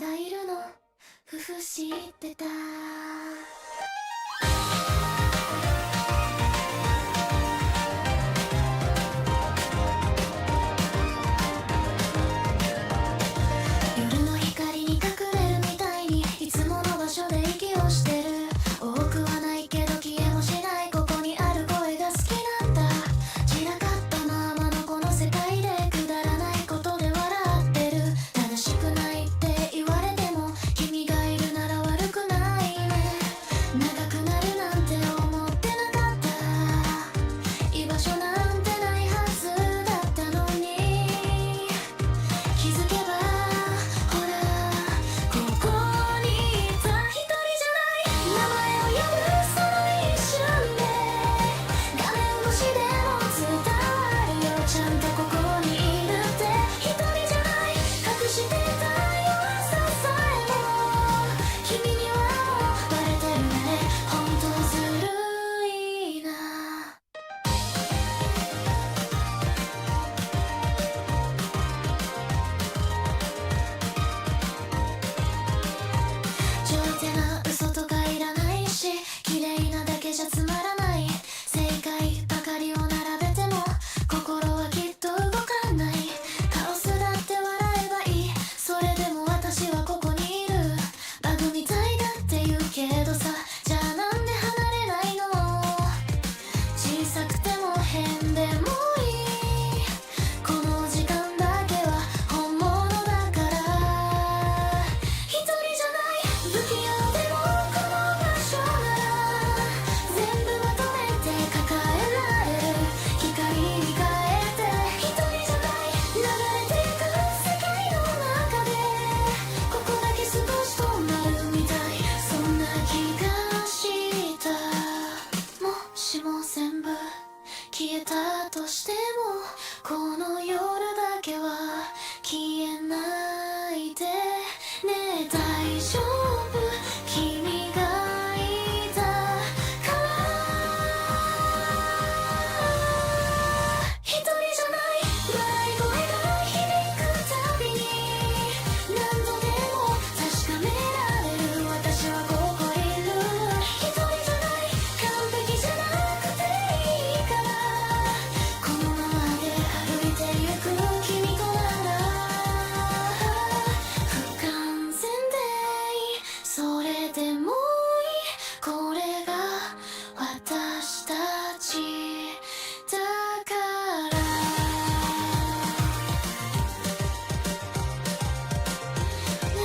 だいるの夫婦知ってた。夜の光に隠れるみたいにいつもの場所で息をしてる。多くはないけど消えもしないここにある声が好きなんだ。散らかったままのこの世界でくだらないことで笑ってる。正しくないって言われても君がいるなら悪くないね。長くなるなんて思ってなかった。居場所なんてないはずだったのに、気づけばほらここにいた。一人じゃない名前を呼ぶその一瞬で画面越しでも伝わるよ。ちゃんとここにいるって。一人じゃない隠してた弱ささえも君にはもうバレてるね。ほんとずるいな。上手な嘘とかいらないし、綺麗なだけじゃつまらない。正解ばかりを並べても心はきっと動かない。カオスだって笑えばいい。それでも私はここにいる。バグみたいだって言うけどさ、じゃあなんで離れないの。小さくても変でもいい。この時間だけは本物だから。一人じゃない不器用でもこの場所なら全部まとめて抱えられる。光に変えて。一人じゃない流れてく世界の中でここだけ少し止まるみたい。そんな気がした。もしも全部消えたとしてもこの夜だけは消えないでね。大丈夫君がいたから。一人じゃない笑い声が響くたびに何度でも確かめられる。私はここいる。一人じゃない完璧じゃなくていいから。このままで歩いてゆく君となら不完全でいい。それでもいい。これが私たちだから。ね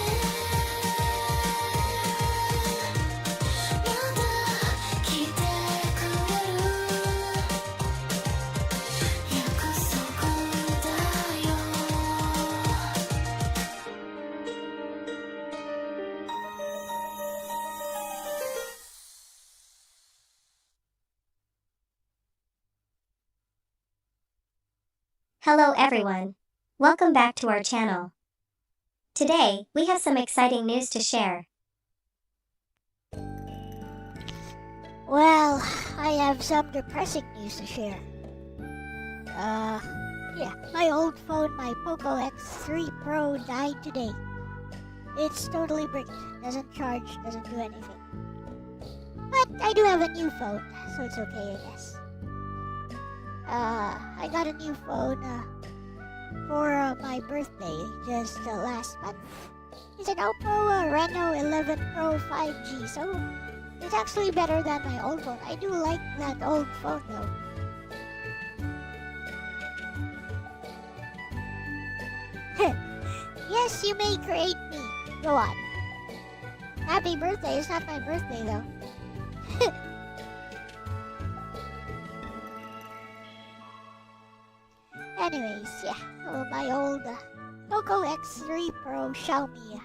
えまだ来てくれる約束だよ。Hello everyone. Welcome back to our channel. Today, we have some exciting news to share. Well, I have some depressing news to share. Yeah, my old phone, my Poco X3 Pro died today. It's totally bricked, doesn't charge, doesn't do anything. But I do have a new phone, so it's okay, I guess. I got a new phone for my birthday just last month. It's an Oppo Reno 11 Pro 5G, so it's actually better than my old phone. I do like that old phone though. Yes, you may create me. Go on. Happy birthday. It's not my birthday though. Anyways, yeah. My old Poco X3 Pro Xiaomi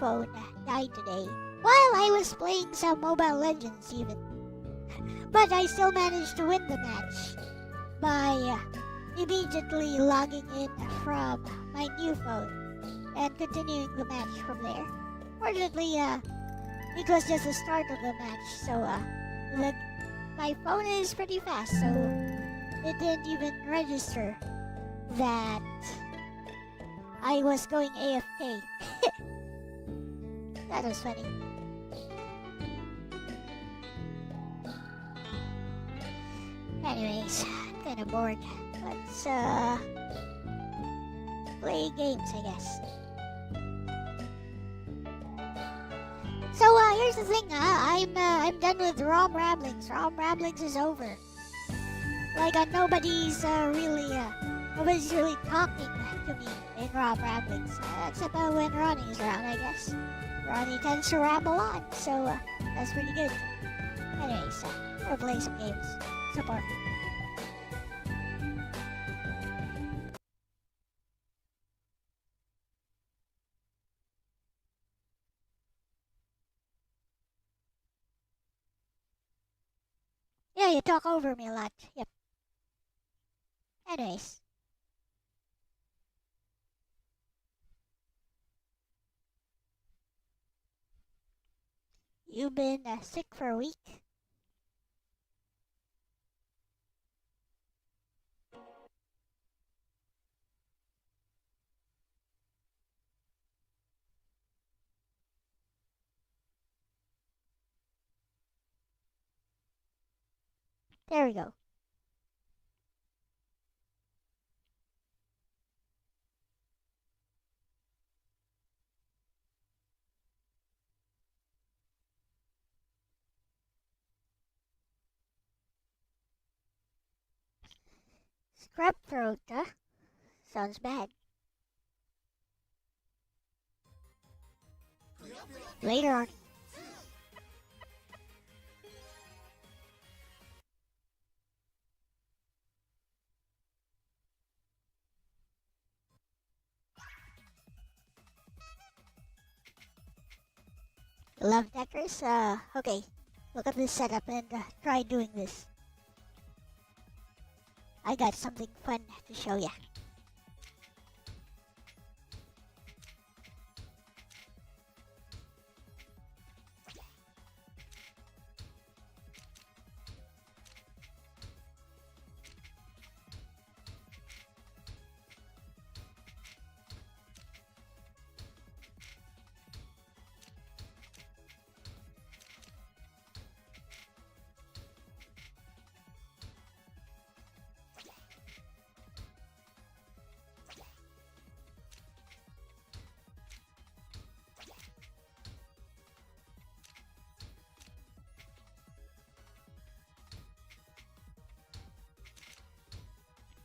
phone died today while I was playing some Mobile Legends even. But I still managed to win the match by immediately logging in from my new phone and continuing the match from there. Fortunately, it was just the start of the match, so my phone is pretty fast, so it didn't even register that I was going AFK. That was funny. Anyways, I'm kinda bored. Let's play games, I guess. So here's the thing, I'm done with ROM Ramblings. ROM Ramblings is over. Like nobody's really talking to me in ROM Ramblings, except when Ronnie's around, I guess. Ronnie tends to ramble on, so that's pretty good. Anyways, gonna play some games. Support. Yeah, you talk over me a lot. Yep. Anyways. You've been sick for a week? There we go. Scrap throat, huh? Sounds bad. Later on. Love deckers? Okay. Look at this setup and try doing this. I got something fun to show ya.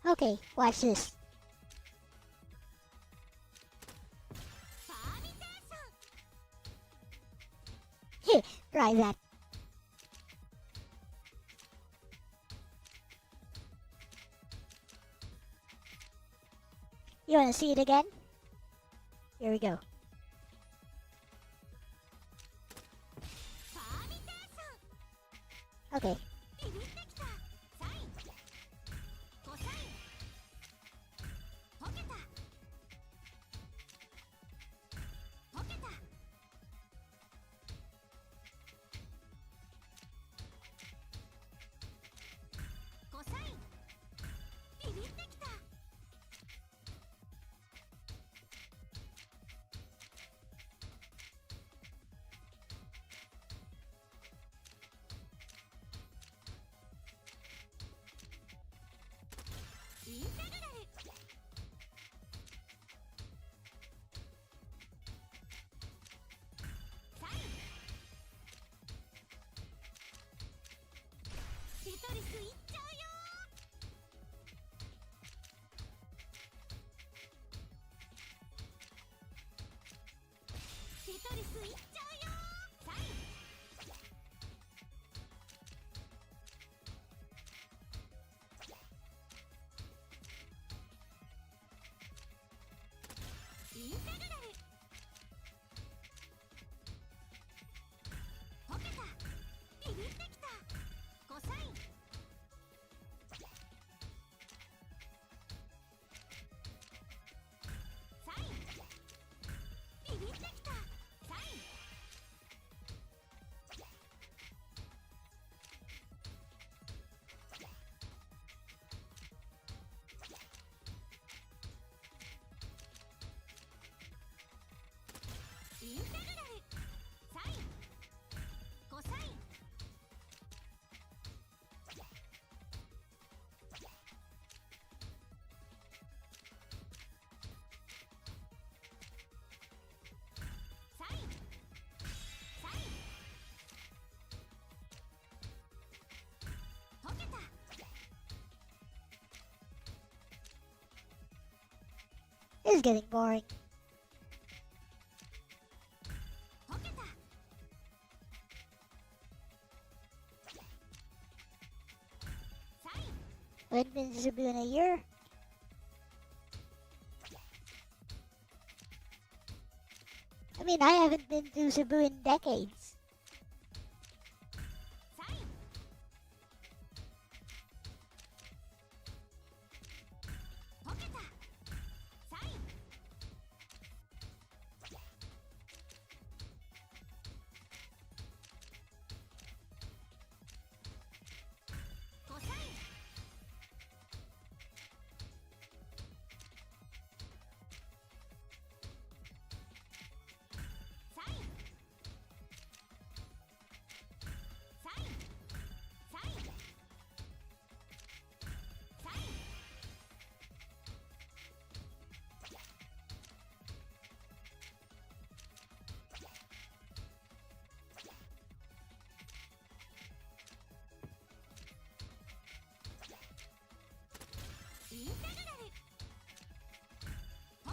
Okay, watch this. Here, try that. You wanna see it again? Here we go. Okay. It's getting boring. Haven't been to Cebu in a year. I mean, I haven't been to Cebu in decades.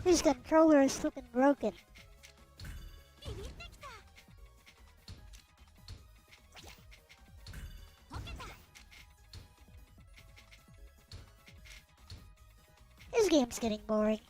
This controller is flipping broken. This game's getting boring.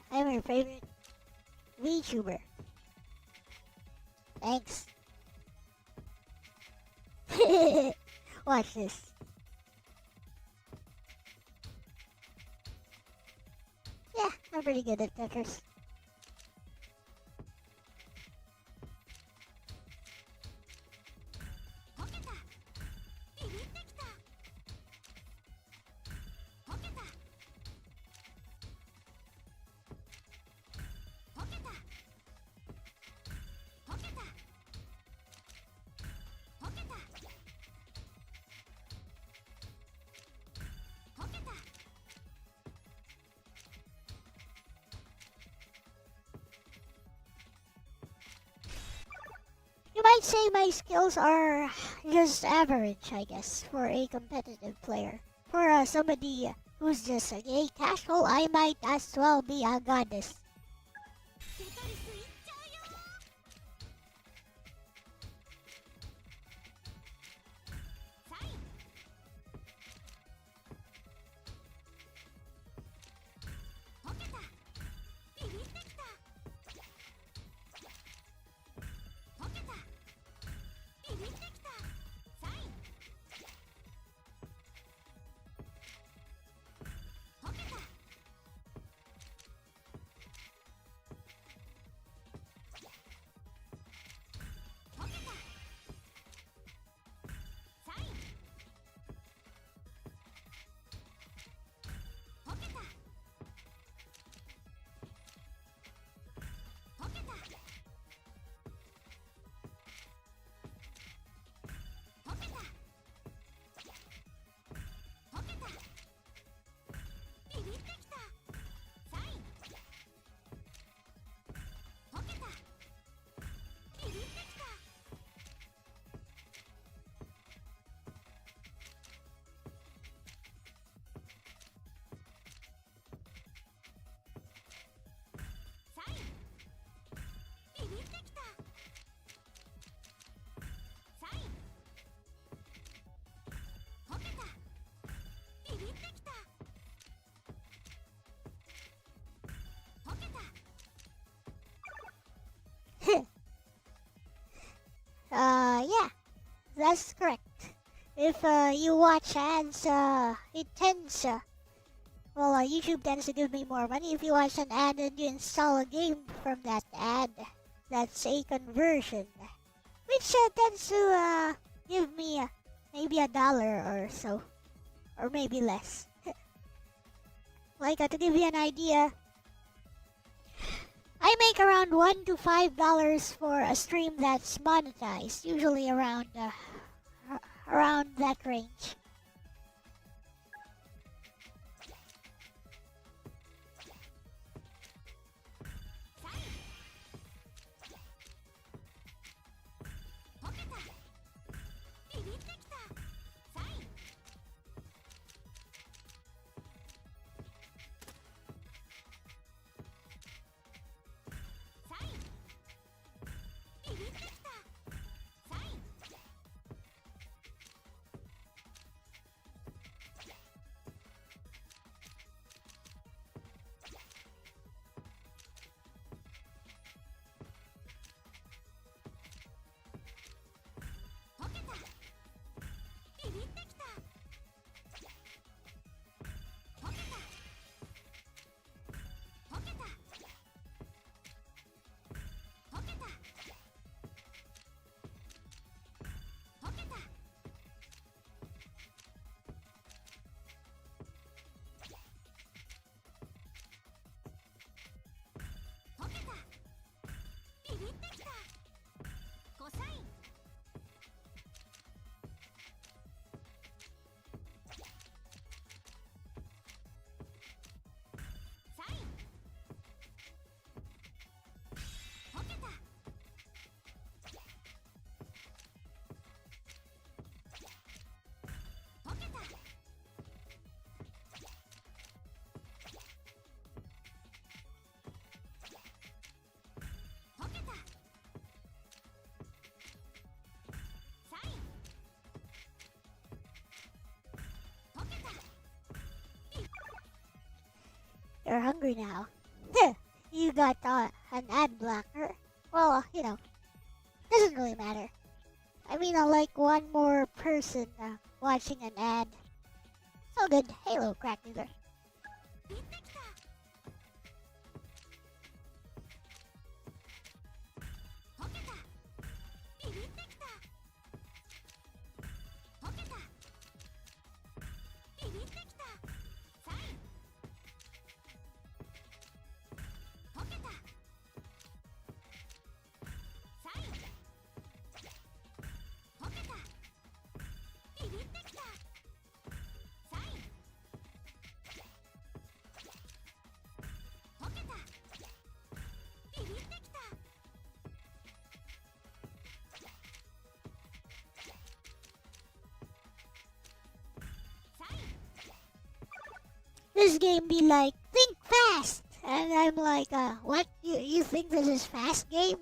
I'm your favorite VTuber. Thanks. Watch this. Yeah, I'm pretty good at Tetris. You might say my skills are just average, I guess, for a competitive player. For somebody who's just a gay casual, I might as well be a goddess. Yeah, that's correct. If you watch ads, it tends, YouTube tends to give me more money. If you watch an ad and you install a game from that ad, that's a conversion, which tends to give me maybe $1 or so, or maybe less. Like to give you an idea, I make around $1 to $5 for a stream that's monetized, usually around that range. You're hungry now. You got an ad blocker. Well, doesn't really matter. I mean, like one more person watching an ad. It's all good. Hello, crack dealer. This game be like, think fast! And I'm like, what? You think this is fast game?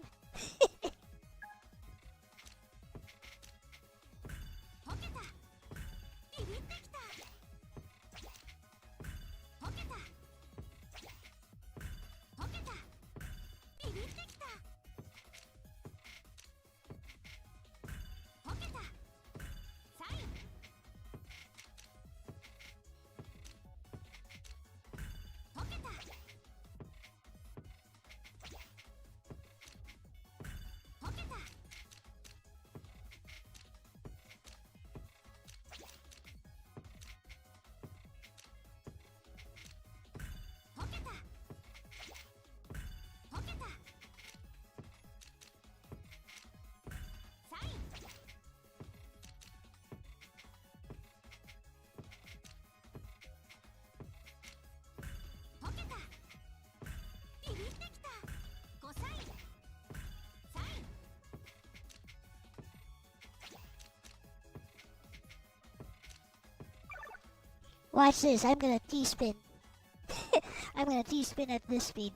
Watch this, I'm gonna T-spin. I'm gonna T-spin at this speed.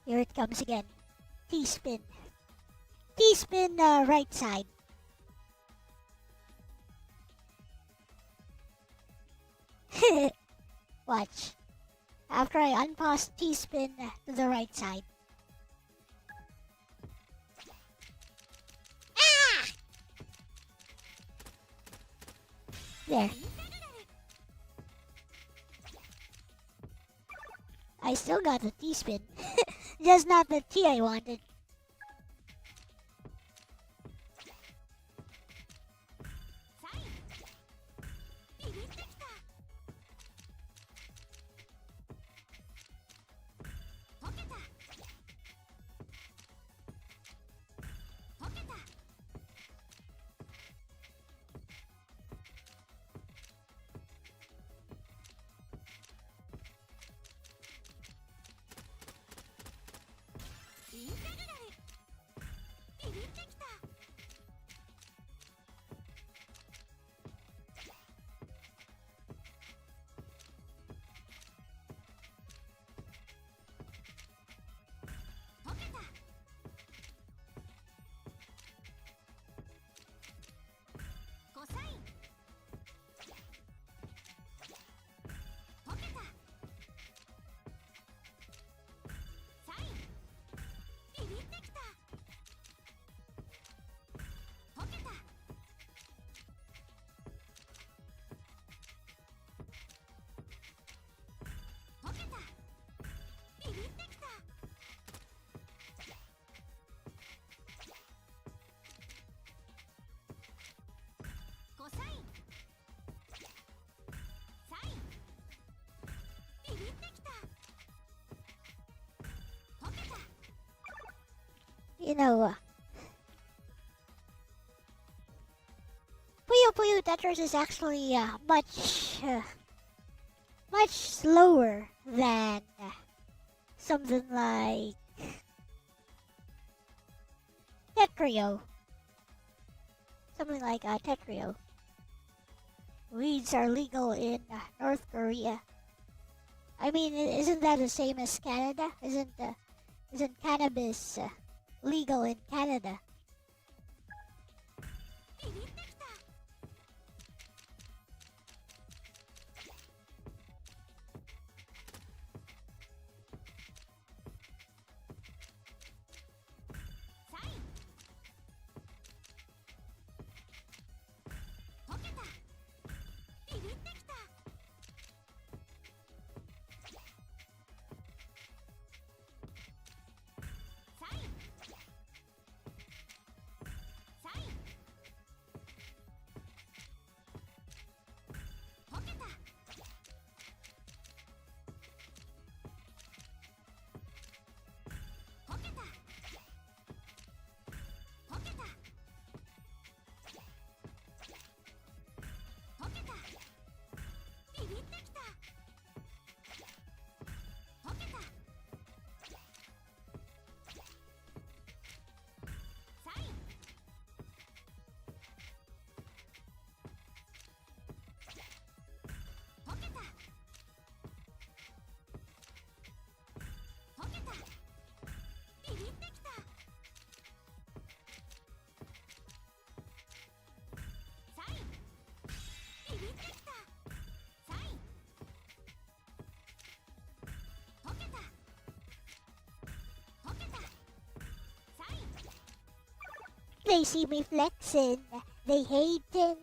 Here it comes again. T-spin. T-spin right side. Watch. After I unpause T-spin to the right side. Ah! There. I still got the T-spin. Just not the T I wanted. You know, Puyo Puyo Tetris is actually much slower than something like Tetrio. Something like Tetrio. Weeds are legal in North Korea. I mean, isn't that the same as Canada? Isn't cannabis legal in Canada? They see me flexing. They hating.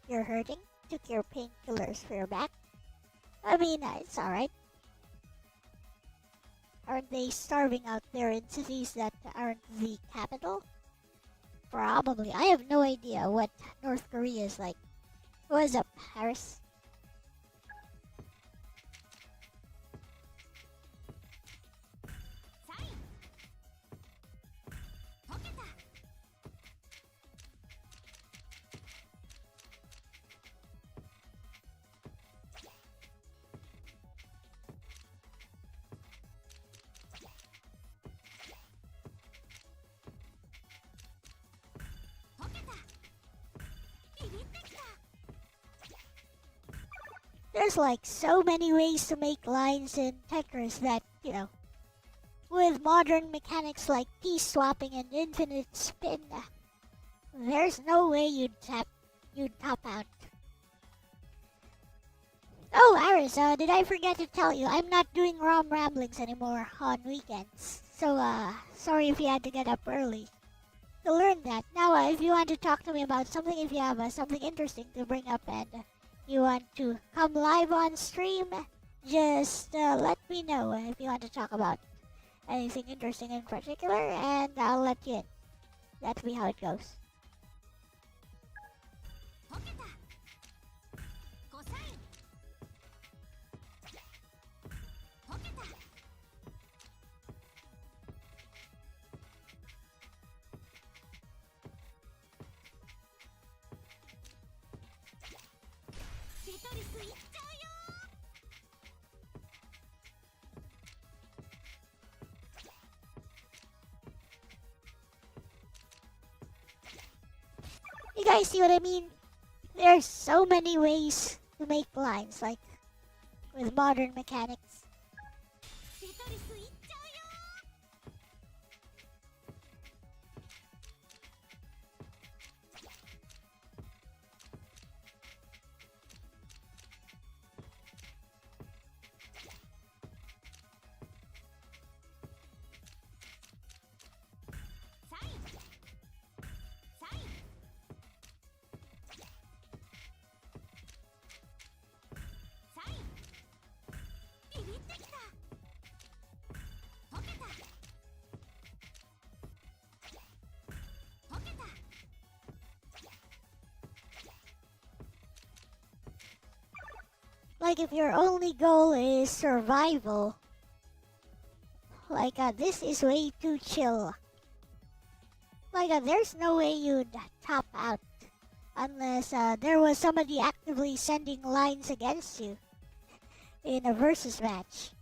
You're hurting? Took your painkillers for your back? I mean, it's alright. Aren't they starving out there in cities that aren't the capital? Probably. I have no idea what North Korea is like. What's up, Harris? There's like so many ways to make lines in Tetris that, with modern mechanics like piece swapping and infinite spin, there's no way you'd top out. Oh, Aris, did I forget to tell you, I'm not doing ROM ramblings anymore on weekends. So, sorry if you had to get up early to learn that. Now, if you want to talk to me about something, if you have something interesting to bring up and you want to come live on stream, just let me know if you want to talk about anything interesting in particular, and I'll let you in. That'll be how it goes. You guys see what I mean? There's so many ways to make lines, like with modern mechanics. Like if your only goal is survival, like this is way too chill. Like there's no way you'd top out unless there was somebody actively sending lines against you in a versus match.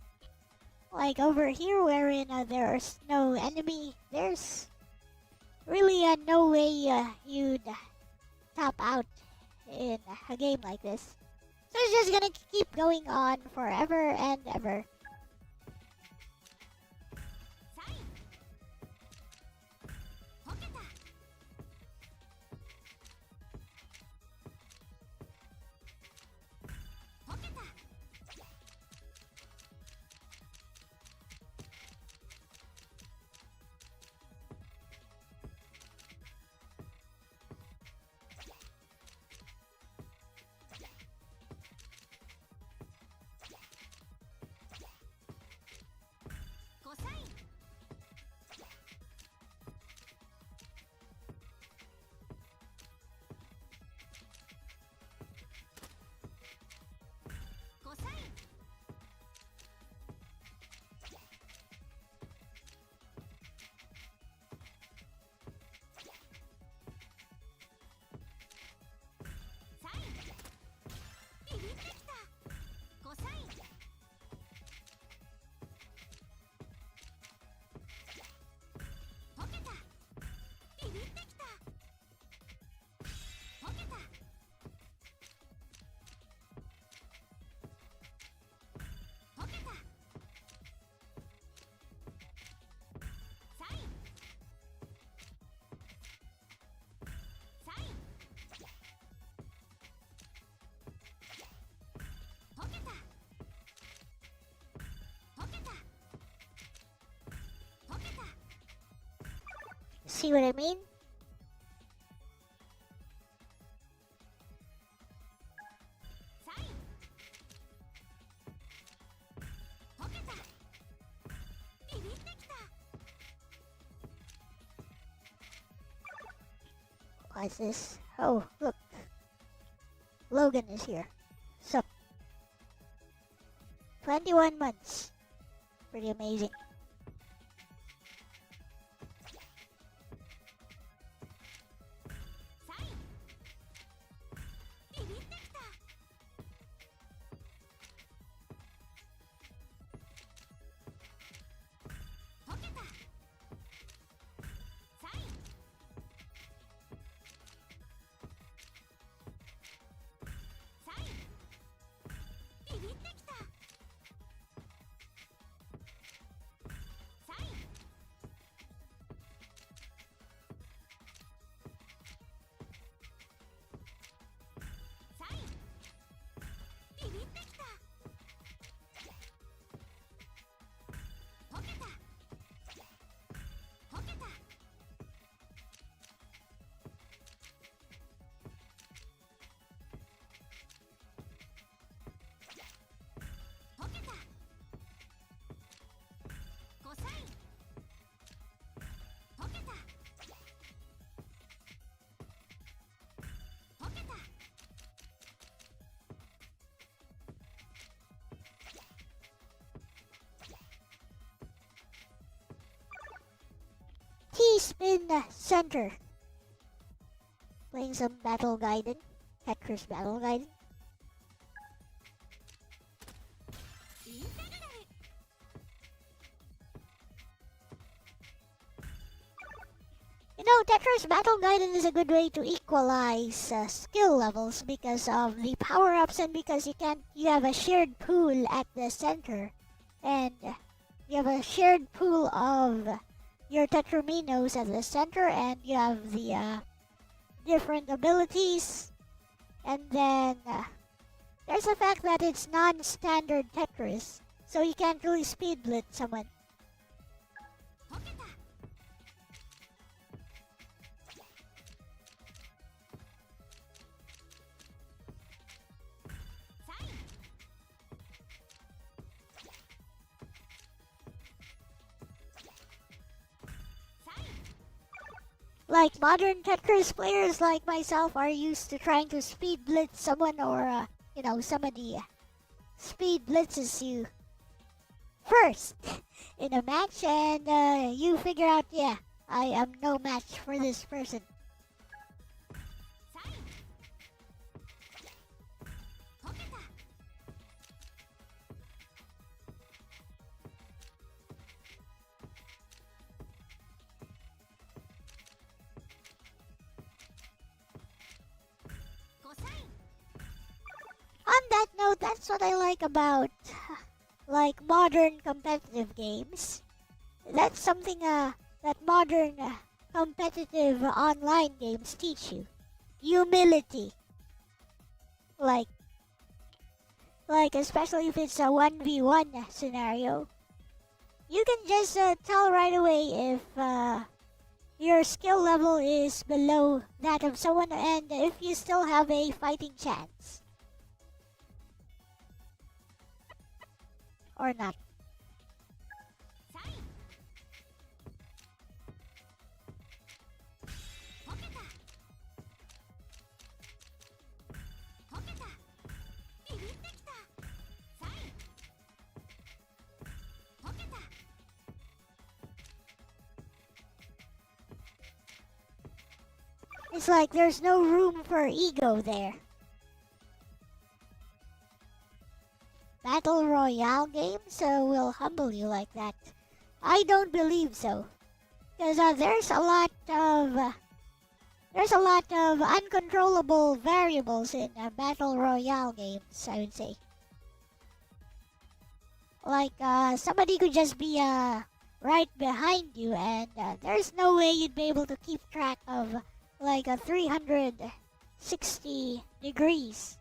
Like over here wherein there's no enemy, there's really no way you'd top out in a game like this. So it's just gonna keep going on forever and ever. See what I mean? What's this? Oh, look. Logan is here. Sup? 21 months. Pretty amazing. spin center. Playing some Battle Gaiden. Tetris Battle Gaiden. You know, Tetris Battle Gaiden is a good way to equalize skill levels because of the power-ups and because you have a shared pool at the center. And you have a shared pool of your Tetraminos at the center, and you have the different abilities. And then there's the fact that it's non-standard Tetris, so you can't really speed blitz someone. Like modern Tetris players like myself are used to trying to speed blitz someone, or somebody speed blitzes you first in a match, and you figure out, yeah, I am no match for this person. On that note, that's what I like about like modern competitive games. That's something that modern competitive online games teach you. Humility. Like especially if it's a 1v1 scenario. You can just tell right away if your skill level is below that of someone, and if you still have a fighting chance. Or not. It's like there's no room for ego there. Battle Royale games will humble you like that. I don't believe so. Because there's a lot of uncontrollable variables in Battle Royale games, I would say. Like, somebody could just be right behind you, and there's no way you'd be able to keep track of like 360 degrees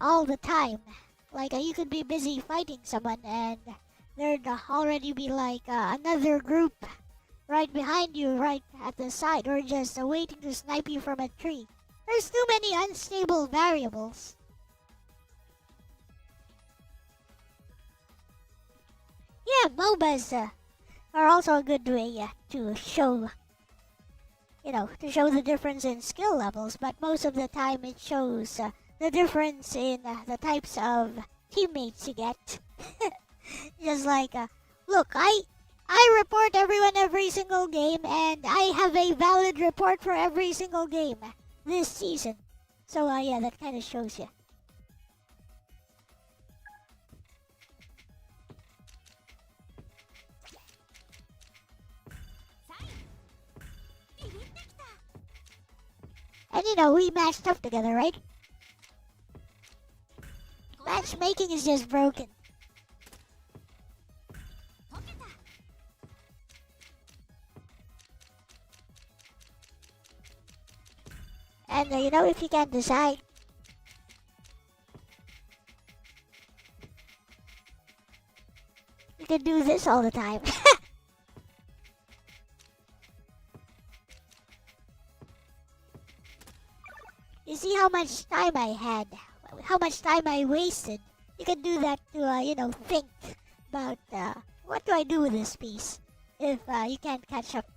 all the time. Like, you could be busy fighting someone, and there'd already be like another group right behind you, right at the side, or just waiting to snipe you from a tree. There's too many unstable variables. Yeah, MOBAs are also a good way to show, the difference in skill levels, but most of the time it shows the difference in the types of teammates you get. Just like, look, I report everyone every single game, and I have a valid report for every single game this season. So, yeah, that kind of shows you. And we matched up together, right? Matchmaking is just broken. And if you can't decide, you can do this all the time. You see how much time I had, how much time I wasted. You can do that to, think about what do I do with this piece if you can't catch up.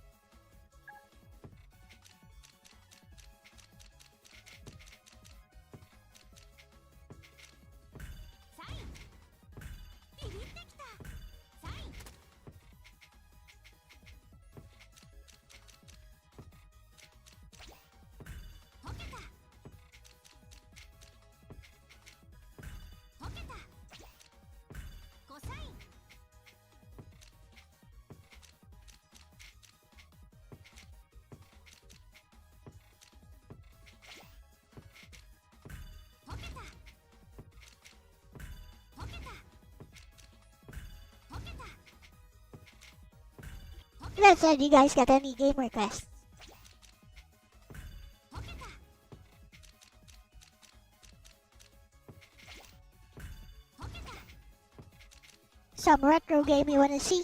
That said, you guys got any game requests? Some retro game you wanna see?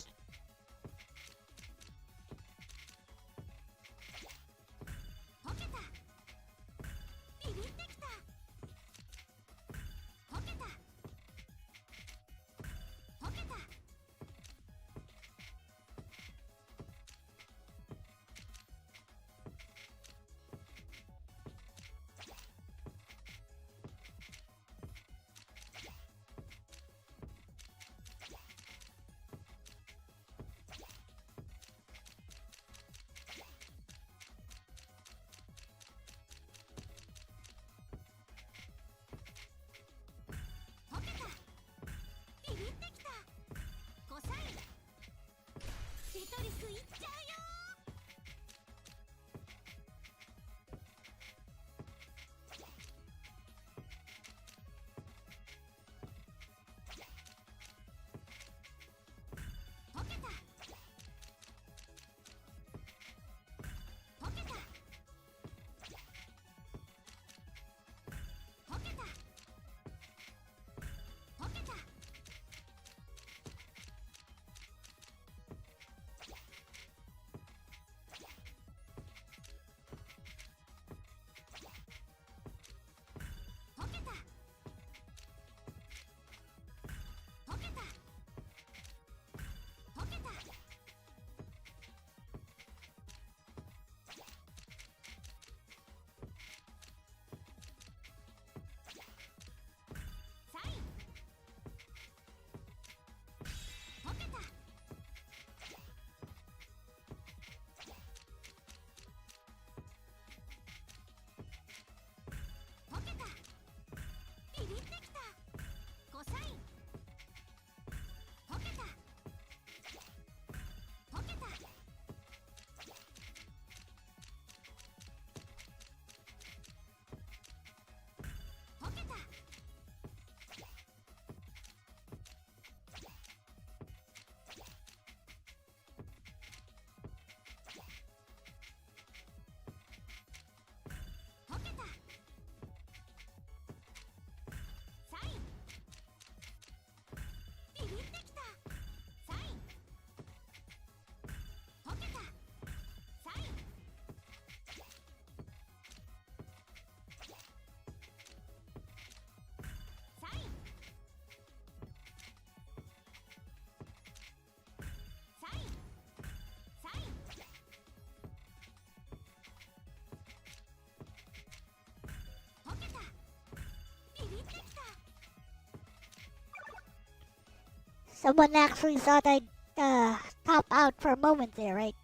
Someone actually thought I'd top out for a moment there, right?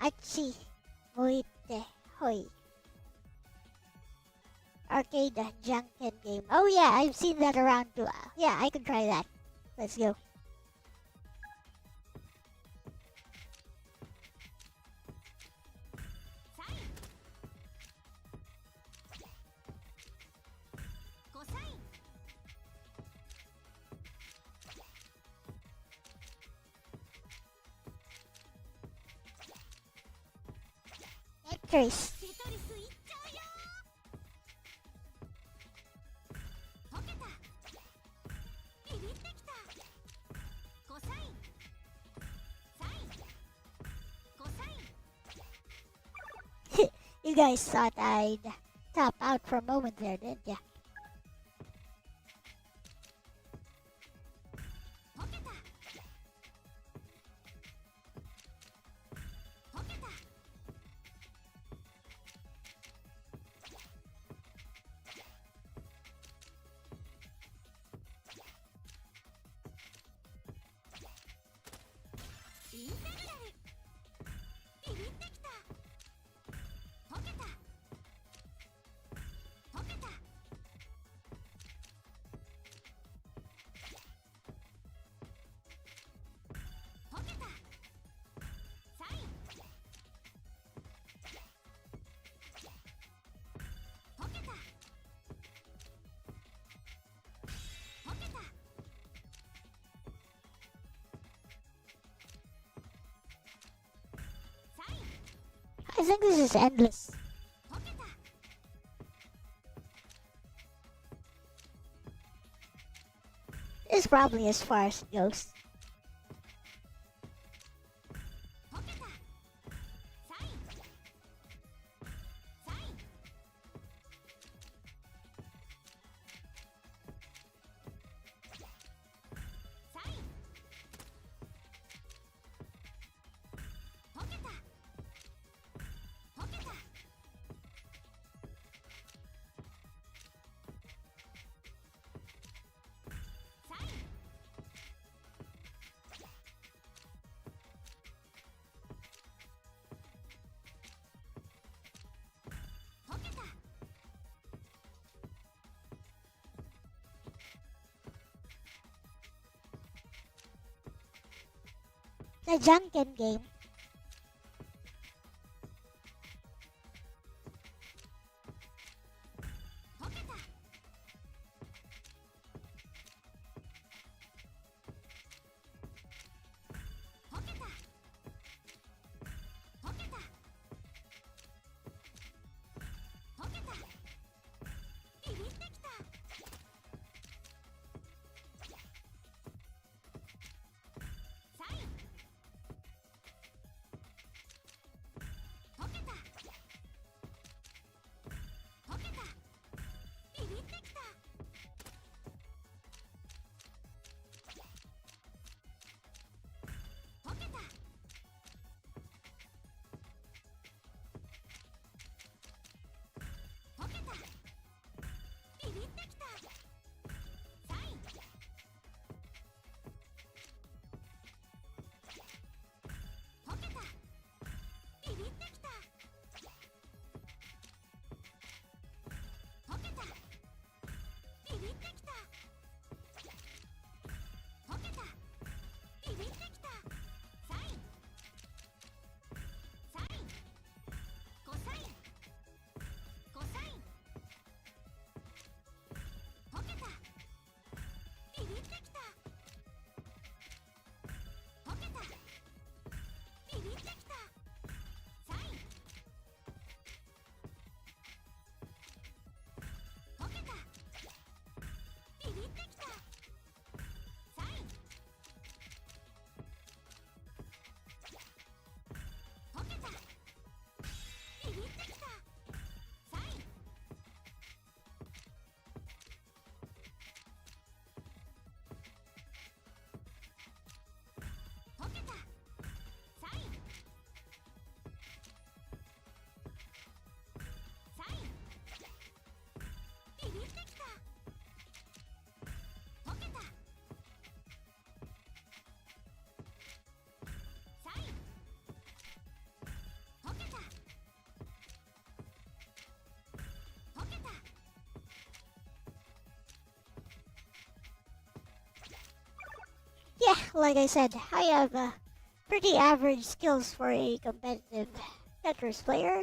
Achi, moite, hoi. Arcade junkin game. Oh yeah, I've seen that around too. Yeah, I could try that. Let's go. Trace. You guys thought I'd top out for a moment there, didn't ya? I think this is endless. This is probably as far as it goes. The Junkin game. Yeah, like I said, I have pretty average skills for a competitive Tetris player,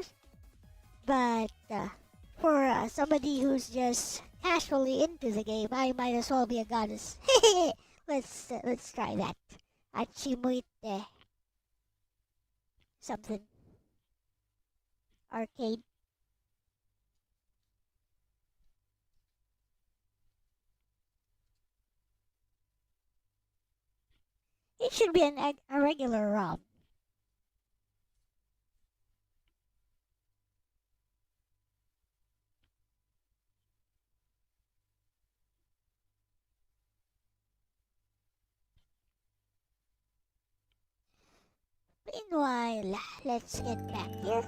but for somebody who's just casually into the game, I might as well be a goddess. Let's try that. Achimuite something arcade. It should be a regular ROM. Meanwhile, let's get back here.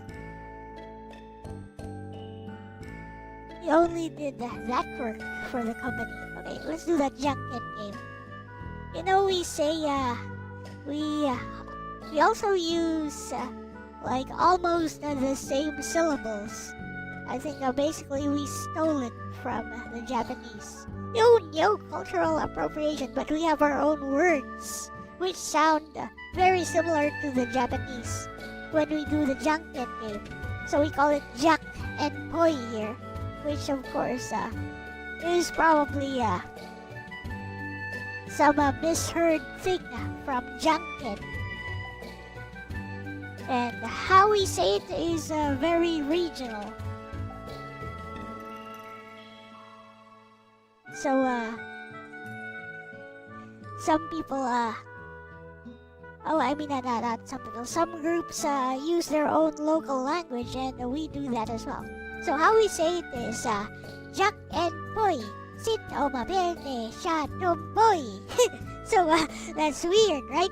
We only did that work for the company. Okay, let's do that junket game. You know, we say we also use like almost the same syllables. I think basically we stole it from the Japanese. No cultural appropriation, but we have our own words which sound very similar to the Japanese when we do the junket game. So we call it jak and poi here, which of course is probably some misheard thing from junket. And how we say it is very regional. So, some people, not some people. Some groups use their own local language, and we do that as well. So how we say it is, Jack and Boy, sit on my verde, shadow boy. So that's weird, right?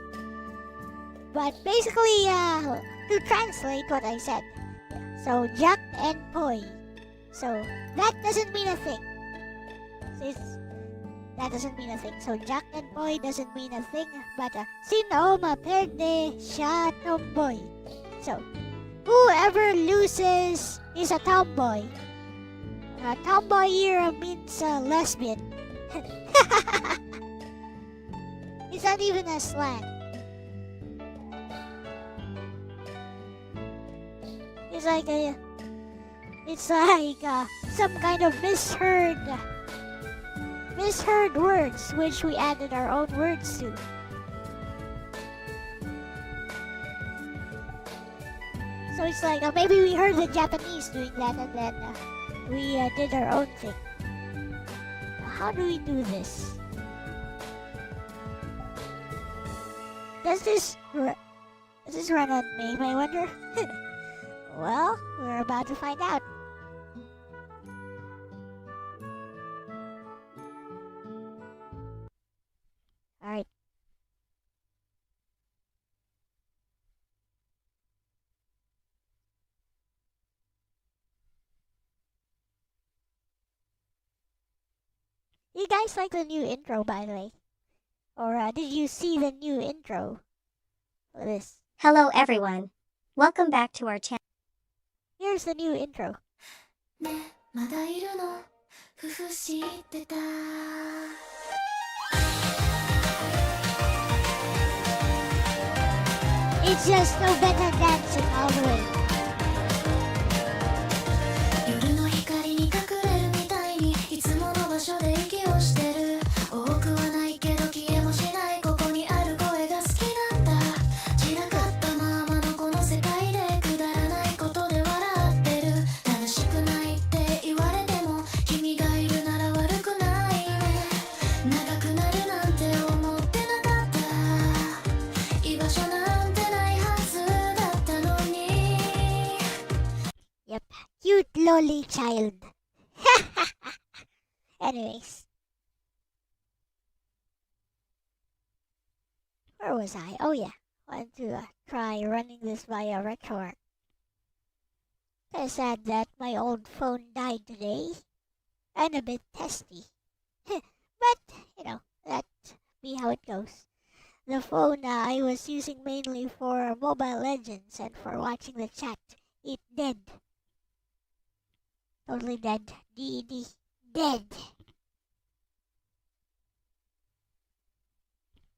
But basically, to translate what I said, so Jack and Boy. So that doesn't mean a thing. That doesn't mean a thing. So Jack and Boy doesn't mean a thing, but Sinoma perde siya tomboy. So whoever loses is a tomboy. Tomboy here means lesbian. It's not even a slang. It's like some kind of misheard words which we added our own words to. So it's like maybe we heard the Japanese doing that and then we did our own thing. How do we do this? Does this run on MAME, I wonder? Well, we're about to find out. Alright. You guys like the new intro, by the way? Or did you see the new intro for this? Hello everyone. Welcome back to our channel. Here's the new intro. ね、まだいるの？ふふ知ってた。It's just no better dancing all the way. 夜の光に隠れるみたいにいつもの場所で息をしてる。多くはないけど消えもしないここにある声が好きなんだ。散らかったままのこの世界でくだらないことで笑ってる。楽しくないって言われても君がいるなら悪くないね。長くなるなんて思ってなかった。居場所なんてないはずだったのに。Yep, cute lolly child. Anyways. Where was I? Oh yeah, wanted to try running this via RetroArch. Kinda sad that my old phone died today. And a bit testy. But, that be how it goes. The phone I was using mainly for Mobile Legends and for watching the chat, it dead. Totally dead. DED. Dead.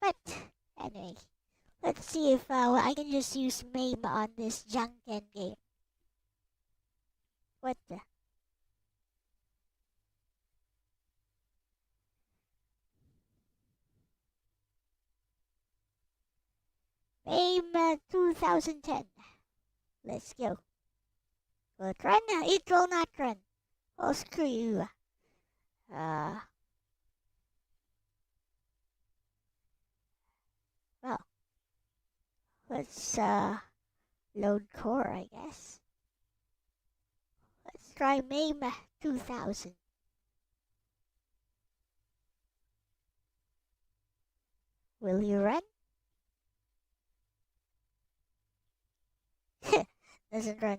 But, anyway, let's see if I can just use MAME on this Junken game. What the? MAME 2010. Let's go. Will it run? It will not run. Oh, screw you. Well, let's load core, I guess. Let's try MAME 2000. Will you run? Doesn't run.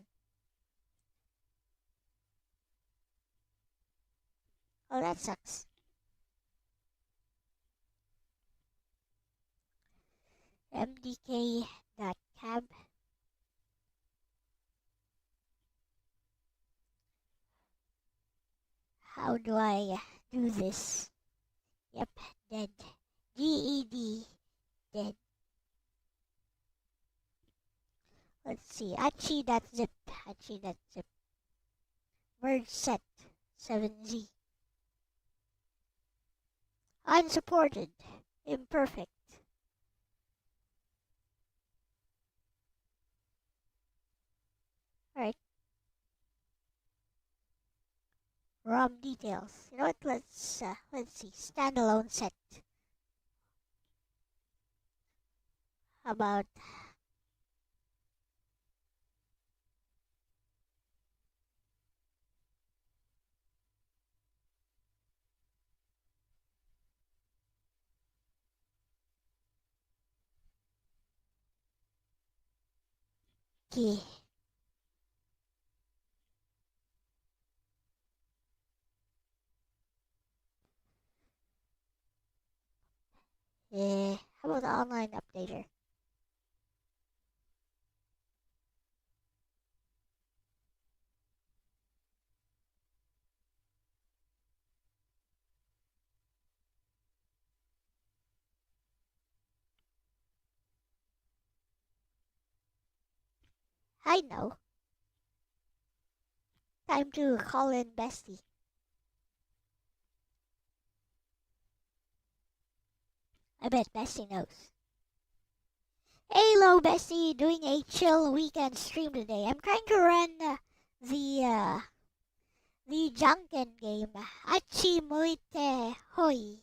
Oh, that sucks. mdk.cab. How do I do this? Yep, dead. DED, dead. Let's see, achi.zip, achi.zip. Merge set, 7z. Unsupported, imperfect. ROM details. You know what? Let's see. Standalone set. How about key? How about the online updater? I know. Time to call in Bestie. I bet Bestie knows. Hello, Bestie. Doing a chill weekend stream today. I'm trying to run the Junken game. Achi Muite Hoi.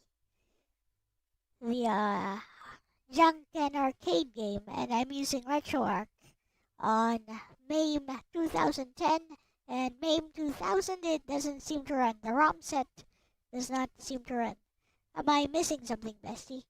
The Junken arcade game, and I'm using RetroArch on MAME 2010 and MAME 2000. It doesn't seem to run. The ROM set does not seem to run. Am I missing something, Bestie?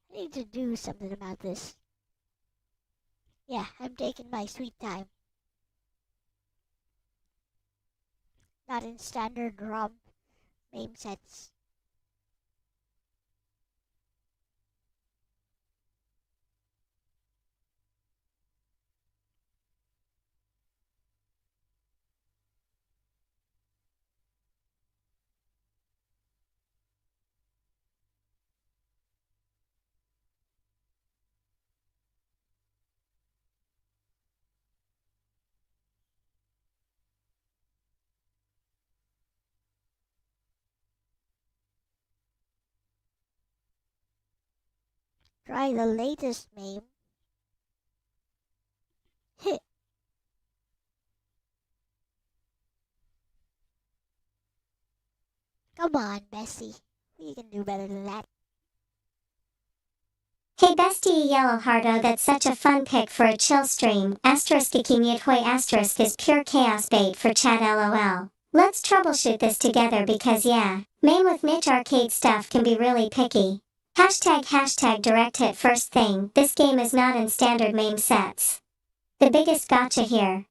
I need to do something about this. Yeah, I'm taking my sweet time. Not in standard ROM MAME sets. Try the latest MAME. Heh. Come on, Bessie. You can do better than that. Hey bestie Yellow Hardo, that's such a fun pick for a chill stream. Asterisk Ikimut Hoi asterisk is pure chaos bait for chat lol. Let's troubleshoot this together because yeah, MAME with niche arcade stuff can be really picky. Hashtag direct hit first thing, this game is not in standard MAME sets. The biggest gotcha here.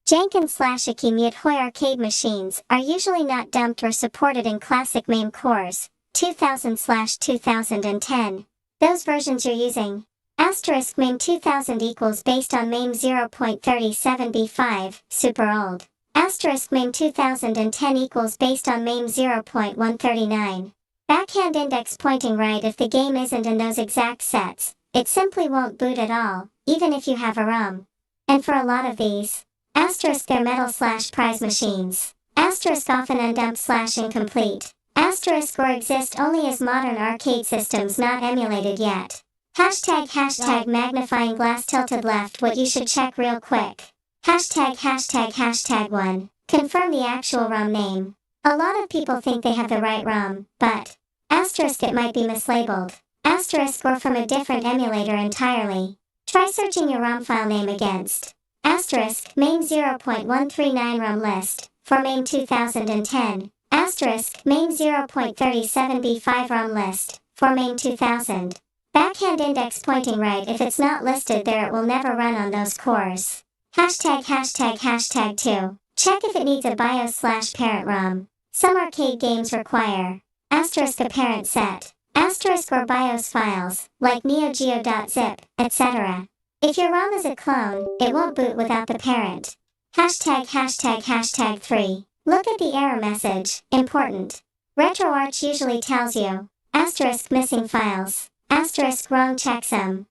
Janken/Ikimut Hoi arcade machines are usually not dumped or supported in classic MAME cores, 2000/2010. Those versions you're using. Asterisk MAME 2000 equals based on MAME 0.37b5, super old. Asterisk MAME 2010 equals based on MAME 0.139. Backhand index pointing right. If the game isn't in those exact sets, it simply won't boot at all, even if you have a ROM. And for a lot of these, asterisk they're metal/prize machines. Asterisk often undumped/incomplete. Asterisk or exist only as modern arcade systems not emulated yet. Hashtag magnifying glass tilted left. What you should check real quick. Hashtag 1. Confirm the actual ROM name. A lot of people think they have the right ROM, but asterisk it might be mislabeled. Asterisk or from a different emulator entirely. Try searching your ROM file name against asterisk MAME 0.139 ROM list for MAME 2010. Asterisk MAME 0.37b5 ROM list for MAME 2000. Backhand index pointing right. If it's not listed there, it will never run on those cores. Hashtag 2. Check if it needs a BIOS/parent ROM. Some arcade games require asterisk a parent set, asterisk or BIOS files, like NeoGeo.zip, etc. If your ROM is a clone, it won't boot without the parent. Hashtag 3. Look at the error message. Important. RetroArch usually tells you missing files, wrong checksum,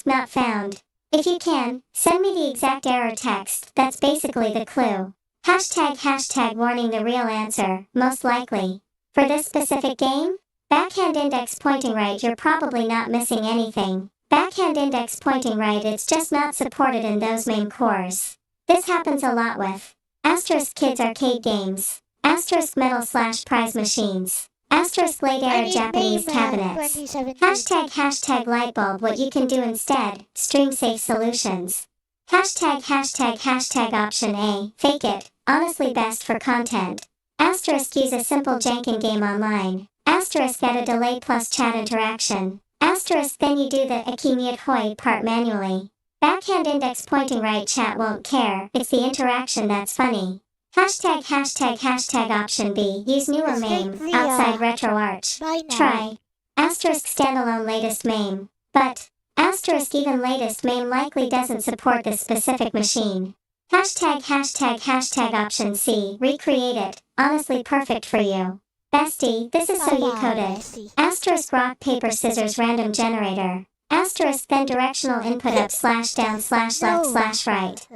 not found. If you can, send me the exact error text. That's basically the clue. Hashtag warning the real answer, most likely. For this specific game, backhand index pointing right, you're probably not missing anything. Backhand index pointing right, it's just not supported in those main cores. This happens a lot with Kids arcade games, metal/prize machines, late era Japanese cabinets, 2017. Lightbulb. What you can do instead, stream safe solutions. Hashtag option A, fake it, honestly best for content. Use a simple jankin game online. Add a delay plus chat interaction. Then you do the akimute hoi part manually. Backhand index pointing right, chat won't care, it's the interaction that's funny. Hashtag option B, use newer MAME, outside RetroArch. Bye now. Try. Standalone latest MAME. But, even latest MAME likely doesn't support this specific machine. Hashtag option C, recreate it, honestly perfect for you. Bestie, this is so you coded. Bestie. Rock, paper, scissors random generator. Then directional input up /down/left/right.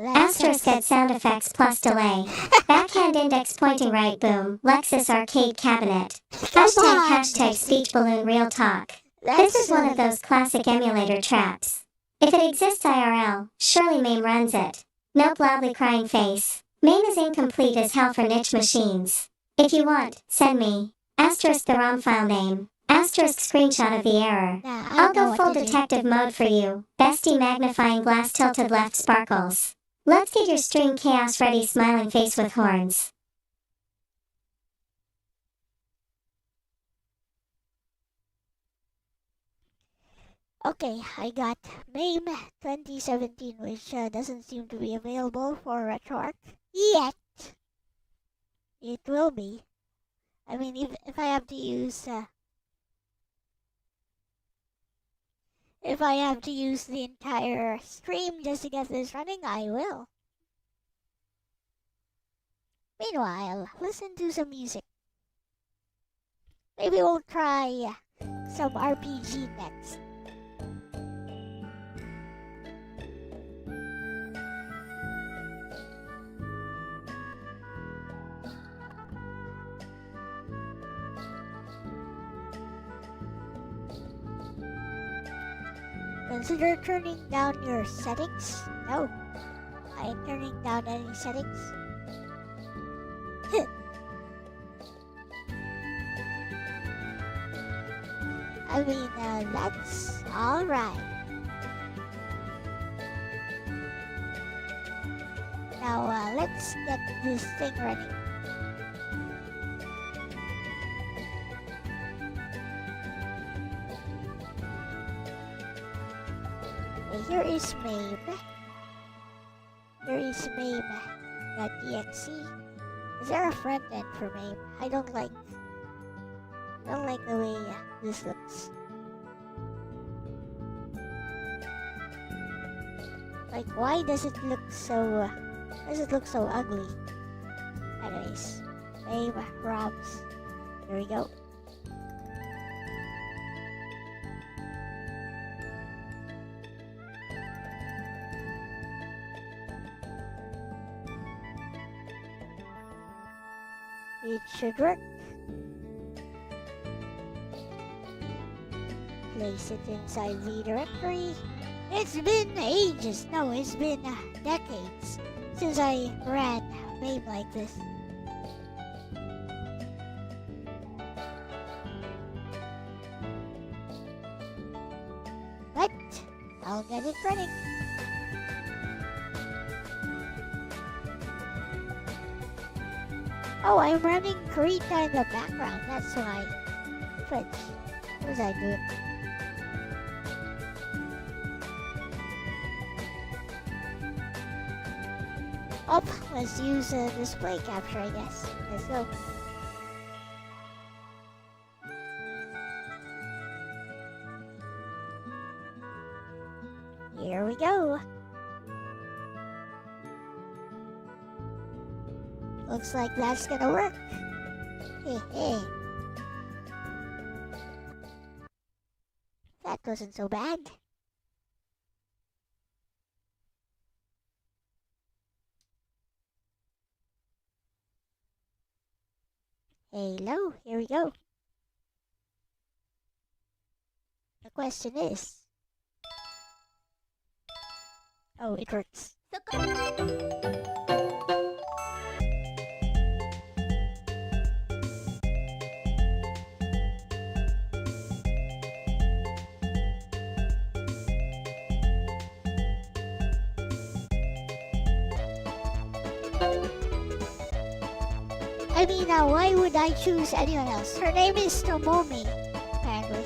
Get sound effects plus delay. Backhand index pointing right, boom. Lexus arcade cabinet. Hashtag speech balloon real talk. This is one of those classic emulator traps. If it exists IRL, surely MAME runs it. Nope, loudly crying face. MAME is incomplete as hell for niche machines. If you want, send me the ROM file name. Screenshot of the error. Nah, I'll know go what full to do. detective mode for you. Bestie magnifying glass tilted left sparkles. Let's get your stream chaos ready, smiling face with horns. Okay, I got MAME 2017, which doesn't seem to be available for RetroArch yet. It will be. I mean, if I have to use the entire stream just to get this running, I will. Meanwhile, listen to some music. Maybe we'll try some RPG next. Consider turning down your settings. No, I ain't turning down any settings. I mean, that's alright. Now, let's get this thing running. Here is MAME. Here is MAME.exe. Is there a front end for MAME? I don't like the way this looks. Like, why does it look so ugly? Anyways, MAME ROMs. There we go. It should work. Place it inside the directory. It's been ages, no, it's been decades since I ran MAME like this. But I'll get it running. Oh, I'm running Krita in the background, that's why. Fudge. What was I doing? Oh, let's use display capture, I guess. Let's go. Here we go. Looks like that's gonna work. Hey. That wasn't so bad. Hello, here we go. The question is... Oh, it works. I mean, why would I choose anyone else? Her name is Tomomi, apparently.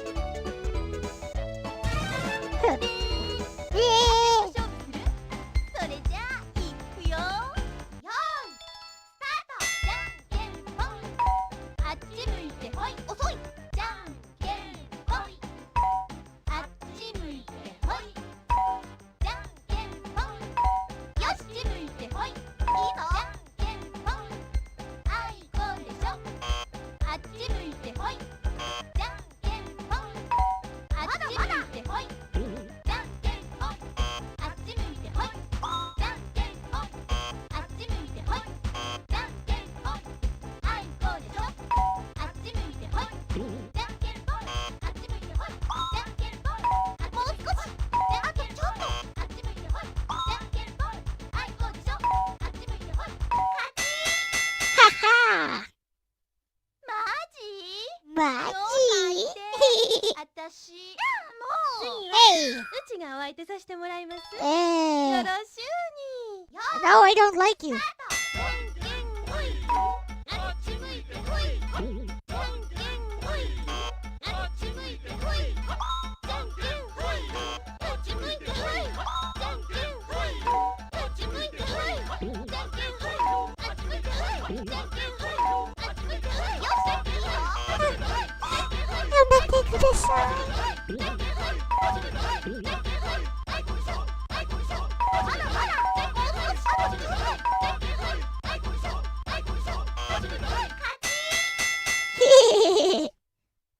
No, I don't like you.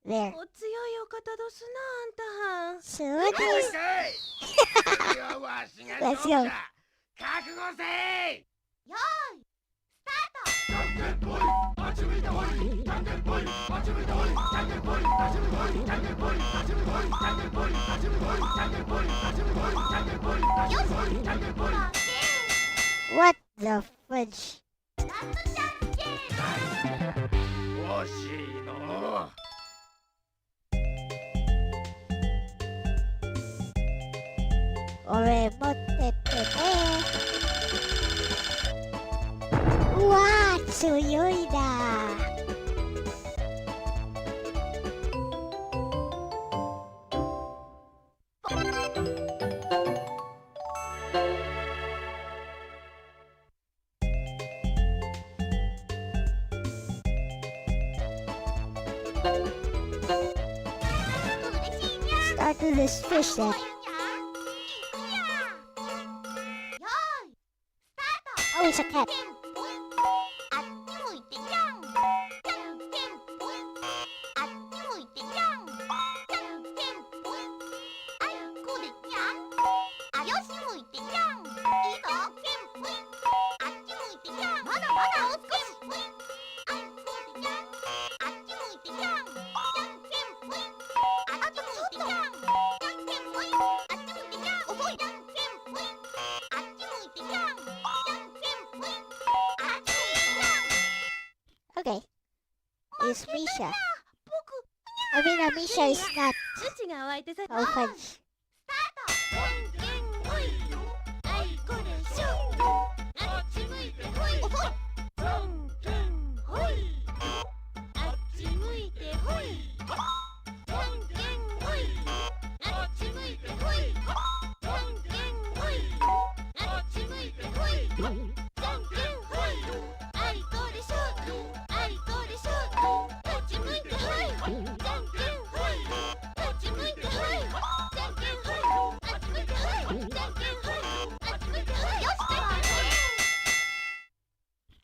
There. So this. Let's go. What the fudge? Ore motte te. What? Tsuyoi da. Start with this fish then. Oh, it's a cat. Okay. It's Misha. I mean, Misha is not. Oh, fudge.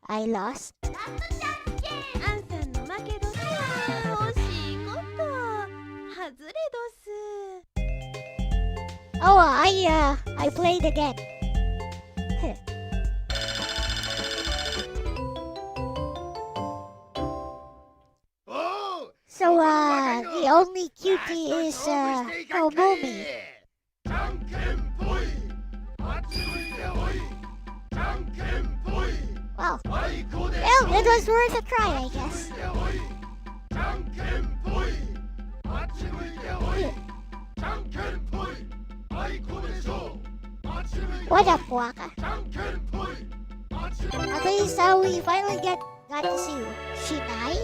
I lost. アンさんの負けどす。惜しいこと。外れどす。 Oh, I played again. So, the only cutie is, Tomomi. Well, it was worth a try, I guess. What up, Waka? At least we finally got to see you. Shinai?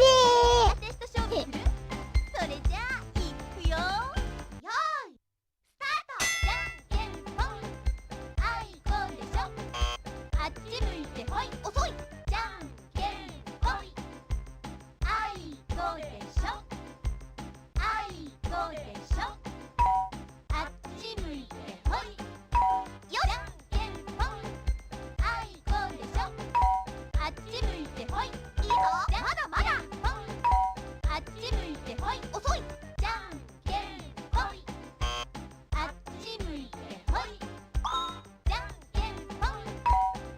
Yeah! テスト勝負する？それじゃあいくよ。よーいスタート。じゃんけんぽん。あいこでしょ。あっち向いてほい。遅い。じゃんけんぽい。あいこでしょ。あいこでしょ。あっち向いてほい。よじゃんけんぽん。あいこでしょ。あっち向いてほい。いいぞ。まだまだ。あっち向いてほい。遅い。じゃんけんぽい。あっち向いてほい。じゃんけんぽん。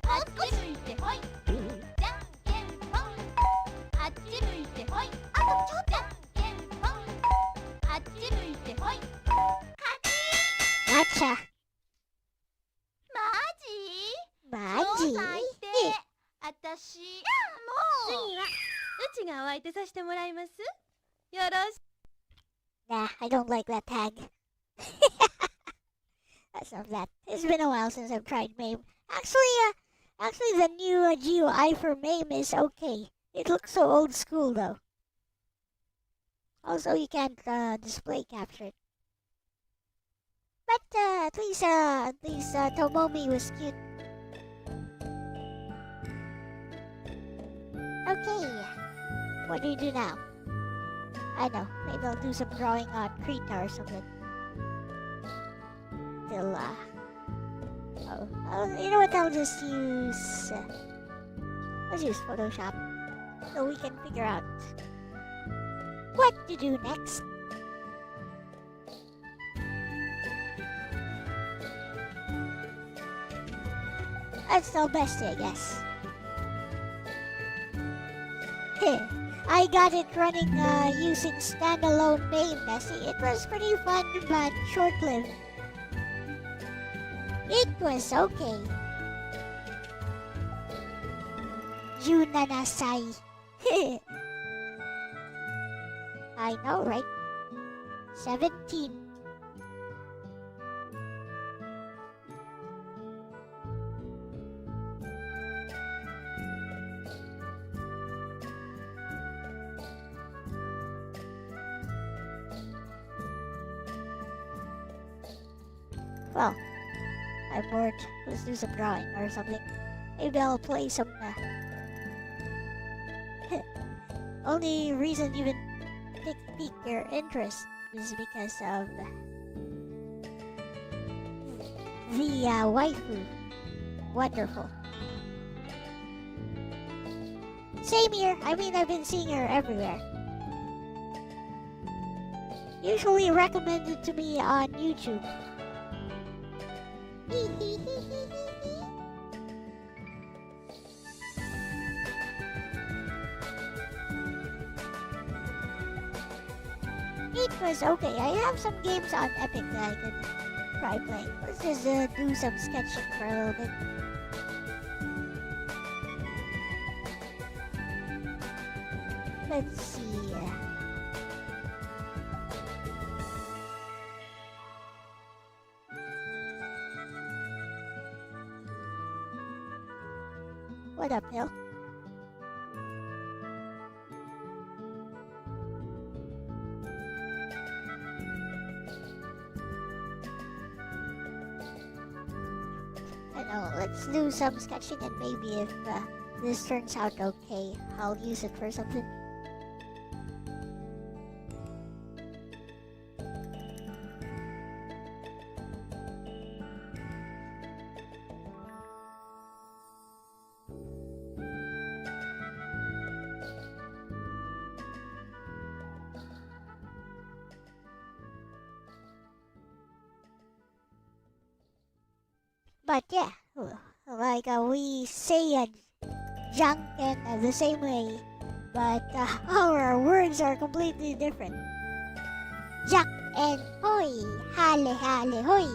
あっち向いてほい。じゃんけんぽん。あっち向いてほい。あとちょっと。じゃんけんぽん。あっち向いてほい。勝ち。 Gotcha. マジ？ Maji? あたし、もう次はうちがお相手させてもらいます。よろし Nah, I don't like that tag. That's not that. It's been a while since I've tried MAME. Actually, the new GUI for MAME is okay. It looks so old school though. Also, you can't display capture it. But at least Tomomi was cute. Okay, what do you do now? I know, maybe I'll do some drawing on Krita or something. Till, you know what, I'll just use, let's use Photoshop, so we can figure out what to do next. That's the best, I guess. I got it running using standalone MAME, Nessie. It was pretty fun, but short-lived. It was okay. Junanasai. I know, right? 17. Well, I'm bored. Let's do some drawing or something. Maybe I'll play some. Only reason even pique your interest is because of the waifu. Wonderful. Same here. I mean, I've been seeing her everywhere. Usually recommended to me on YouTube. It was okay. I have some games on Epic that I could try playing. Let's just do some sketching for a little bit. Let's see. What up, Hill? I know, let's do some sketching and maybe if this turns out okay, I'll use it for something. But yeah, like we say junk in the same way, but our words are completely different. Jak and hoy, hale hale hoy,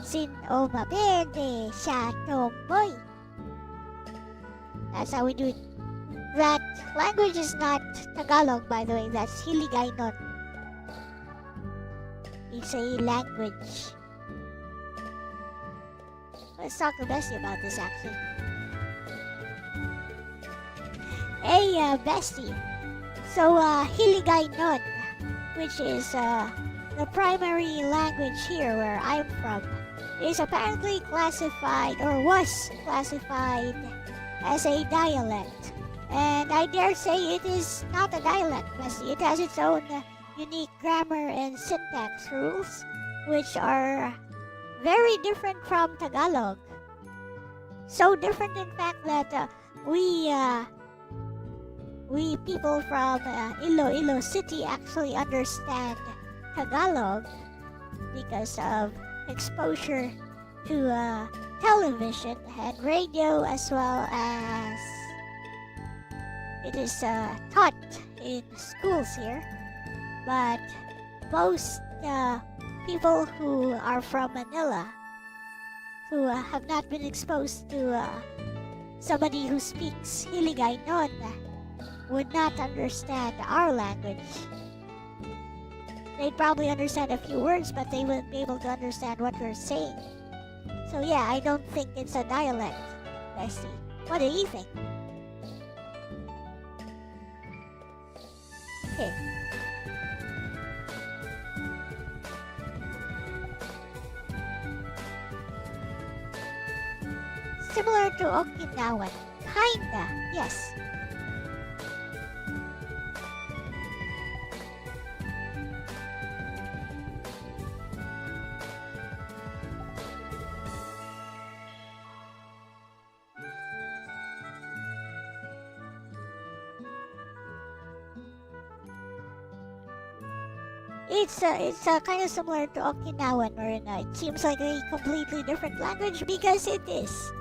sin o maberde, siya tomboy. That's how we do it. That language is not Tagalog, by the way. That's Hiligaynon. It's a language. Let's talk to Bestie about this, actually. Hey, Bestie. So, Hiligaynon, which is the primary language here where I'm from, is apparently classified, or was classified, as a dialect. And I dare say it is not a dialect, Bestie. It has its own unique grammar and syntax rules, which are very different from Tagalog. So different, in fact, that we people from Iloilo City actually understand Tagalog because of exposure to television and radio, as well as it is taught in schools here. But most people who are from Manila, who have not been exposed to somebody who speaks Hiligaynon, would not understand our language. They'd probably understand a few words, but they wouldn't be able to understand what we're saying. So yeah, I don't think it's a dialect, Bestie. What do you think? Okay. Similar to Okinawan. Kinda, yes. It's kind of similar to Okinawan, where it seems like a completely different language, because it is.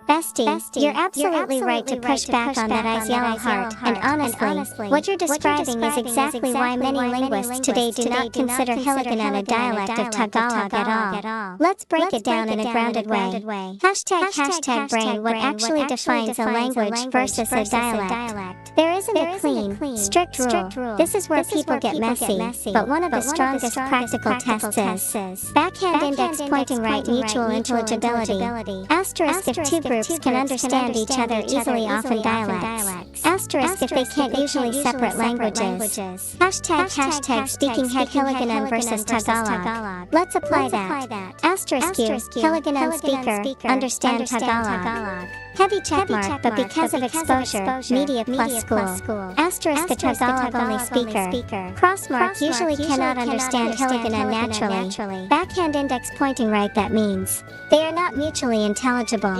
Bestie, you're absolutely right to push back on that eyes yellow heart, and honestly, what you're describing is exactly why many linguists today do not consider Hiligaynon a dialect of Tagalog at all. Let's break it down in a grounded way. Hashtag brain, what actually defines a language versus a dialect. There isn't a clean, strict rule. This is where people get messy, but one of the strongest practical tests is backhand index pointing right mutual intelligibility. Asterisk if two groups can understand each other easily, often dialects. Asterisk if they can't usually separate languages. Hashtag speaking head Hiligaynon versus Tagalog. Let's apply that. Asterisk you, Hiligaynon speaker, understand Tagalog. Heavy checkmark, but because of exposure, media plus school. Asterisk a Tagalog only speaker. Crossmark usually cannot understand Hiligaynon naturally. Backhand index pointing right, that means they are not mutually intelligible.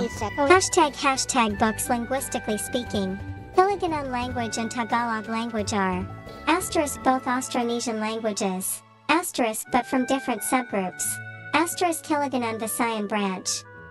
Hashtag books linguistically speaking. Hiligaynon language and Tagalog language are asterisk both Austronesian languages. Asterisk but from different subgroups. Asterisk Hiligaynon Visayan branch.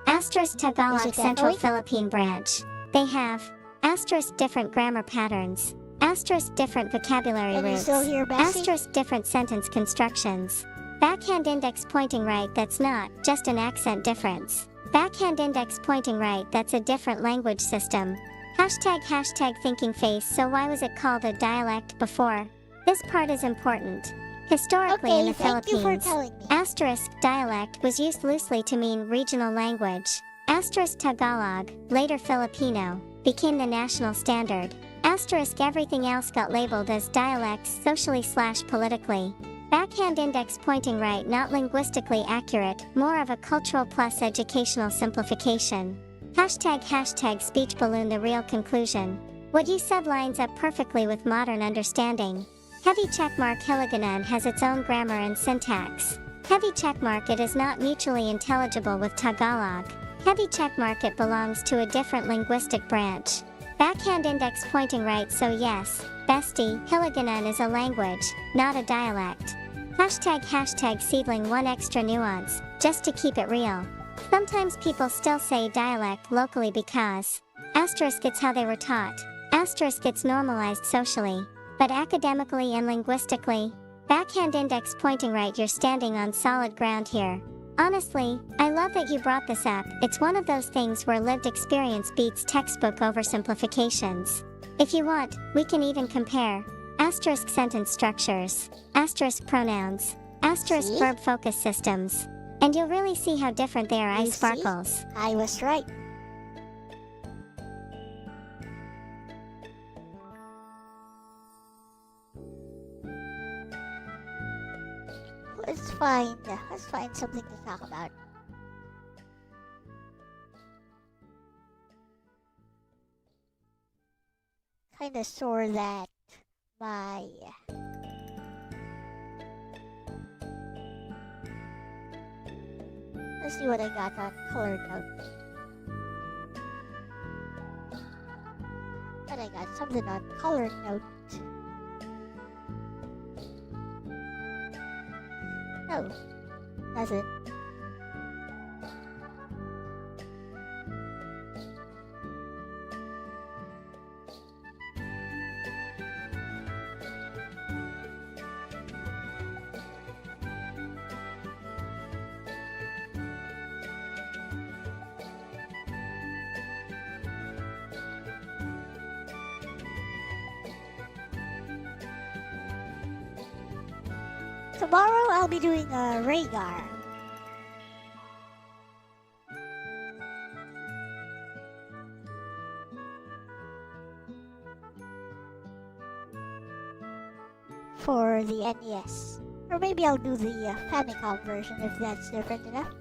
Asterisk Tagalog Central Philippine branch. They have asterisk different grammar patterns. Asterisk different vocabulary roots. Asterisk different sentence constructions. Backhand index pointing right, that's not just an accent difference. Backhand index pointing right, that's a different language system. Hashtag thinking face. So why was it called a dialect before? This part is important. Historically in the Philippines, asterisk dialect was used loosely to mean regional language. Asterisk Tagalog, later Filipino, became the national standard. Asterisk everything else got labeled as dialects socially/politically. Backhand index pointing right, not linguistically accurate, more of a cultural plus educational simplification. Hashtag speech balloon, the real conclusion. What you said lines up perfectly with modern understanding. Heavy checkmark Hiligaynon has its own grammar and syntax. Heavy checkmark, it is not mutually intelligible with Tagalog. Heavy checkmark, it belongs to a different linguistic branch. Backhand index pointing right, so yes, bestie, Hiligaynon is a language, not a dialect. Hashtag seedling, one extra nuance, just to keep it real. Sometimes people still say dialect locally because asterisk, it's how they were taught. Asterisk, it's normalized socially. But academically and linguistically, backhand index pointing right, you're standing on solid ground here. Honestly, I love that you brought this up. It's one of those things where lived experience beats textbook oversimplifications. If you want, we can even compare asterisk sentence structures, asterisk pronouns, asterisk See? verb focus systems. And you'll really see how different they are. You Ice sparkles. see? I was right. Let's find something to talk about. Kinda sore that my let's see what I got on colored note. But I got something on colored note. No, nothing. Tomorrow I'll be doing a Rhaegar. For the NES. Or maybe I'll do the Famicom version if that's different enough.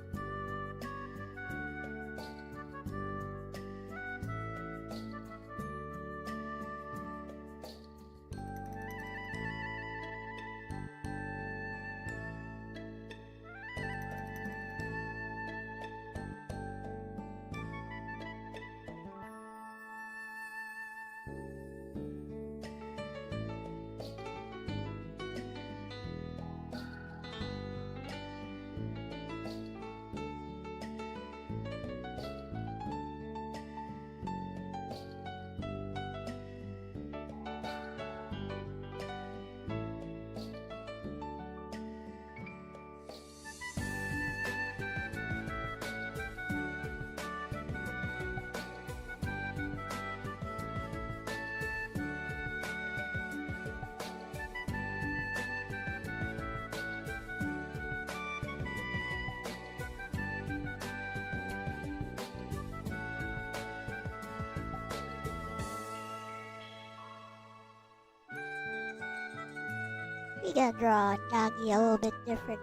We gotta draw Nagi a little bit different.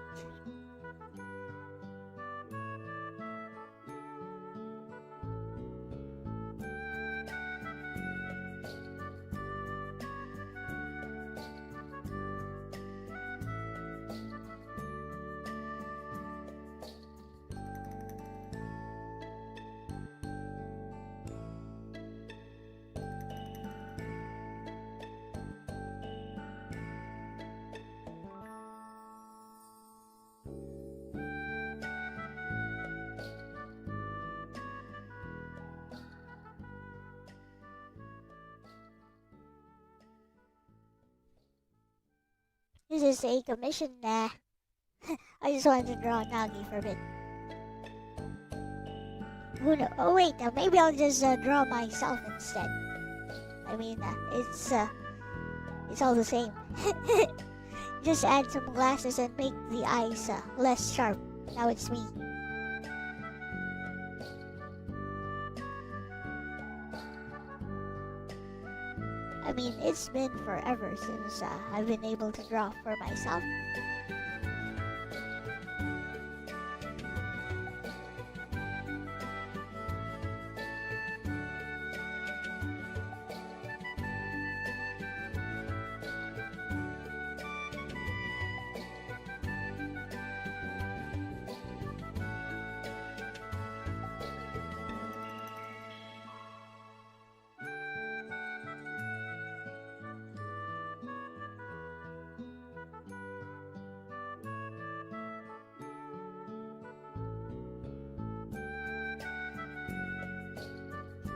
This is a commission, nah. I just wanted to draw Nagi for a bit. Who knows? Oh wait, maybe I'll just draw myself instead. I mean, it's all the same. Just add some glasses and make the eyes less sharp. Now it's me. I mean, it's been forever since I've been able to draw for myself.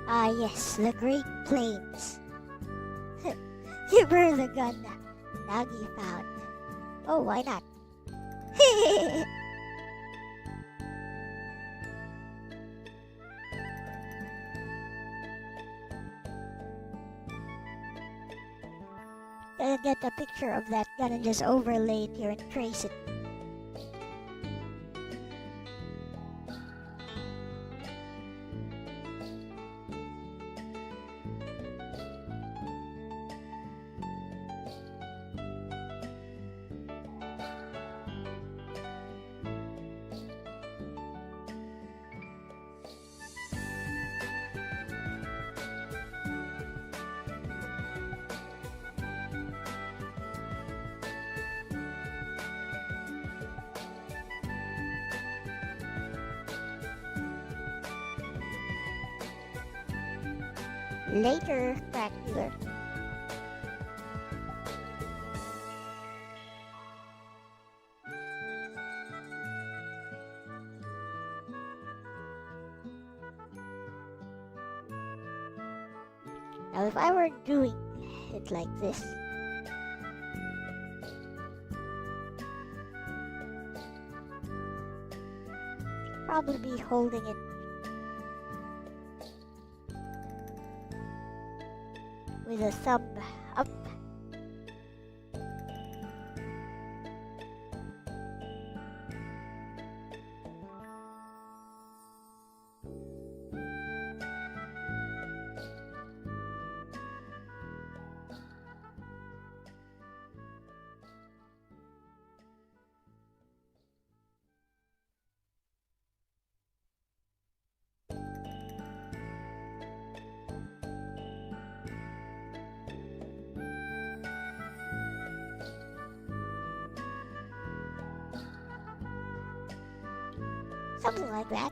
Ah yes, the Great Plains. Give her the gun Nagi found. Oh, why not? Gotta get a picture of that gun and just overlay it here and trace it. Later, crack dealer. Now, if I were doing it like this, I'd probably be holding it with a thumb up. Something like that.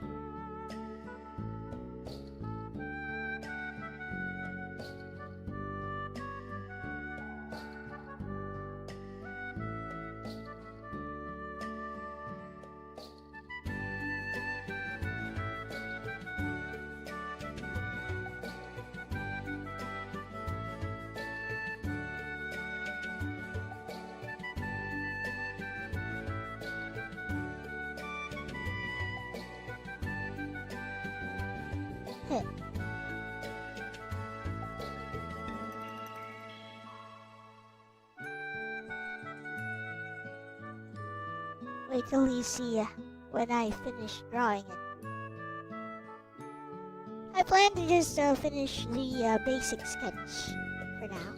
Wait till you see when I finish drawing it. I plan to just finish the basic sketch for now.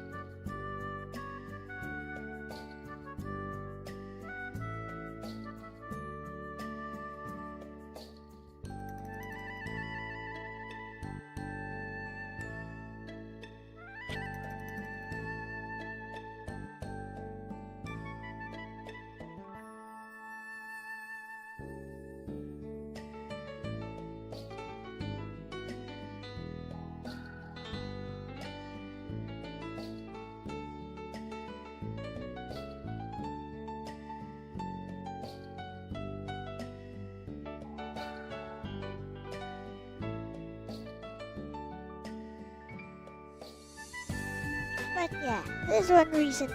But yeah, there's one reason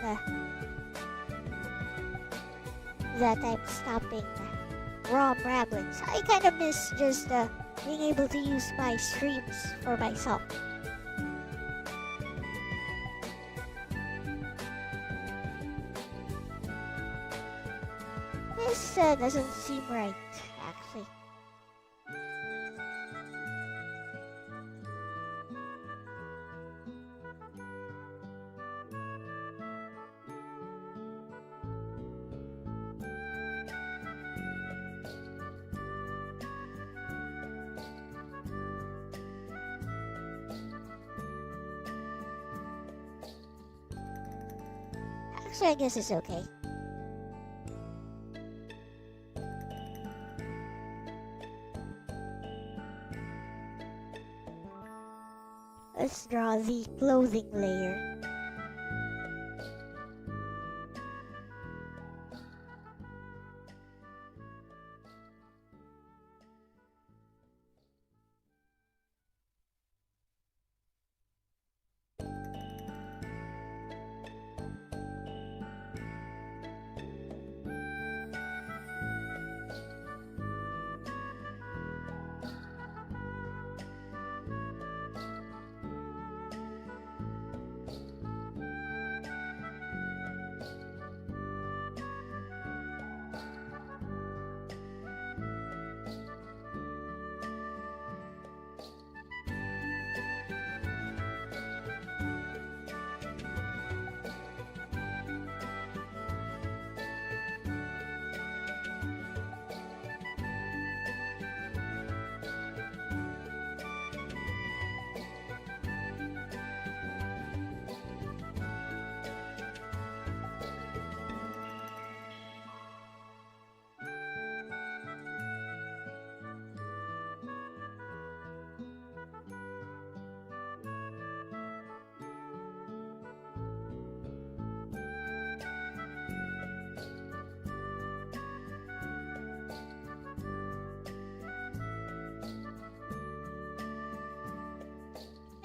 that I'm stopping ROM ramblings. I kind of miss just being able to use my streams for myself. This doesn't seem right, actually. Actually, I guess it's okay. Let's draw the clothing layer.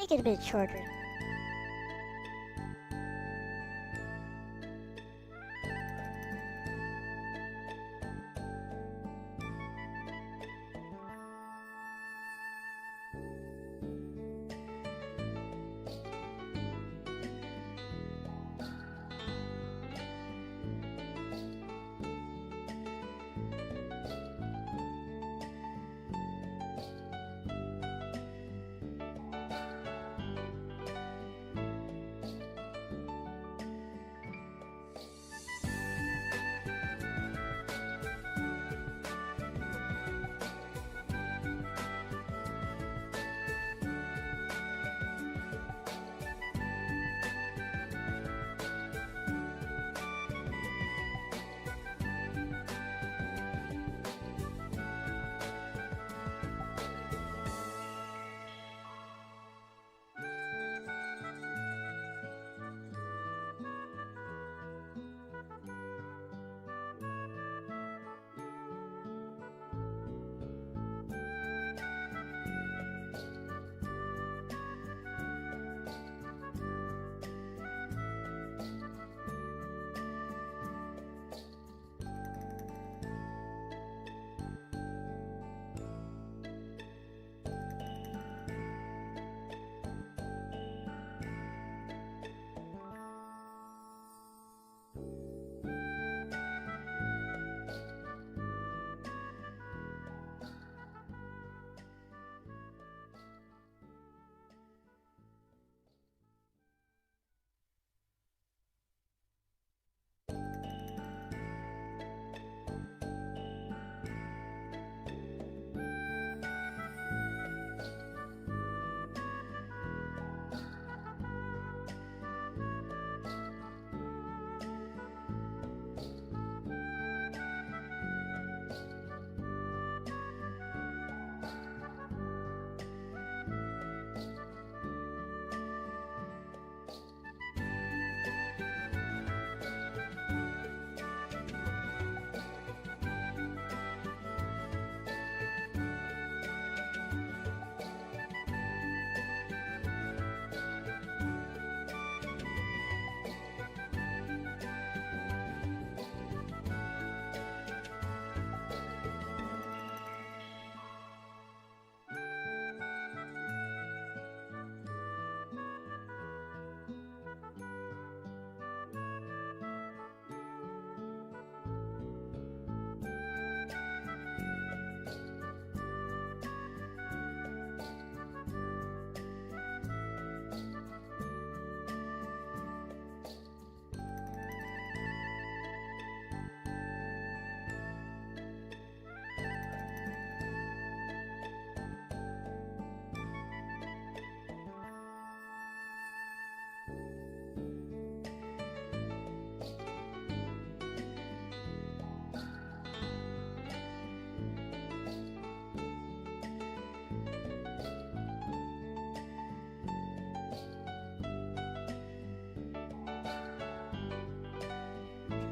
Make it a bit shorter.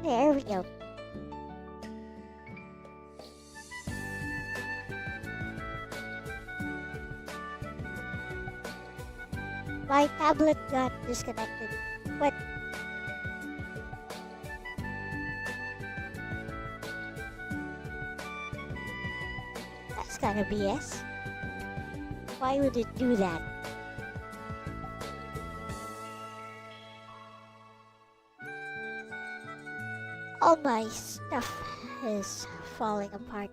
There we go. My tablet got disconnected. What? That's kind of BS. Why would it do that? All my stuff is falling apart.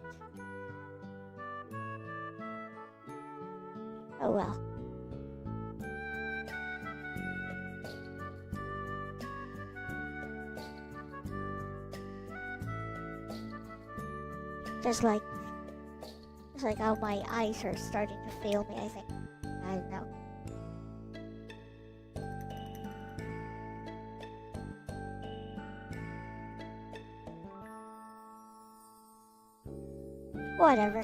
Oh well. Just like how my eyes are starting to fail me, I think. I don't know. Whatever.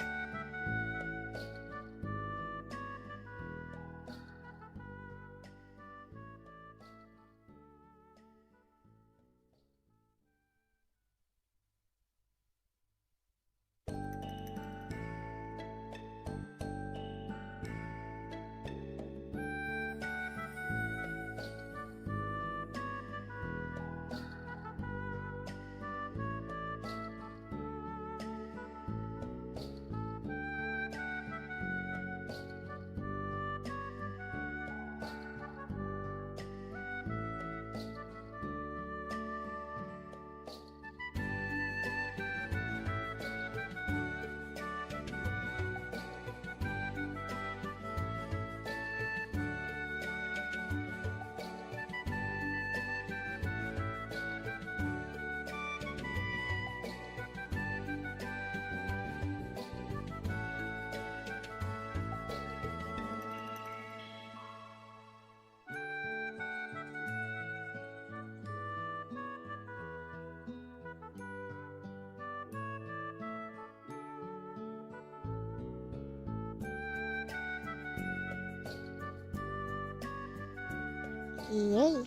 Yay.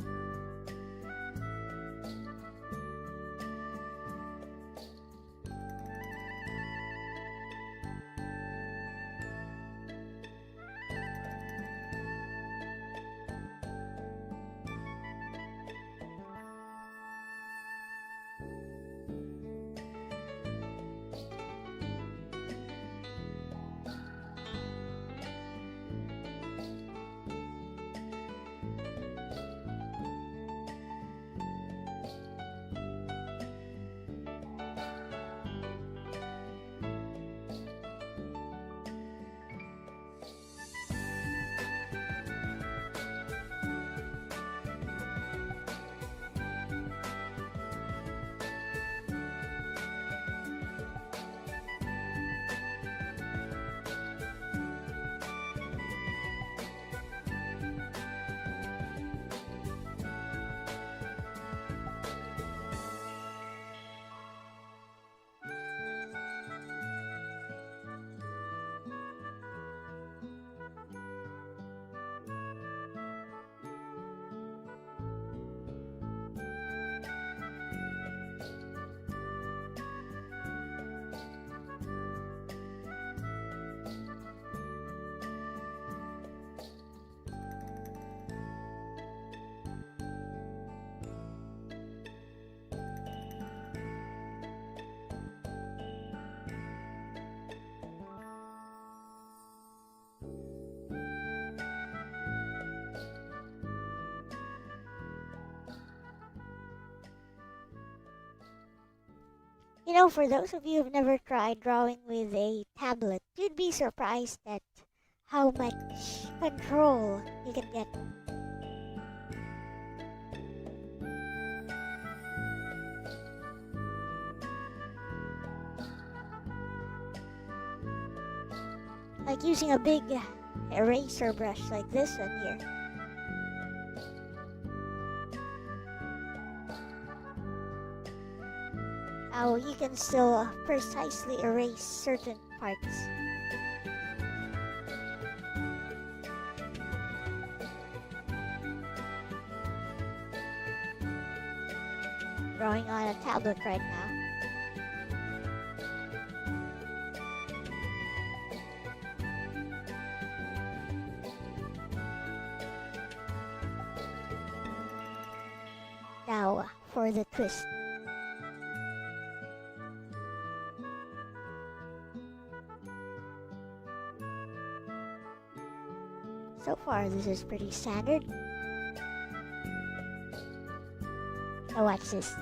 You know, for those of you who've never tried drawing with a tablet, you'd be surprised at how much control you can get. Like using a big eraser brush like this one here. How you can still precisely erase certain parts. Drawing on a tablet right now. Now for the twist. So far, this is pretty standard. Now watch this.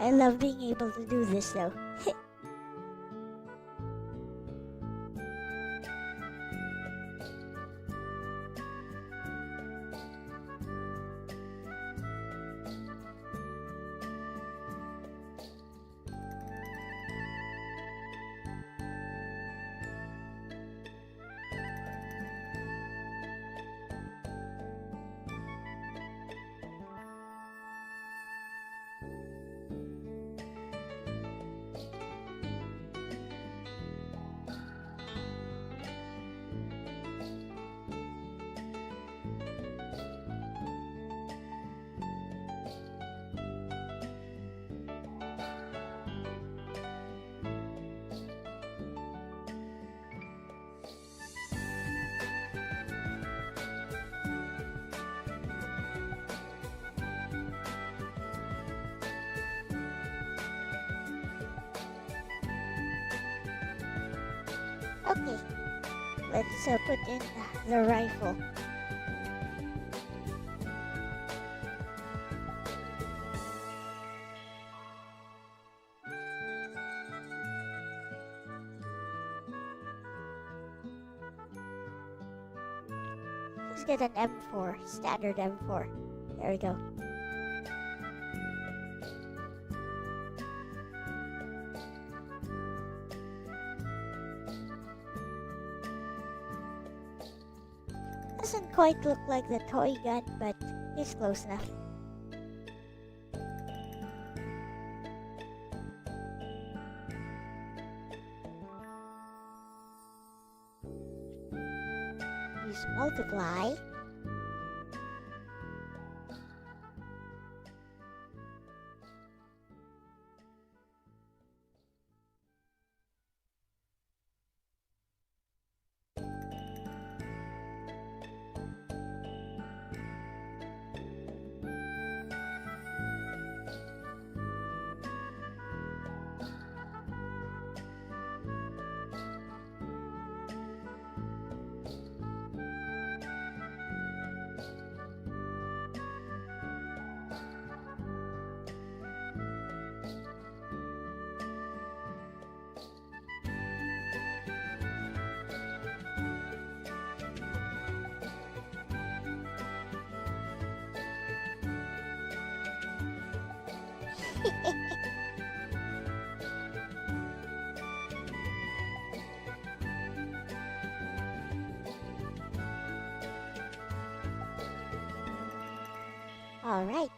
I love being able to do this though. Okay, let's put in the rifle. Let's get an M4, standard M4. There we go. Doesn't quite look like the toy gun, but it's close enough. Use multiply. Alright.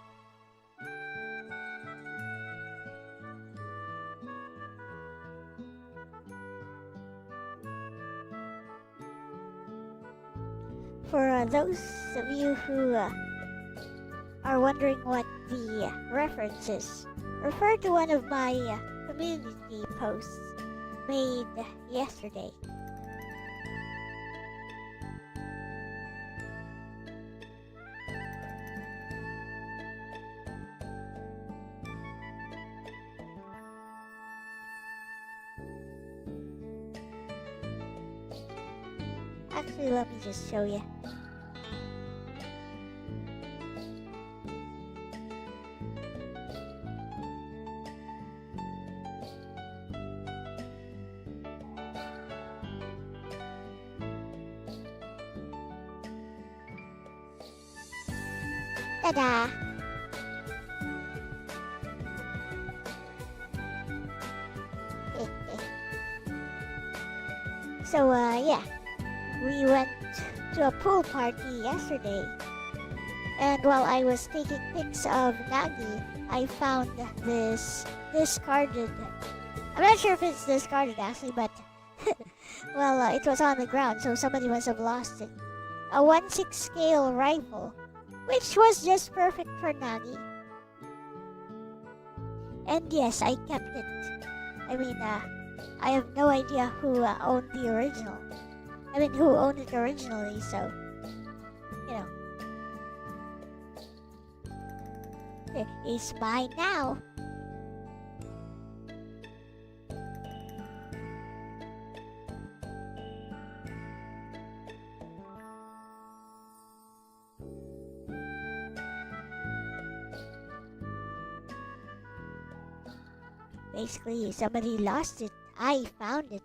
For those of you who are wondering what the reference is, refer to one of my community posts made yesterday. Actually, let me just show you. Ta-da! So, yeah. We went to a pool party yesterday. And while I was taking pics of Nagi, I found this discarded... I'm not sure if it's discarded actually, but... well, it was on the ground, so somebody must have lost it. A 1/6 scale rifle, which was just perfect for Nagi. And yes, I kept it. I mean, I have no idea who owned the original. I mean, who owned it originally, so, you know. It's mine now. Basically, somebody lost it. I found it.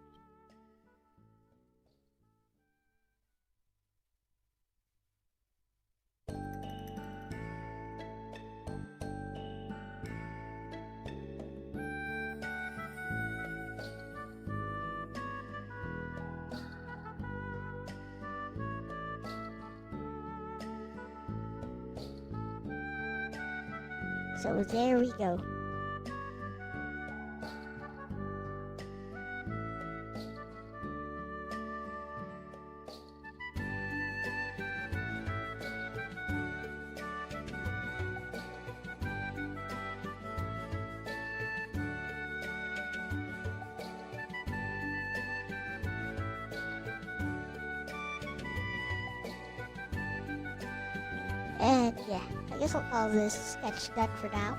So there we go. And yeah, I guess I'll call this sketch done for now.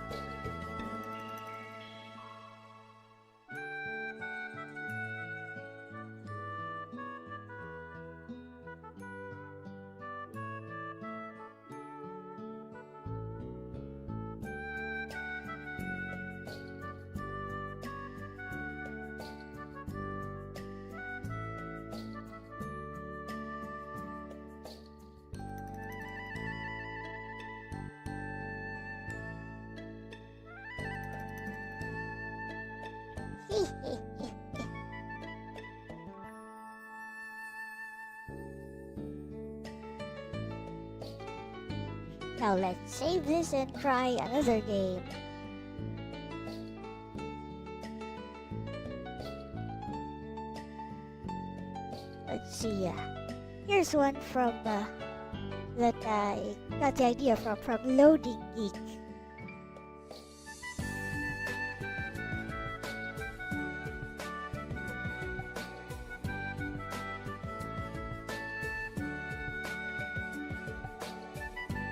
Now let's save this and try another game. Let's see. Here's one from that I got the idea from Loading Geek.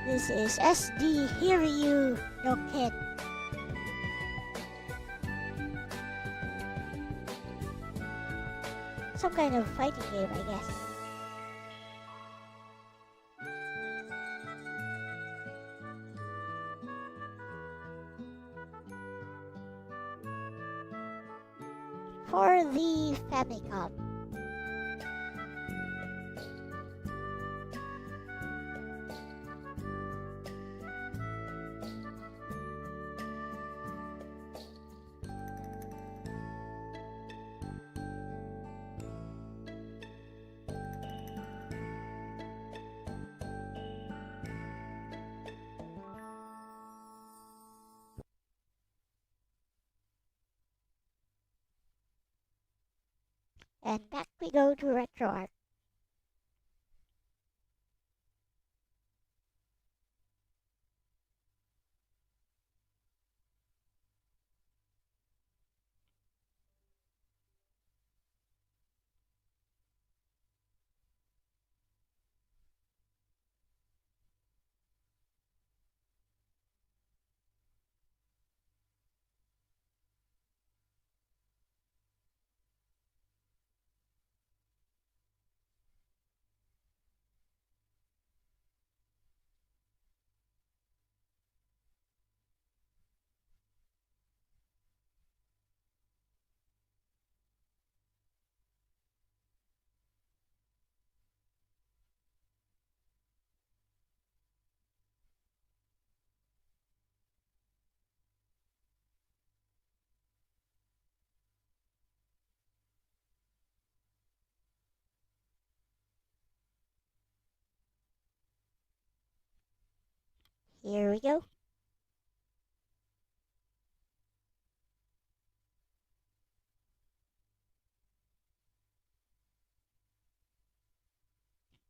This is SD Hiryu no Ken. Some kind of fighting game, I guess. For the Famicom. And back we go to RetroArch. Here we go.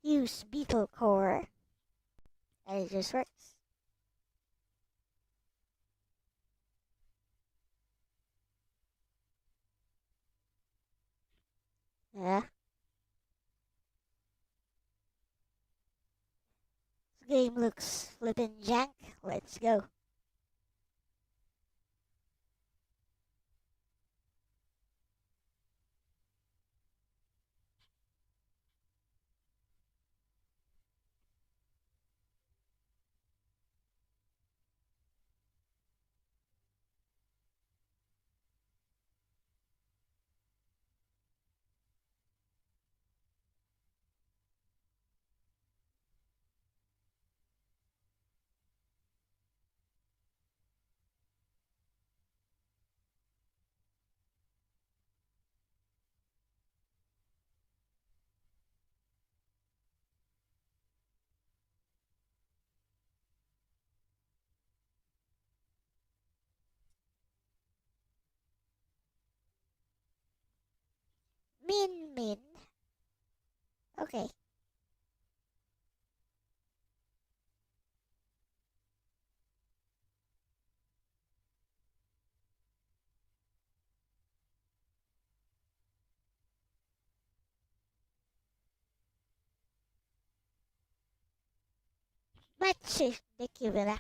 Use Beetle Core. And it just works. Yeah. This game looks flippin' jank. Let's go. Min. Okay. Match the Kibera.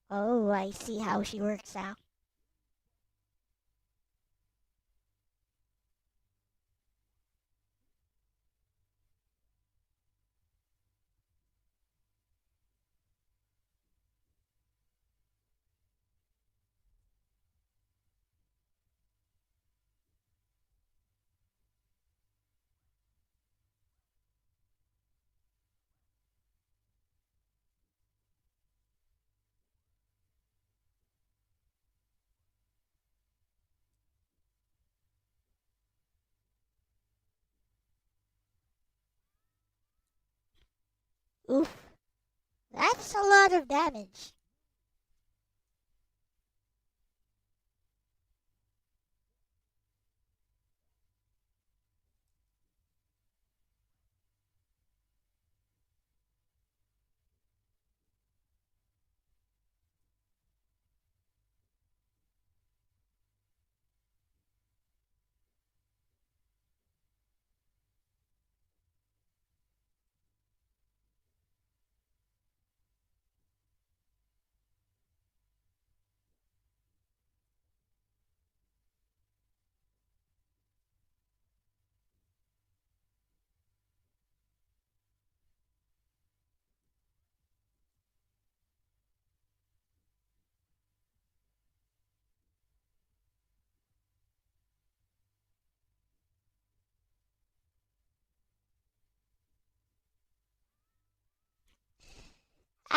Oh, I see how she works now. Oof. That's a lot of damage.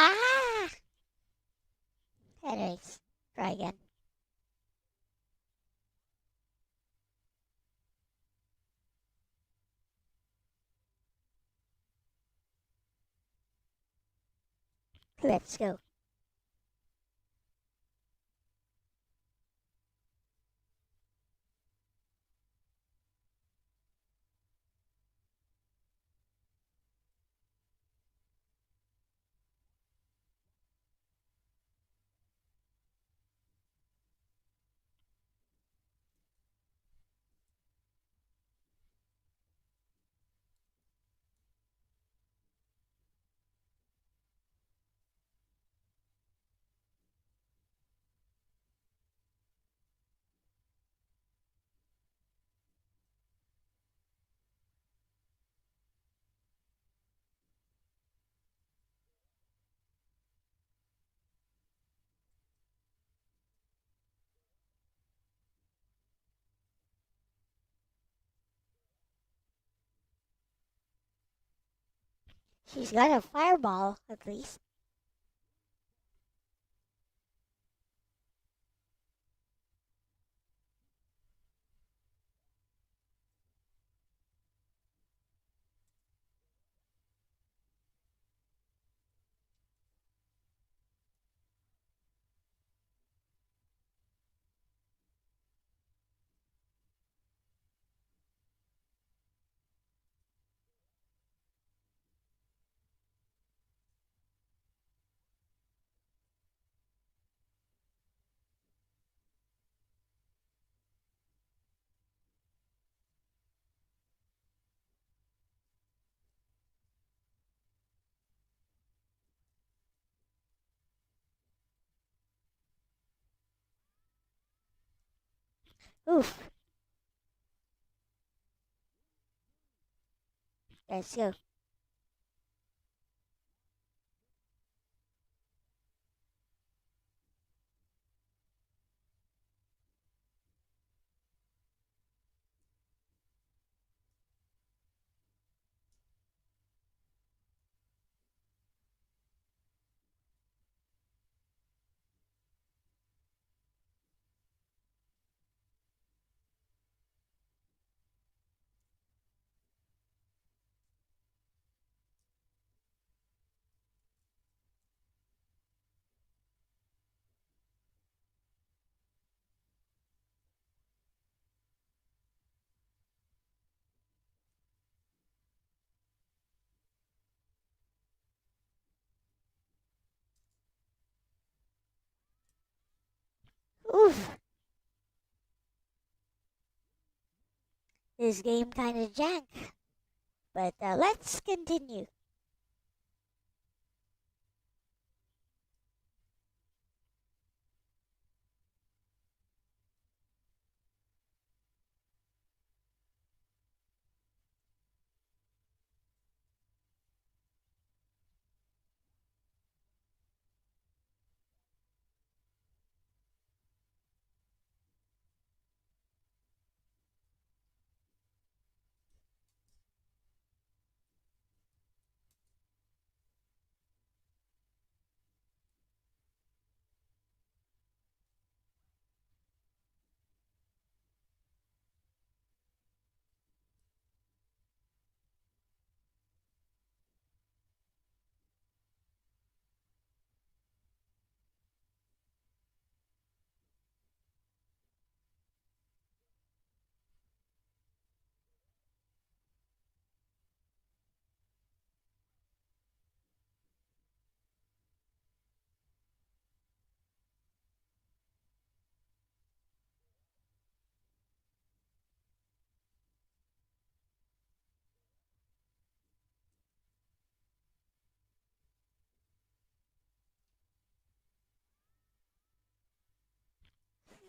Ah! Anyways, try again. Let's go. She's got a fireball, at least. Oof. Let's go. Oof. This game kinda jank. But let's continue.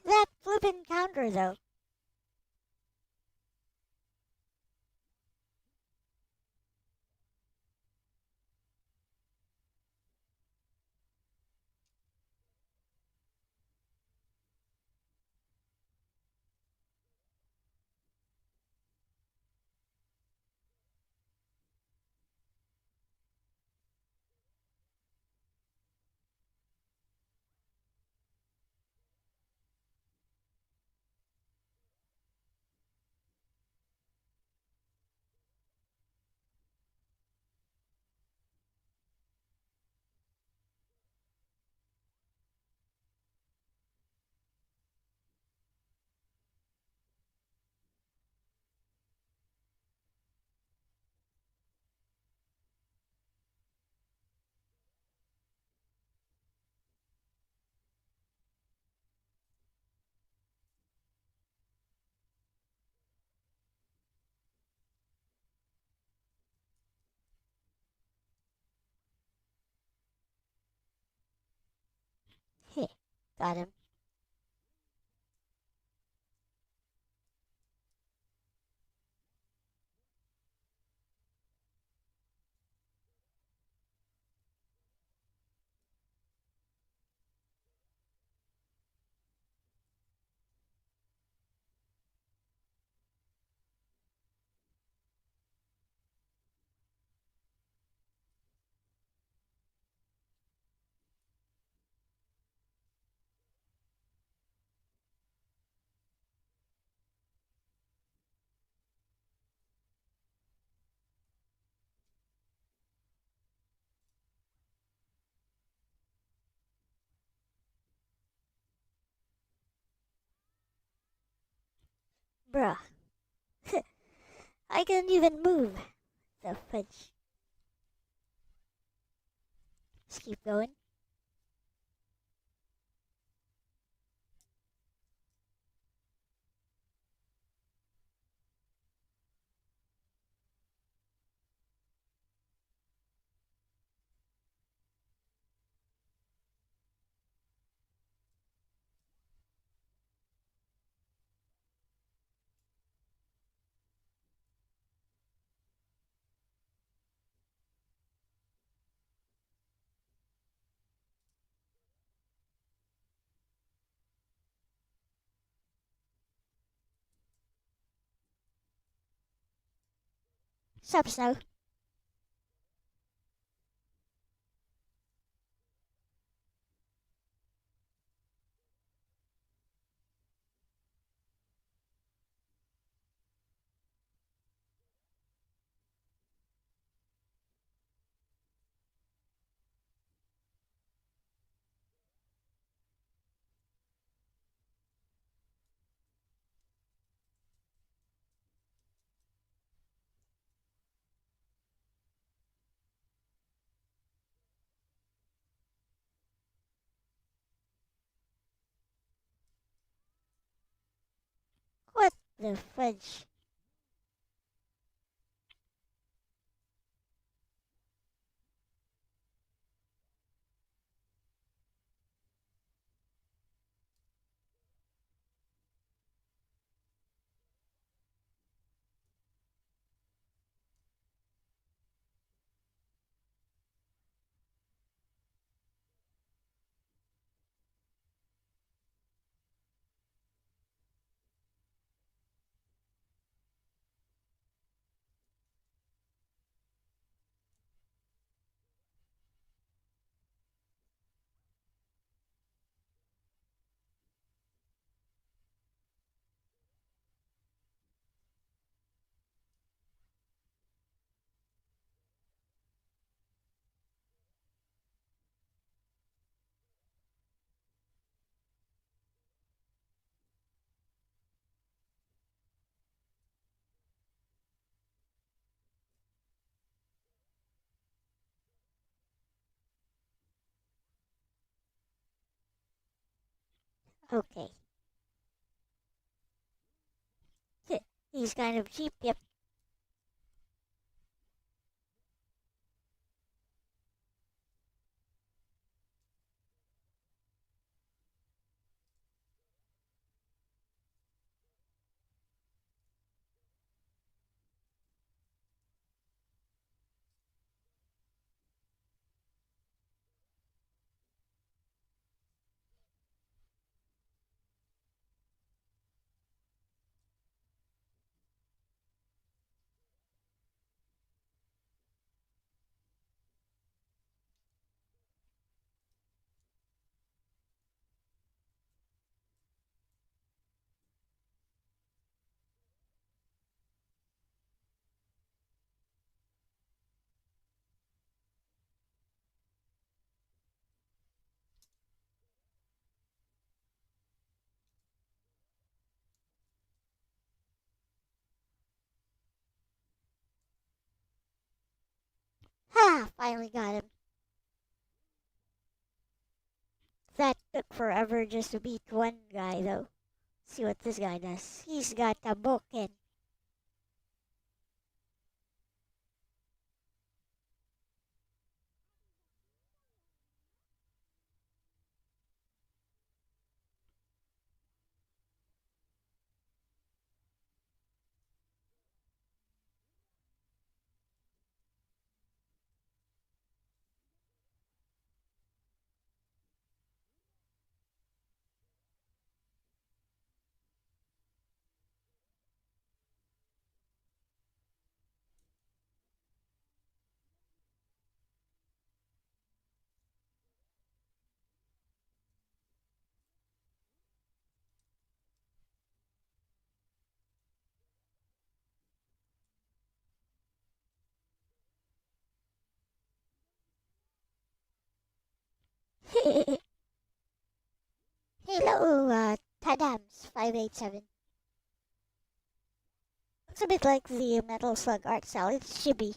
That flippin' counter, though. Got him. Bruh. I can't even move. The fudge. Let's keep going. Sup, Snow? What the fudge? Okay. He's kind of cheap, yep. Ha! Finally got him. That took forever just to beat one guy, though. See what this guy does. He's got a boken. Hello, Tadams587. Looks a bit like the Metal Slug art style. It's chibi.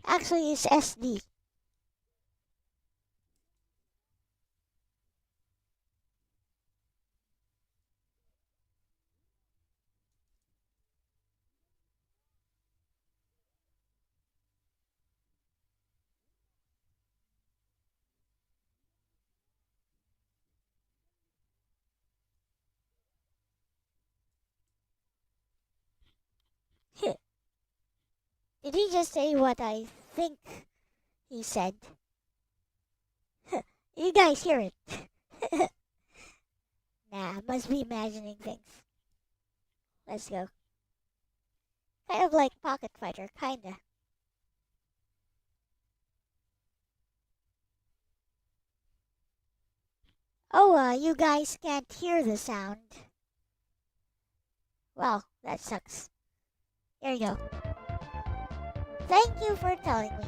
Actually, it's SD. Did he just say what I think he said? You guys hear it? Nah, must be imagining things. Let's go. Kind of like Pocket Fighter, kinda. Oh, you guys can't hear the sound. Well, that sucks. Here you go. Thank you for telling me.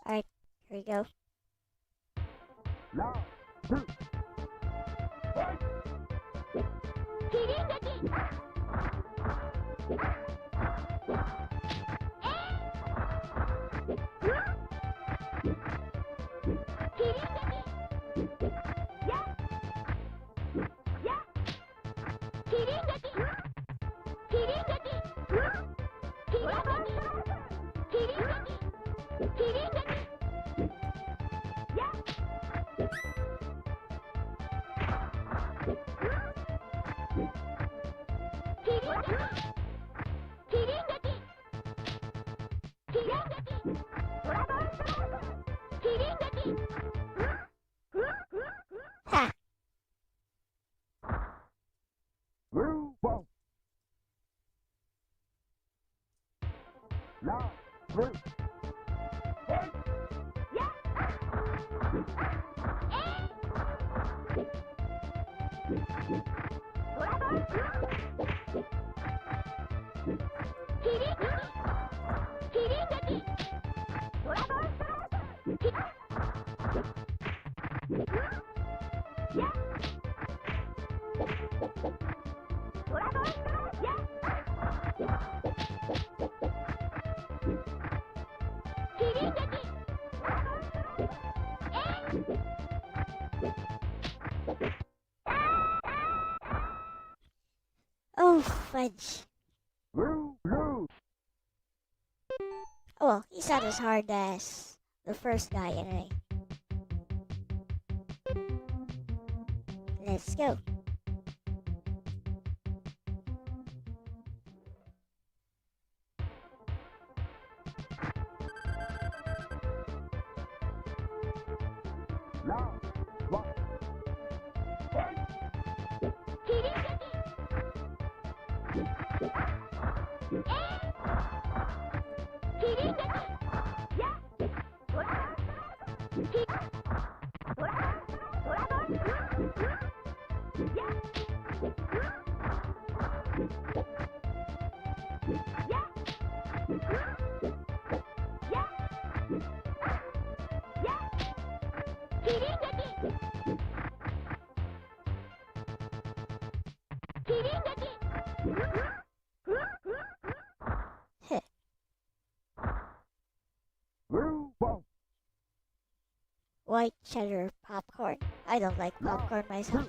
Alright, here we go. Ha! Oh, fudge. Oh well, he's not as hard as the first guy anyway. Let's go. White cheddar popcorn. I don't like popcorn myself.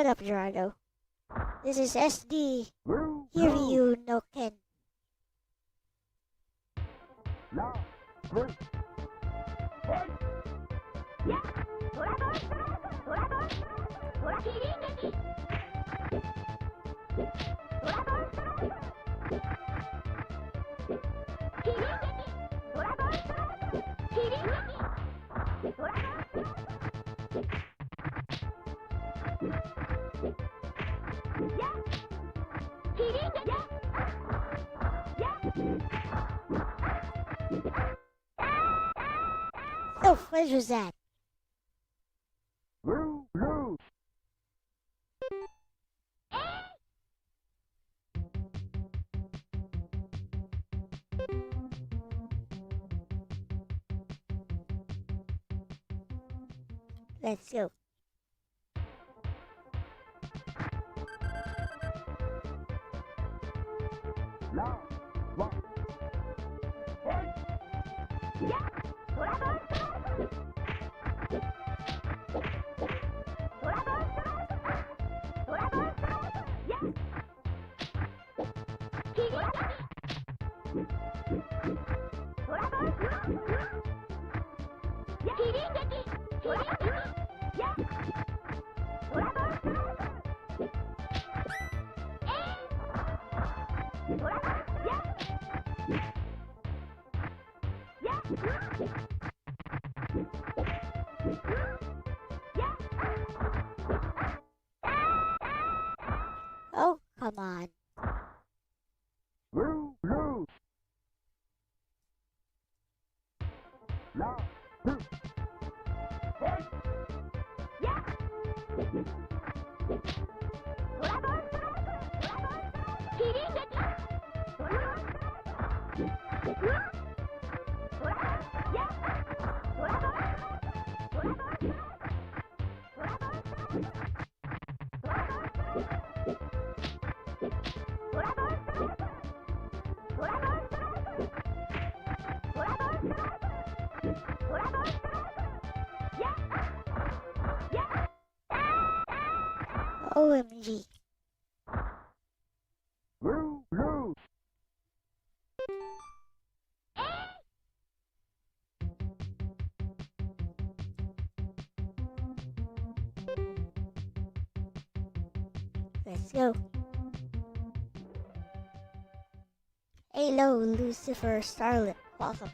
What up, Gerardo? This is SD. Hiryu no Ken. Oh, what was that? Let's go. Oh, come on. OMG. Let's go. Hello, Lucifer Starlet. Welcome.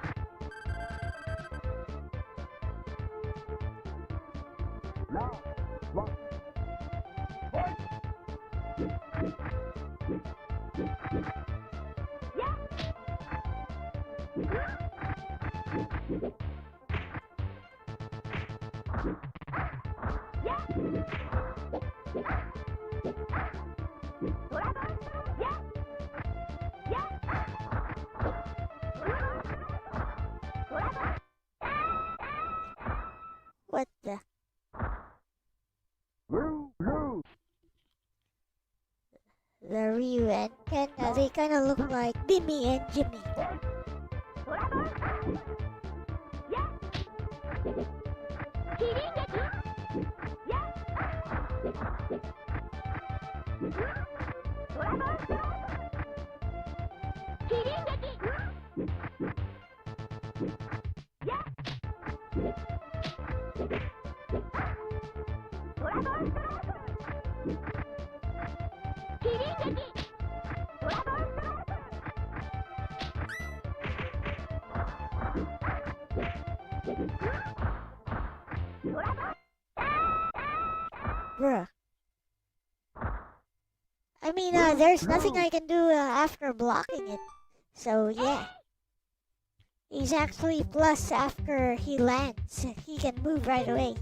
What the? The Ryu and Ken, they kind of look like Bimmy and Jimmy. Bruh. I mean, there's nothing I can do after blocking it. So, yeah. He's actually plus after he lands. He can move right away.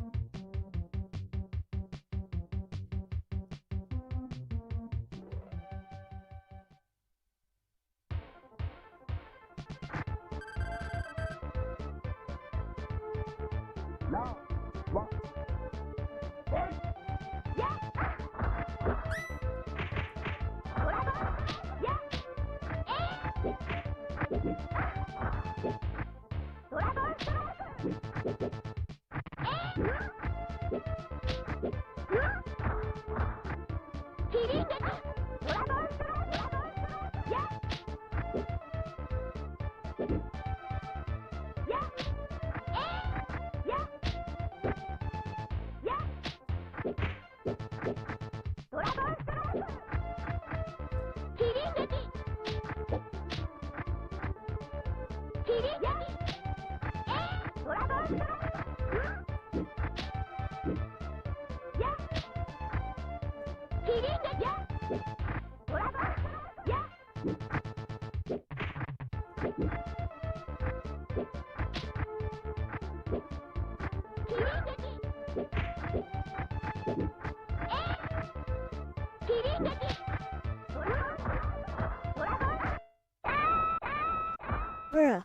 Bruh.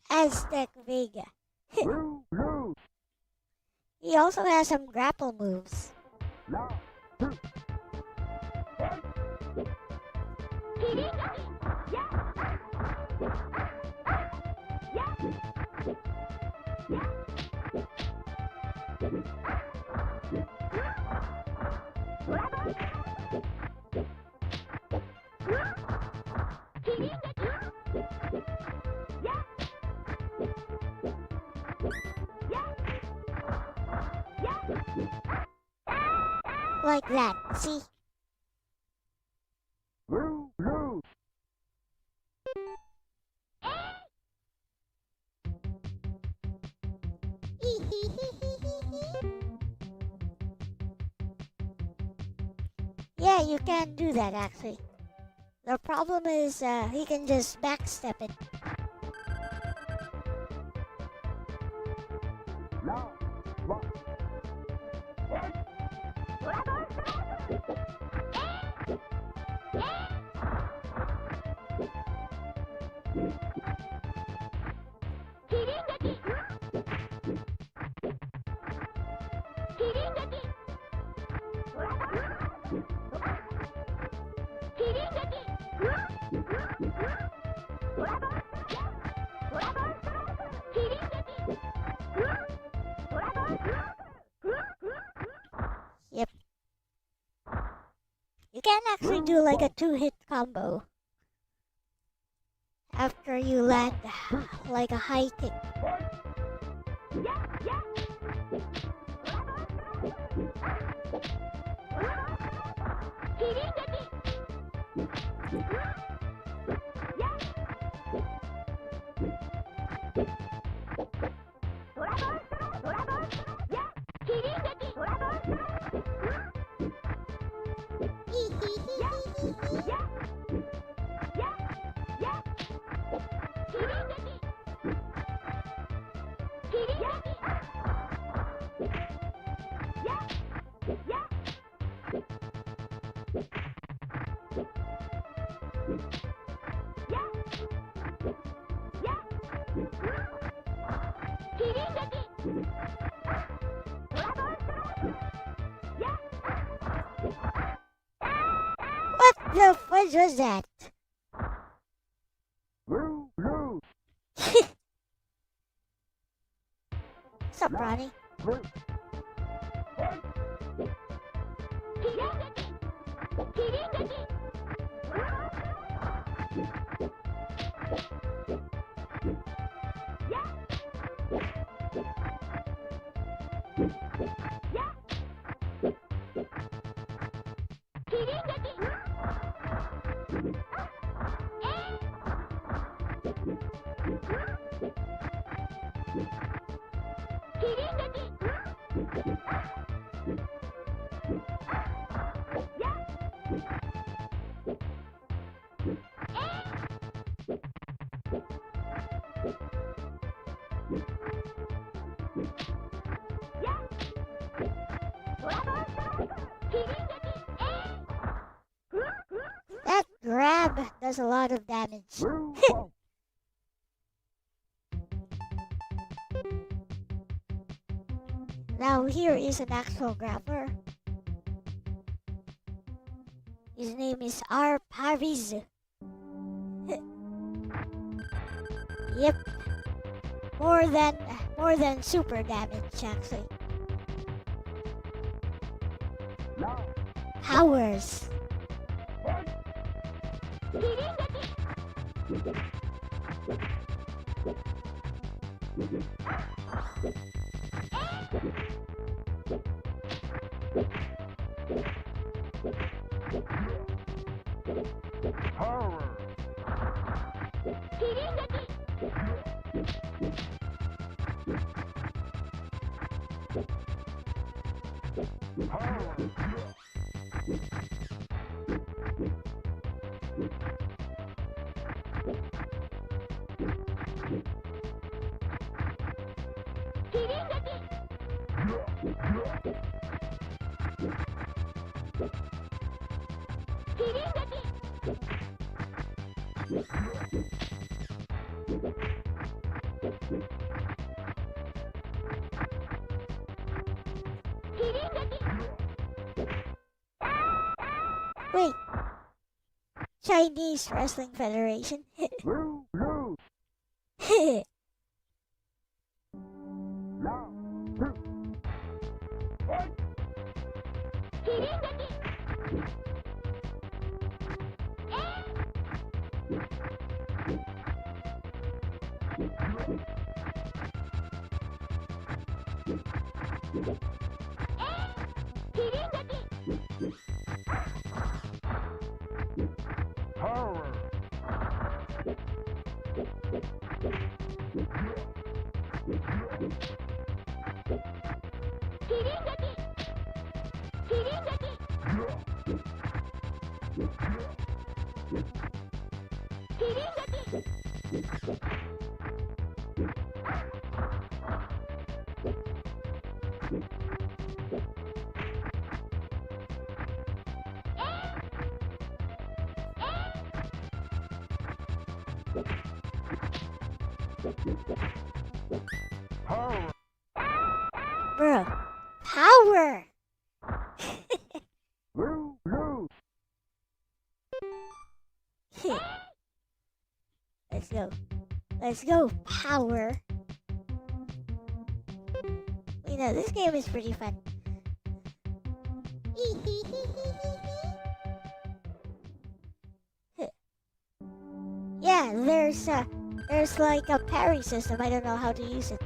Aztec Vega. He also has some grapple moves. Like that, see? Yeah, you can do that actually. The problem is he can just backstep it. Yep. You can actually do like a 2-hit combo after you land like a high kick. What the fudge was that? Sup, Ronnie? does a lot of damage. Now here is an actual grapper. His name is R. Paris. Yep. More than super damage actually. Powers. Wait. Chinese Wrestling Federation. Bro, power! Let's go. Let's go, power! You know, this game is pretty fun. Yeah, there's like a parry system. I don't know how to use it.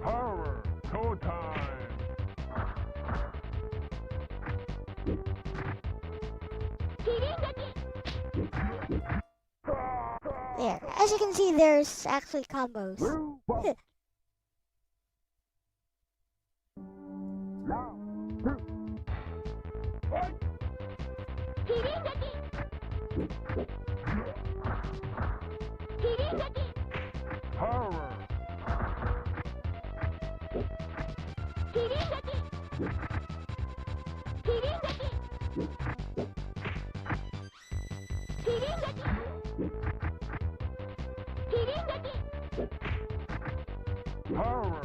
Power, go time! There. As you can see, there's actually combos. Power! Power!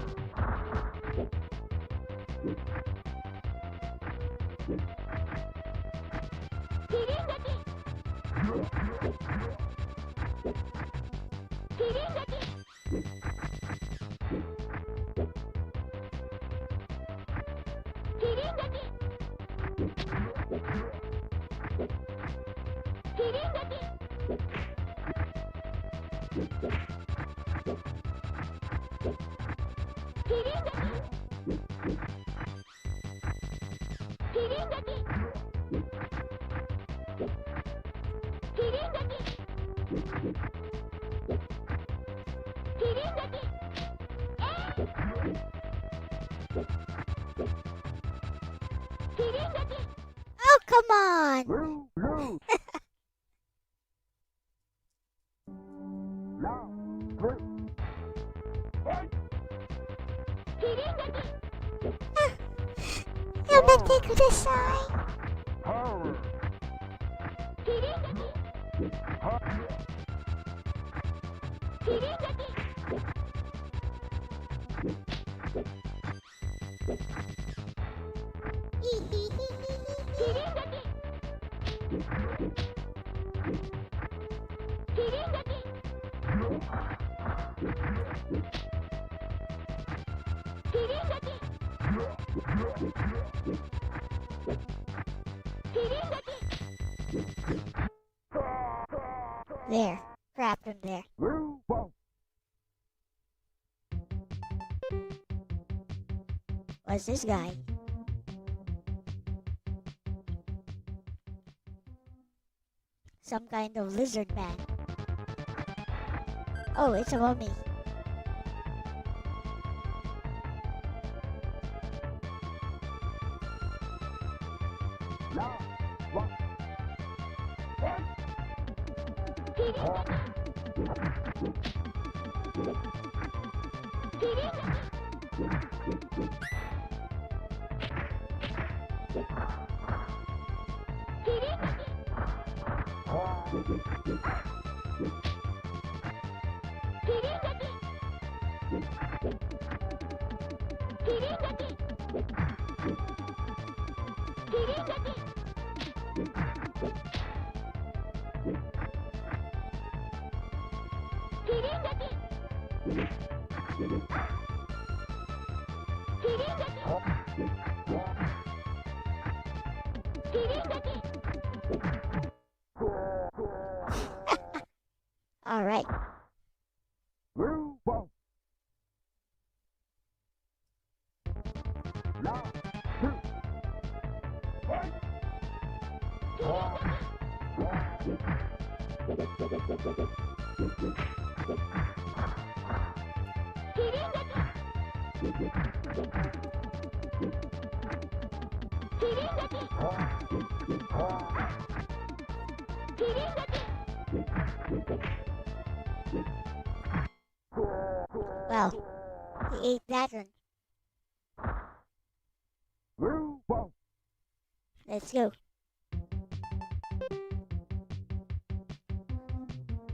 Oh, come on! Yamete kudasai! Power. There. Trapped him there. What's this guy? Some kind of lizard man. Oh, it's a mummy. All right. Well, he ate that one. Let's go.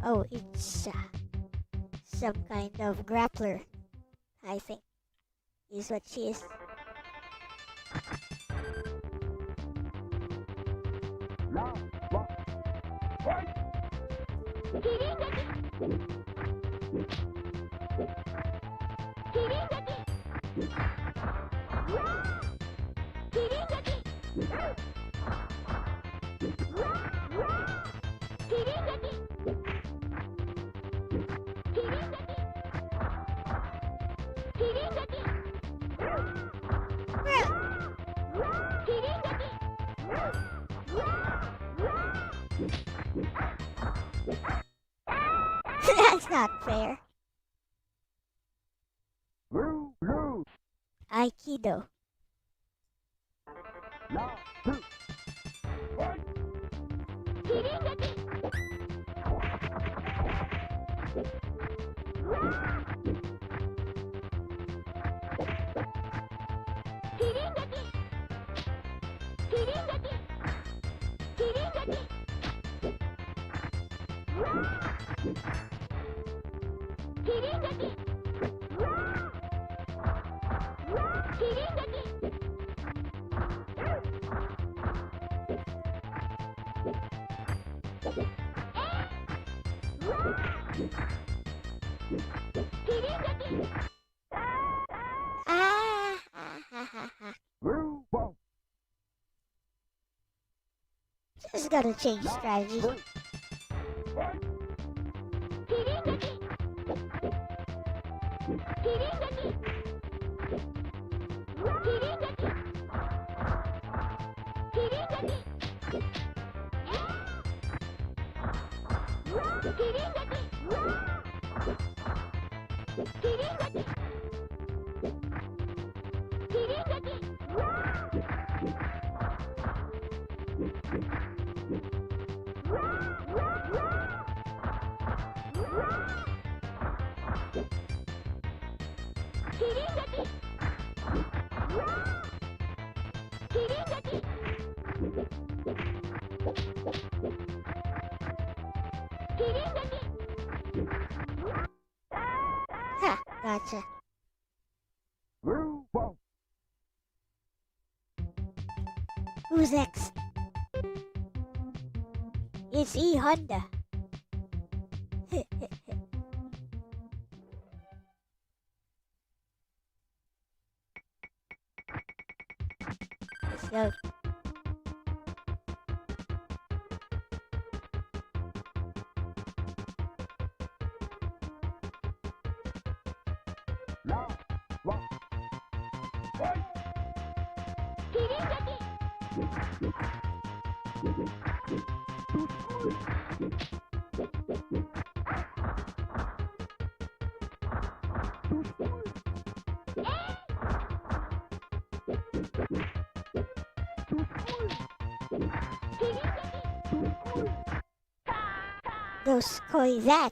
Oh, it's some kind of grappler, I think, is what she is. That's not fair. Aikido. Ah, ha, ha, ha. Just gotta change strategy. Ha, gotcha. Who's next? It's E Honda. Let's go. Those coins that.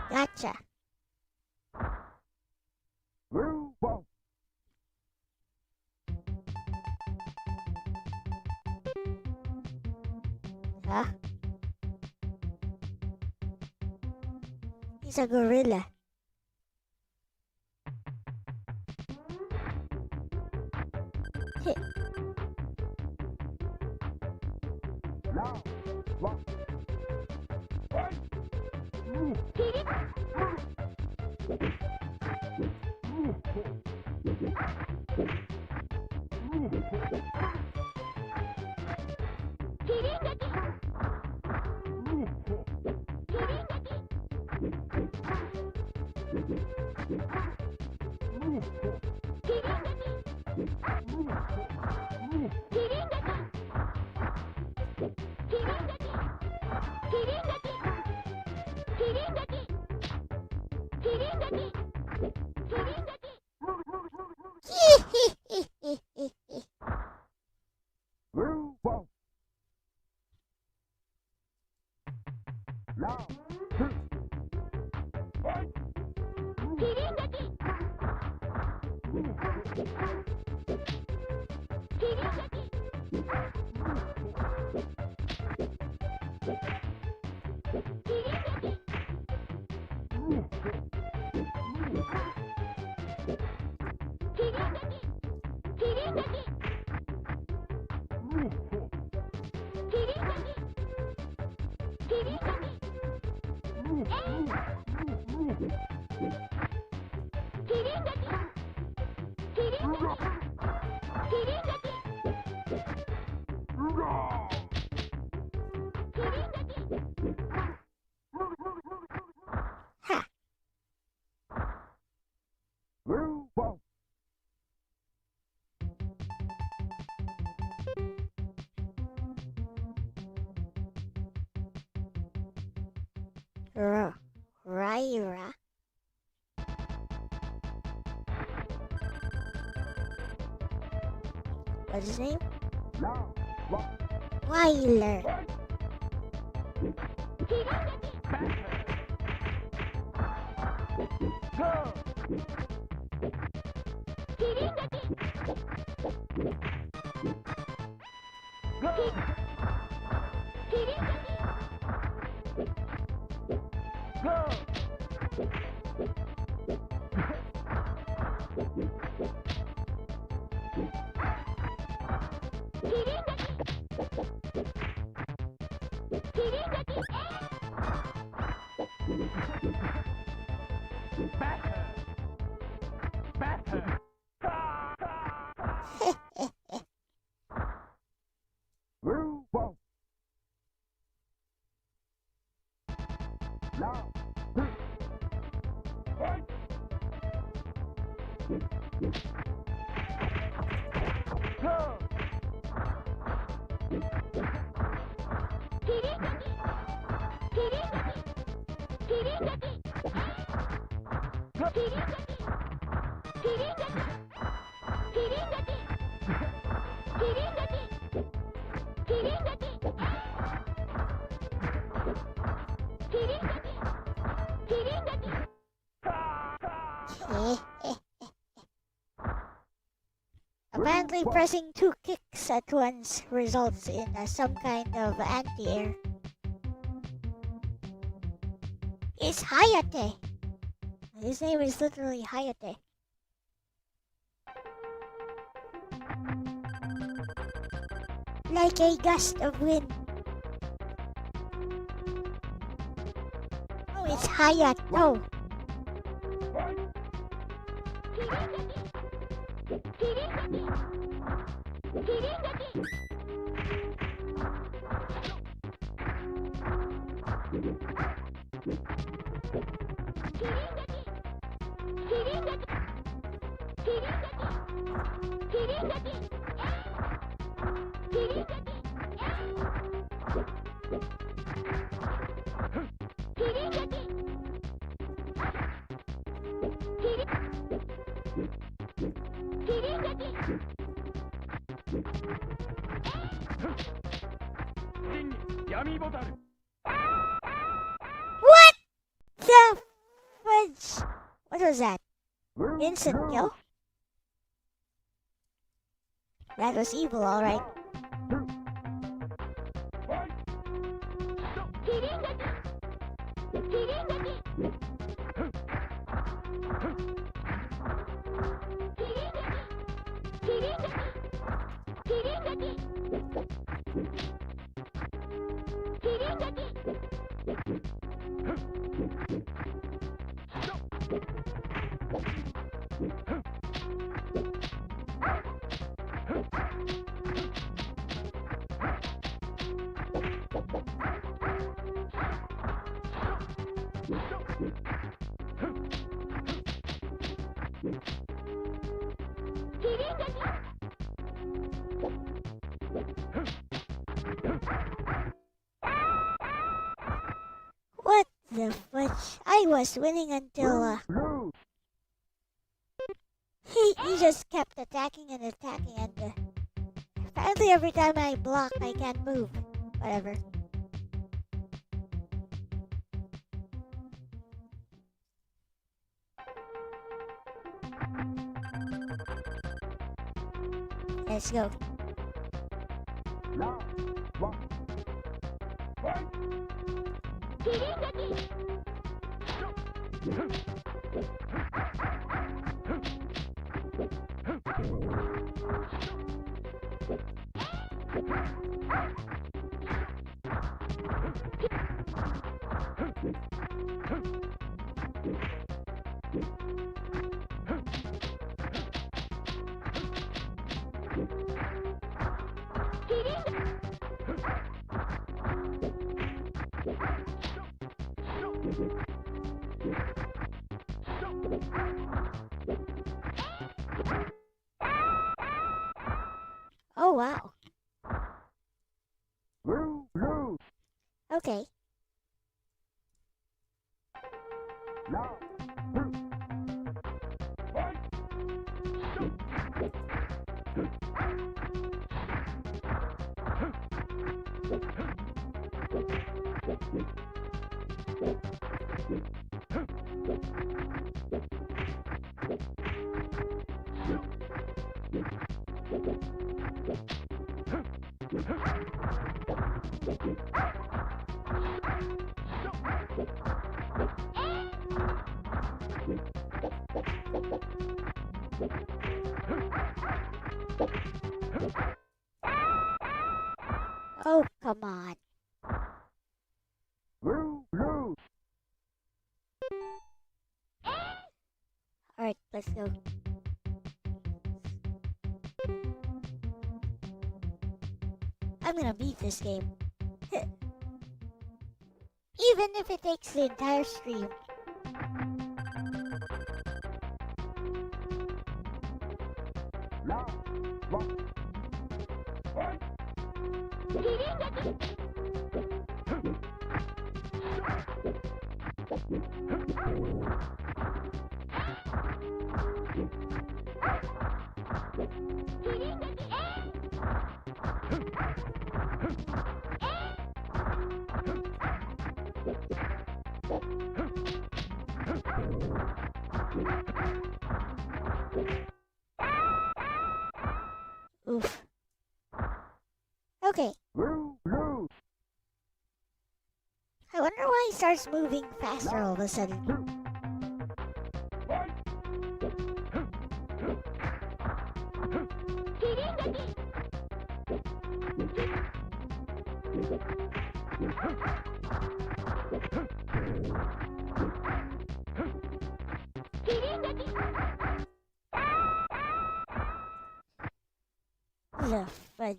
Gotcha. Huh? He's a gorilla. Hit. Ryra. What's his name? Wyler. Apparently, pressing 2 kicks at once results in some kind of anti-air. It's Hayate! His name is literally Hayate. Like a gust of wind. Oh, it's Hayato. What the fudge? What was that? Instant kill? That was evil, alright. What the fudge? I was winning until he just kept attacking and attacking, and apparently every time I block I can't move. Whatever. Let's go. Oh wow. Okay. Oh, come on. Alright, let's go. I'm gonna beat this game. Even if it takes the entire stream. Oof. Okay. I wonder why he starts moving faster all of a sudden. The fudge.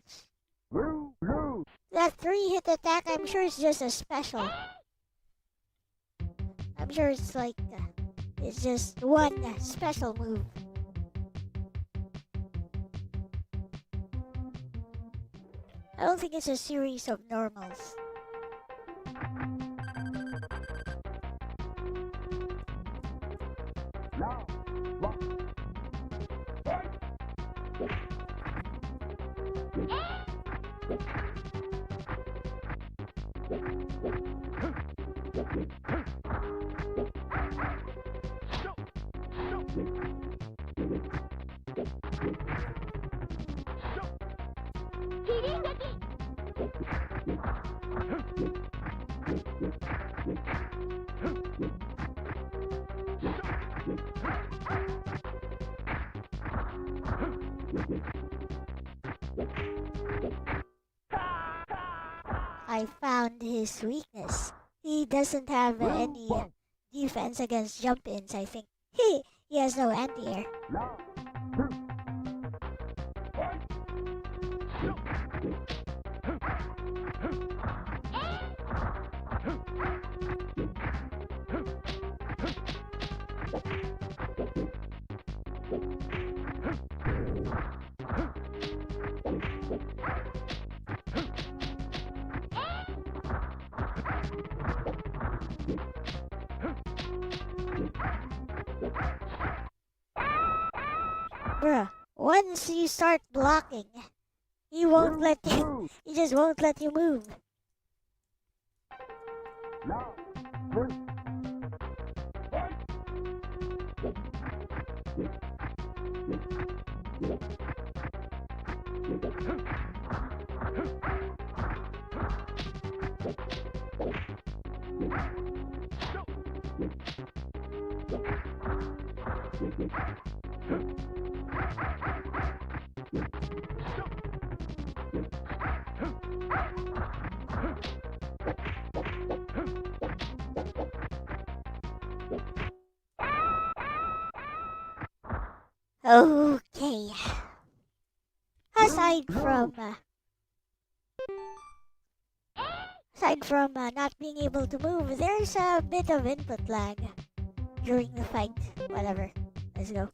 That 3-hit attack, I'm sure it's just a special. I'm sure it's like, it's just one special move. I don't think it's a series of normals. I found his weakness. He doesn't have any defense against jump-ins, I think. He has no anti-air. Bruh, once you start blocking, he won't let you, he just won't let you move. Okay. Aside from not being able to move, there's a bit of input lag during the fight. Whatever. Let's go.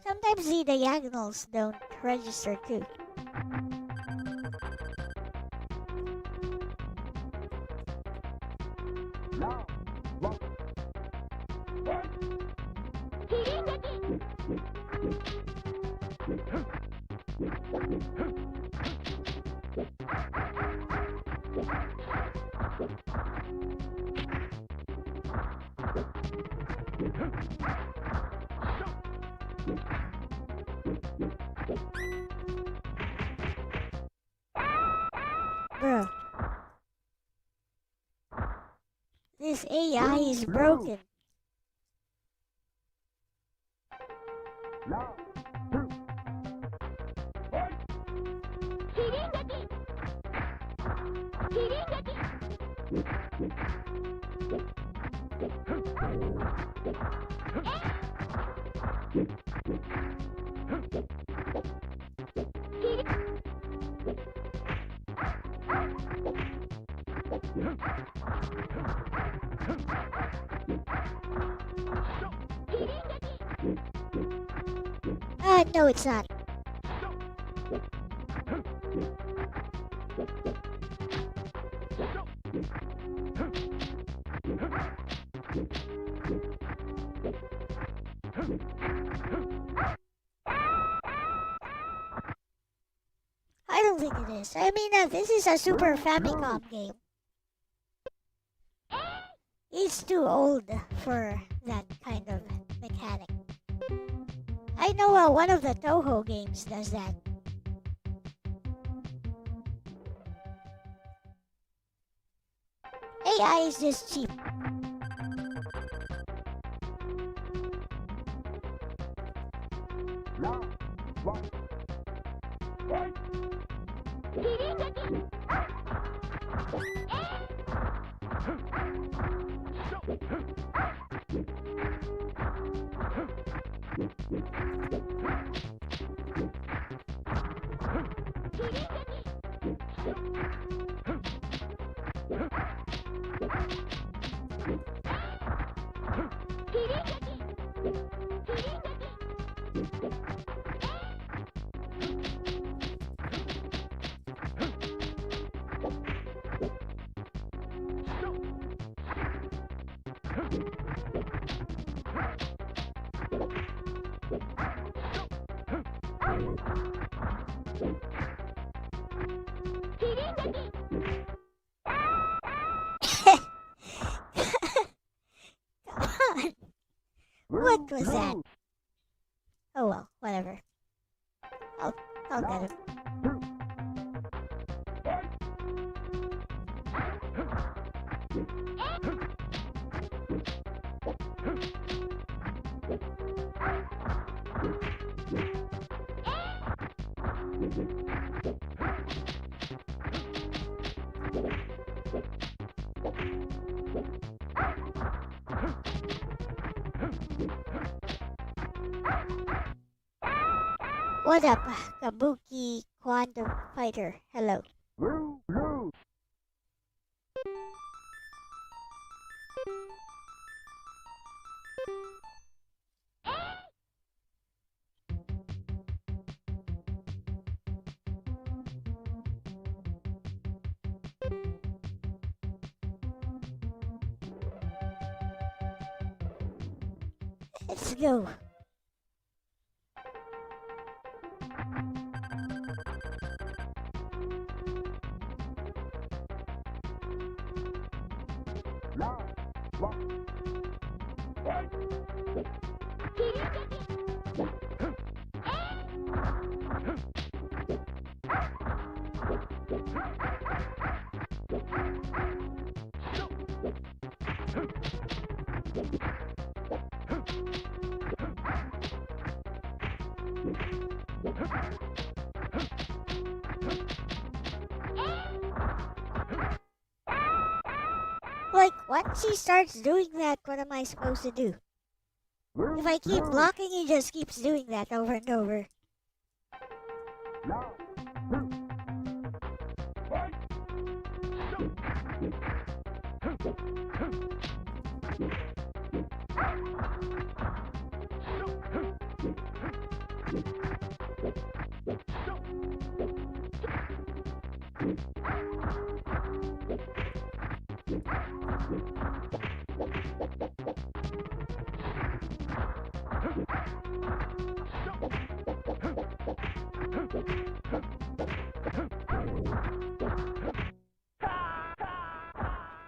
Sometimes the diagonals don't register too. Bro. This AI is broken. No, it's not. I don't think it is. I mean, this is a Super Famicom game. It's too old for that kind of mechanic. I know one of the Toho games does that. AI is just cheap. What was that? Oh well, whatever. I'll get it. What up, Kabuki Quantum Fighter? Hello. Let's go. Like, once he starts doing that, what am I supposed to do? If I keep blocking, he just keeps doing that over and over.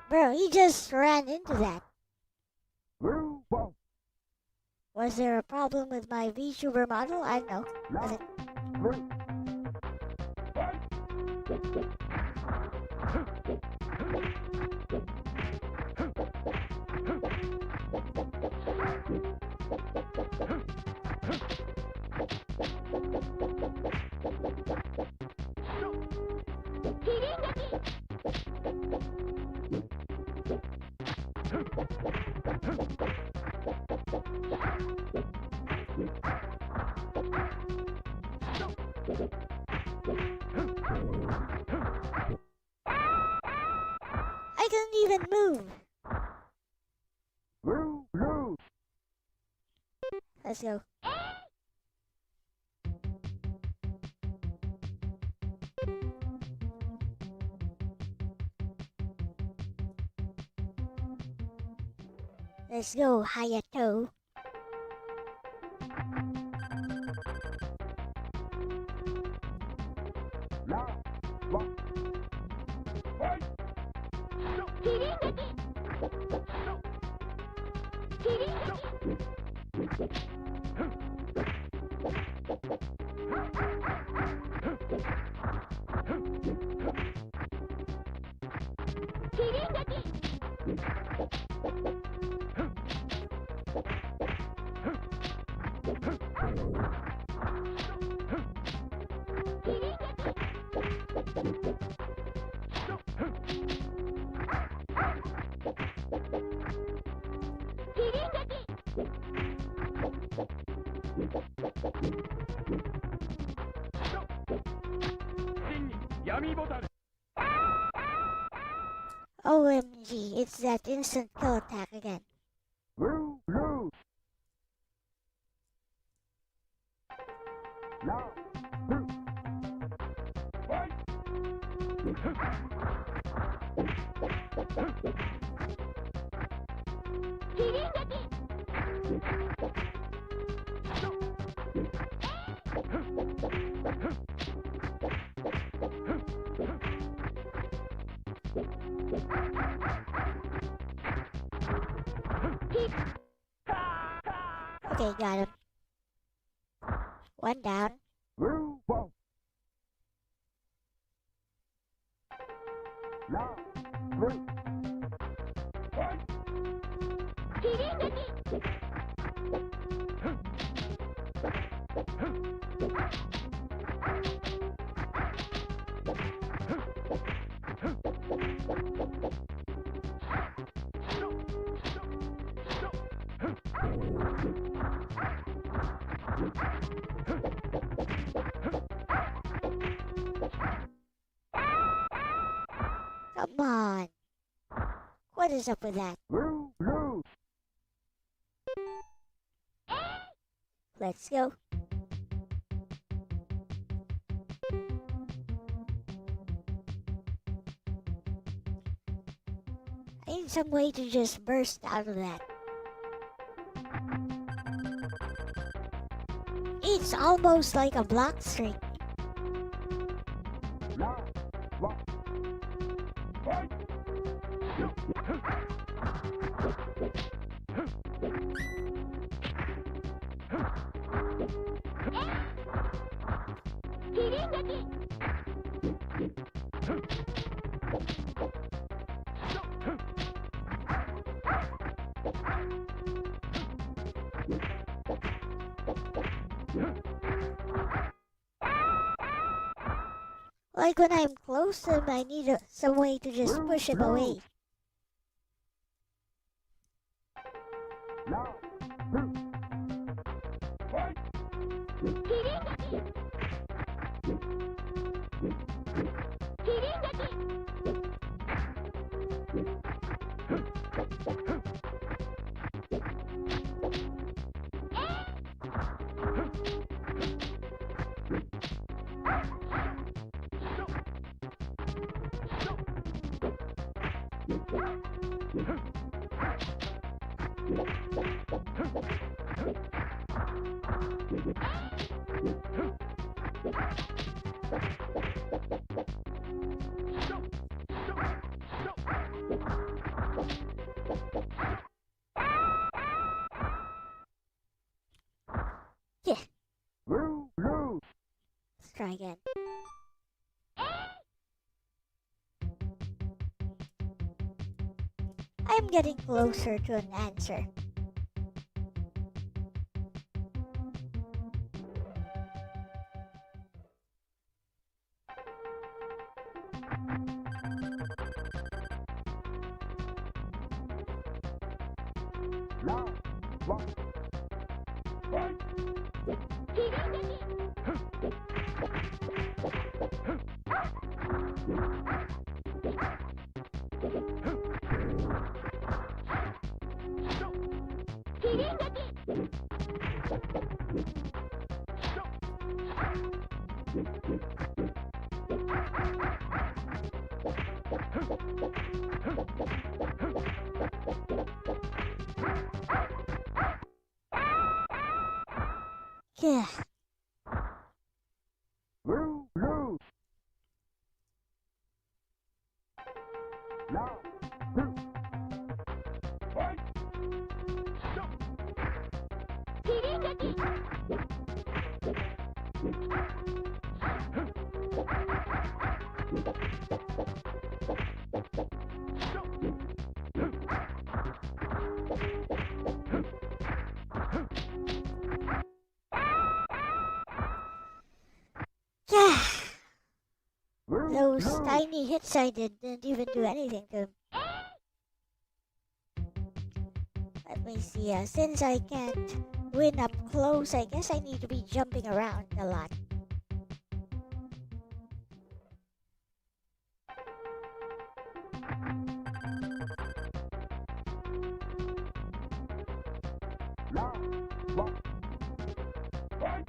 Bro, he just ran into that. Was there a problem with my VTuber model? I don't know. Was it? I couldn't even move. Let's go. Let's go, Hayato. OMG, it's that instant kill attack again. Okay, got him. One down. Come on. What is up with that? Let's go. I need some way to just burst out of that. It's almost like a block streak. Like when I'm close to him, I need some way to just push him away. Yeah. Let's try again. I'm getting closer to an answer. Yeah. Blue, blue. Now, blue. Fight. Yeah. Blue, Those blue. tiny hits I didn't even do anything to him. Let me see. Since I can't win up close, I guess I need to be jumping around a lot. Now, one. Fight.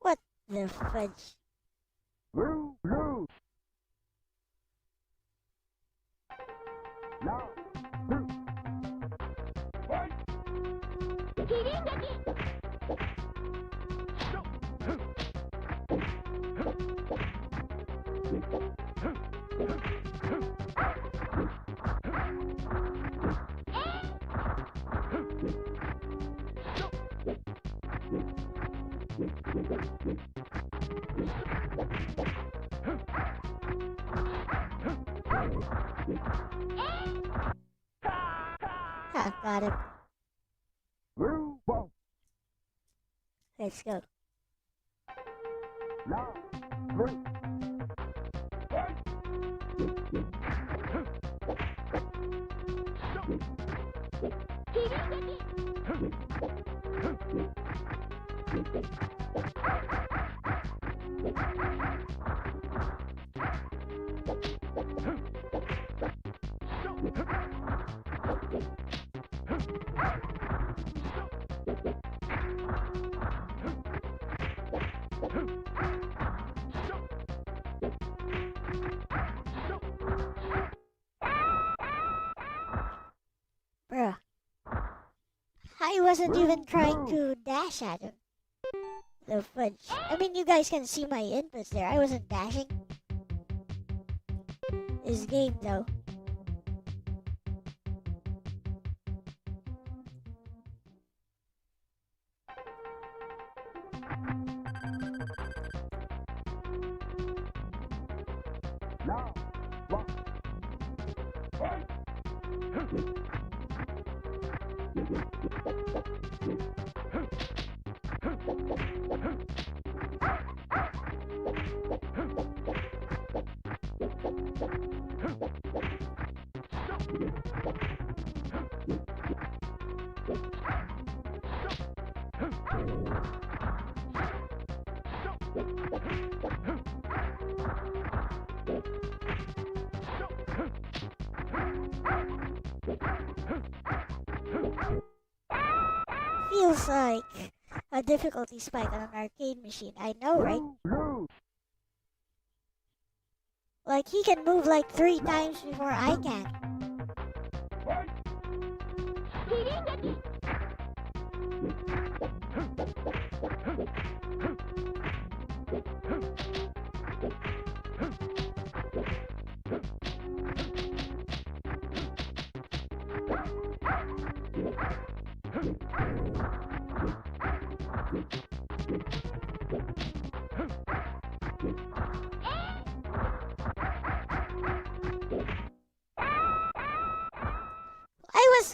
What the fudge? Blue, blue. Now, blue. Fight. Ah, got him. Blue, one. Let's go. Now, three. Fight. Bruh. I wasn't even trying to dash at him. The fudge. I mean, you guys can see my inputs there. I wasn't dashing. This game, though. Now, one. Fight. Feels like a difficulty spike on an arcade machine. I know, right? Blue. Like, he can move like 3 times before I can. Fight.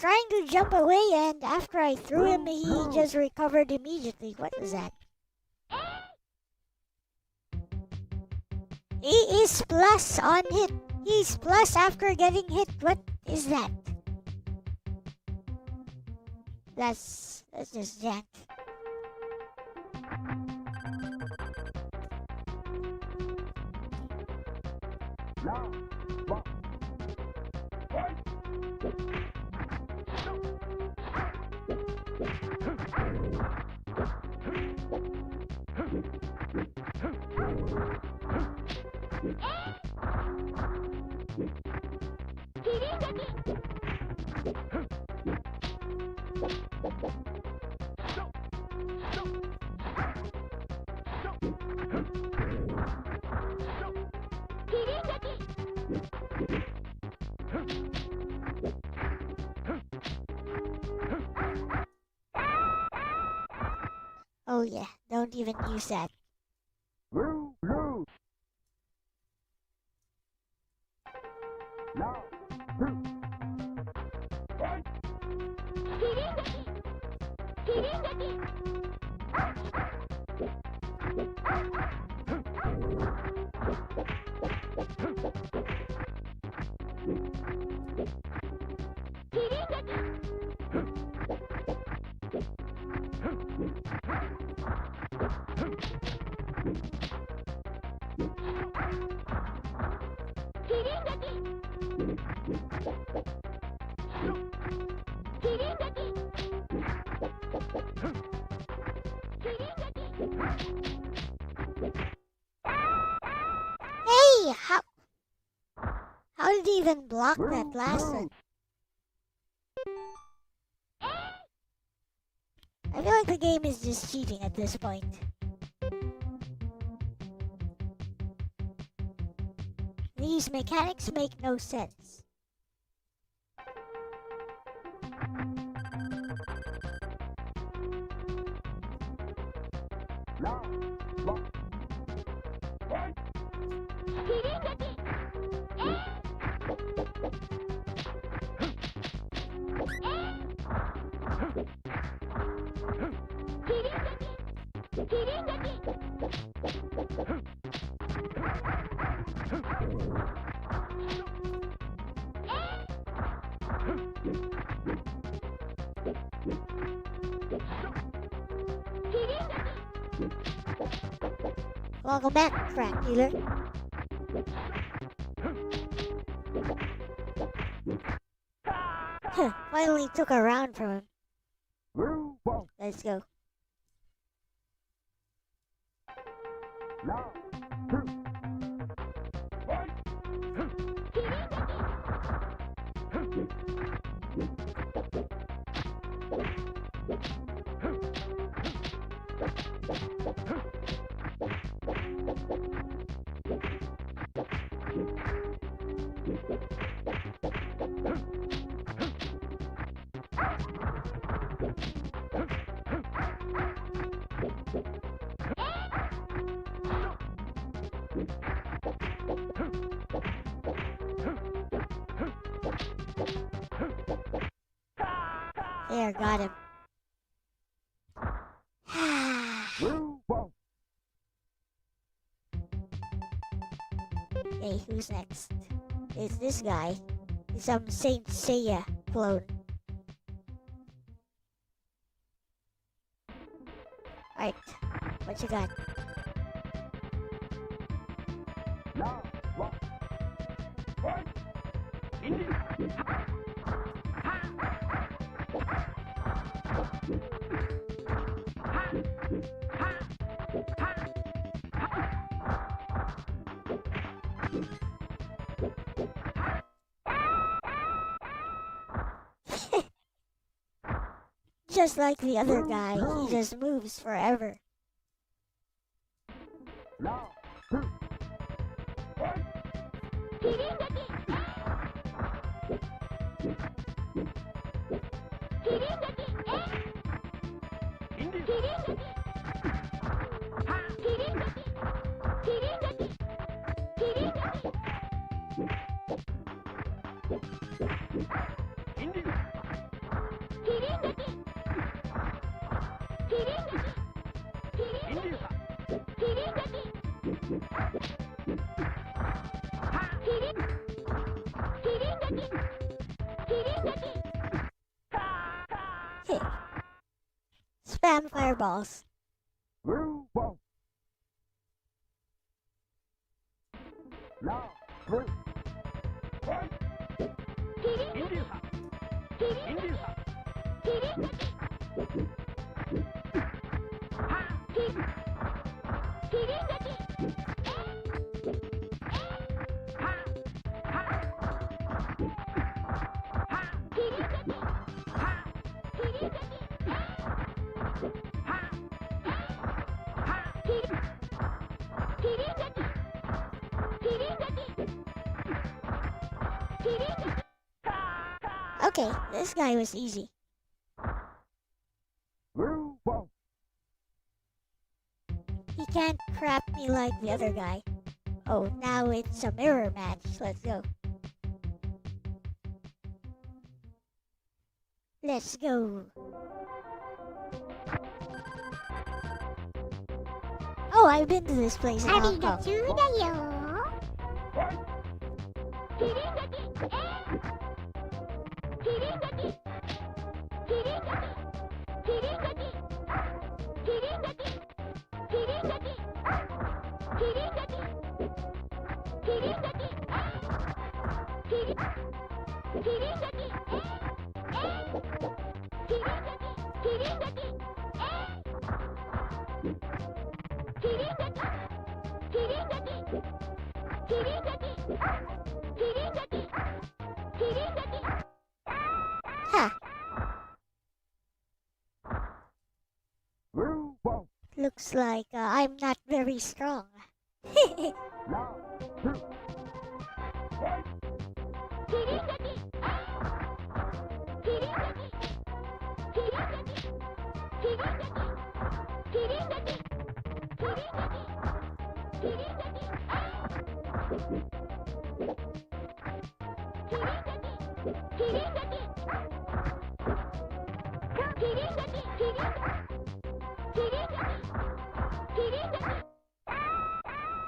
trying to jump away, and after I threw him, he just recovered immediately. What was that? He is plus on hit. He's plus after getting hit. What is that? That's just jank. Now, one. Fight. Oh yeah, don't even use that. Blue, blue. Now, two. Fight. Hey, how did he even block that last one? I feel like the game is just cheating at this point. These mechanics make no sense. Now, one. Fight. Welcome back, crack dealer. Finally took a round from him. Blue, one. Let's go. Now, two. Fight. There, got him. Blue, one. Hey, who's next? It's this guy. It's some Saint Seiya clone. Alright, what you got? Now, one. Fight. Just like the other guy, he just moves forever. Now, two. Fight. Spam fireballs. Blue ball. Now, blue. Fight. India. India. Okay, this guy was easy. Blue ball. He can't crap me like the other guy. Oh, now it's a mirror match. Let's go. Let's go. Oh, I've been to this place in Hong Kong. Ha! Blue ball. Looks like I'm not very strong. Now, two. Fight.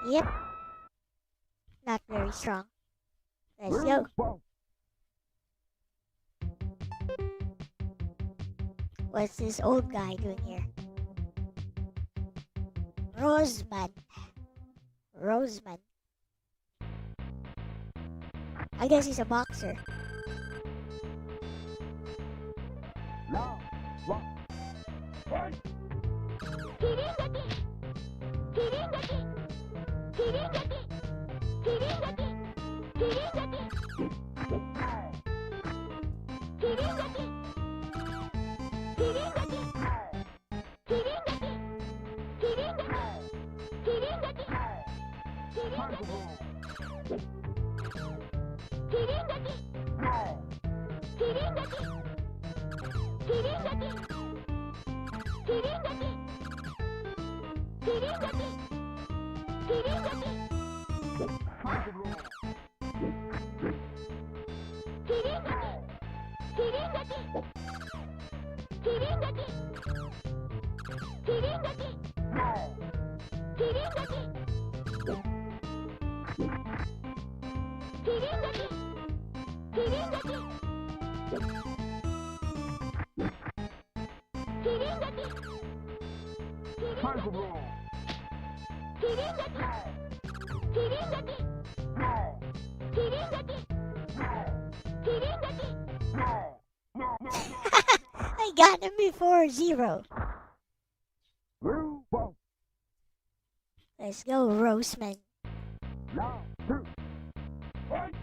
Yep. Not very strong. Let's Blue go. ball. What's this old guy doing here? Roseman. Roseman. I guess he's a boxer. Now, one. Fight. I got him before 0. Blue ball. Let's go, Roseman. Now, two. Fight.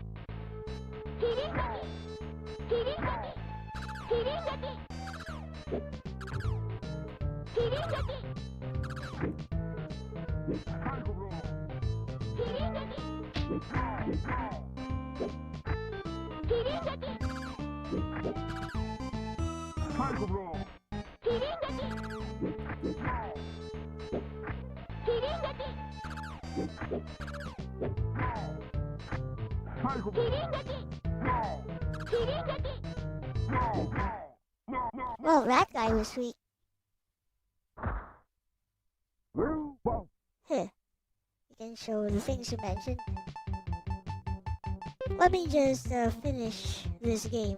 Well, that guy was sweet. Blue ball. Huh. You can show the things you mentioned. Let me just finish this game.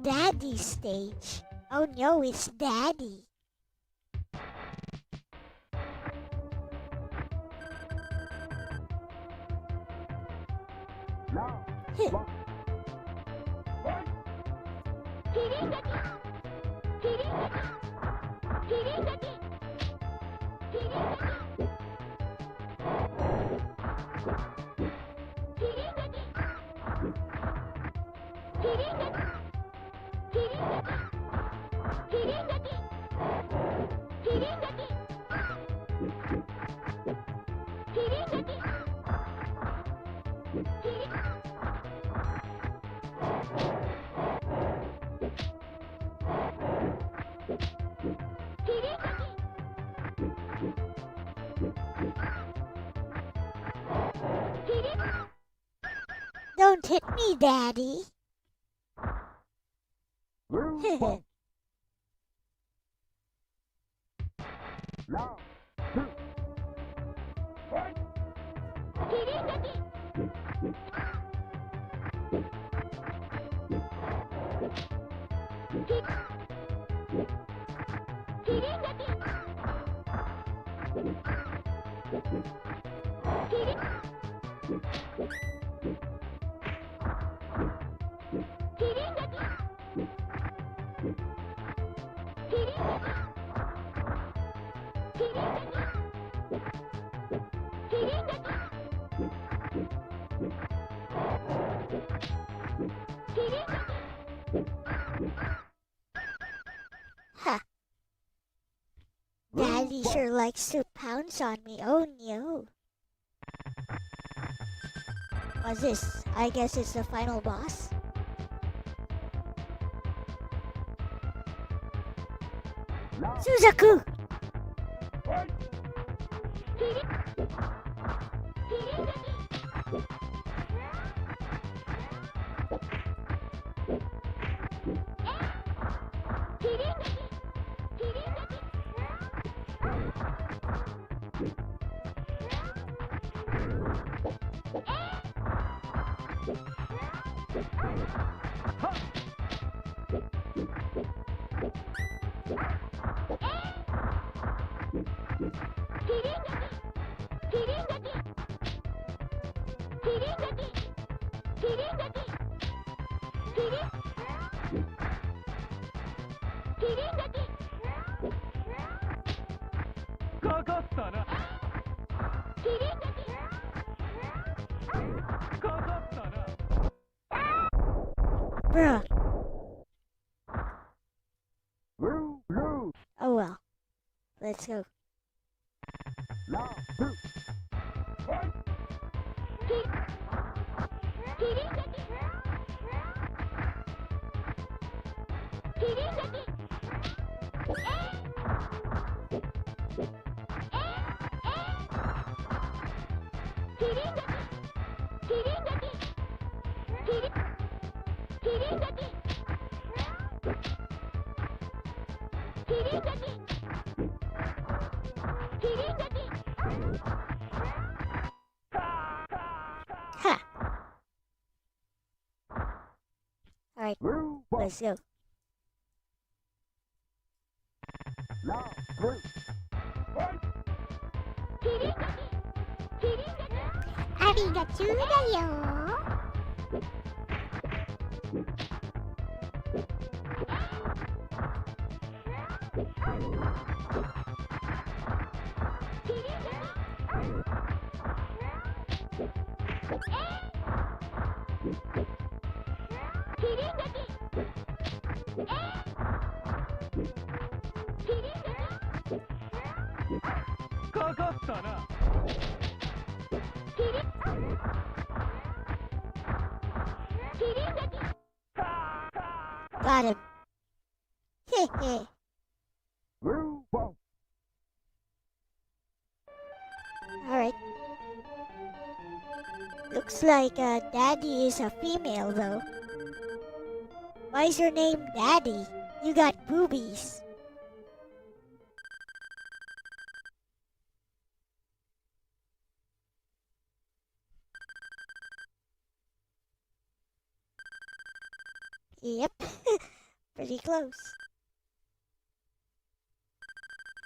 Daddy stage. Oh no, it's Daddy. Round Heh. one. Fight! Don't hit me, Daddy. Round one. Round two. Fight! Ha! Daddy sure likes to pounce on me. Oh no. What's this? I guess it's the final boss. Round Suzaku! fight! Bruh. Blue. Oh well. Let's go. Round two. Fight! Ha! Alright, Blue one. let's go. Round three. Fight! ありがとうだよ。かかったな。Got him. Heh. Blue one. Alright. Looks like Daddy is a female though. Why is your name Daddy? You got boobies. Yep. pretty close.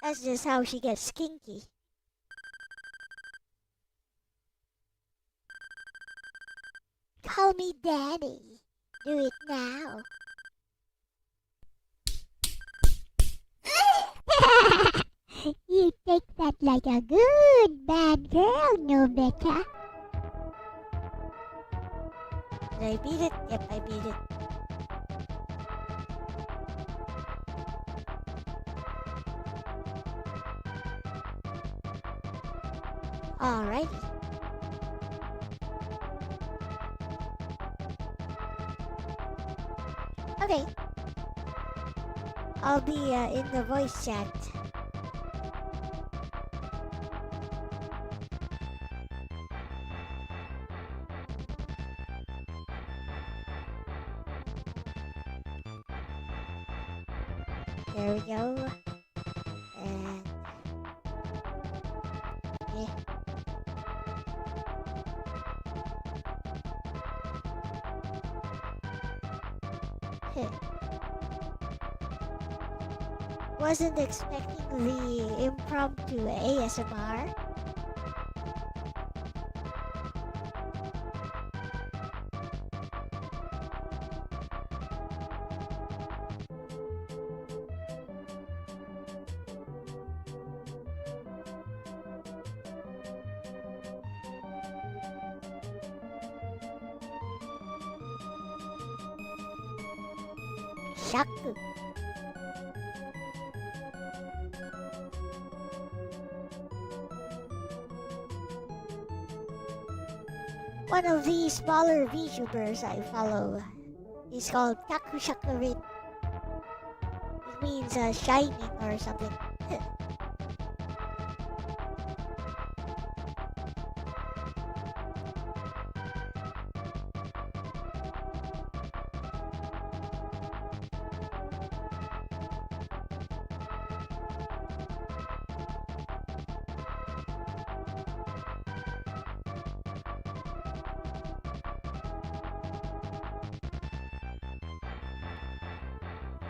That's just how she gets kinky. Call me daddy. Do it now. You take that like a good bad girl, no better. Did I beat it? Yep, I beat it. Alrighty. Okay. I'll be in the voice chat. There we go. And yeah. Wasn't expecting the impromptu ASMR. Shaku. One of the smaller VTubers I follow is called Takushakarin. It means shining or something.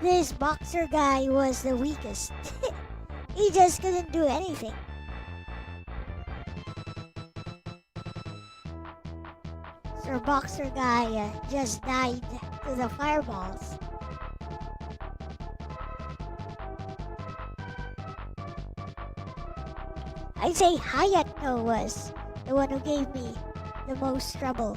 This boxer guy was the weakest. He just couldn't do anything. So boxer guy just died to the fireballs. I'd say Hayato was the one who gave me the most trouble.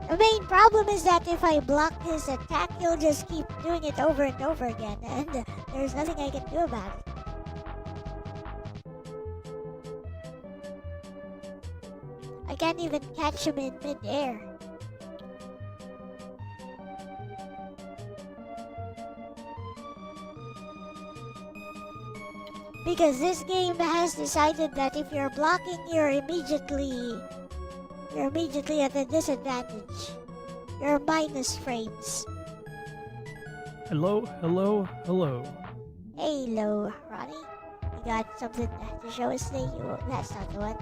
The main problem is that if I block his attack, he'll just keep doing it over and over again, and there's nothing I can do about it. I can't even catch him in mid-air. Because this game has decided that if you're blocking, you're immediately at a disadvantage. You're minus frames. Hello. Hello, Ronnie. You got something to show us today? That's not the one.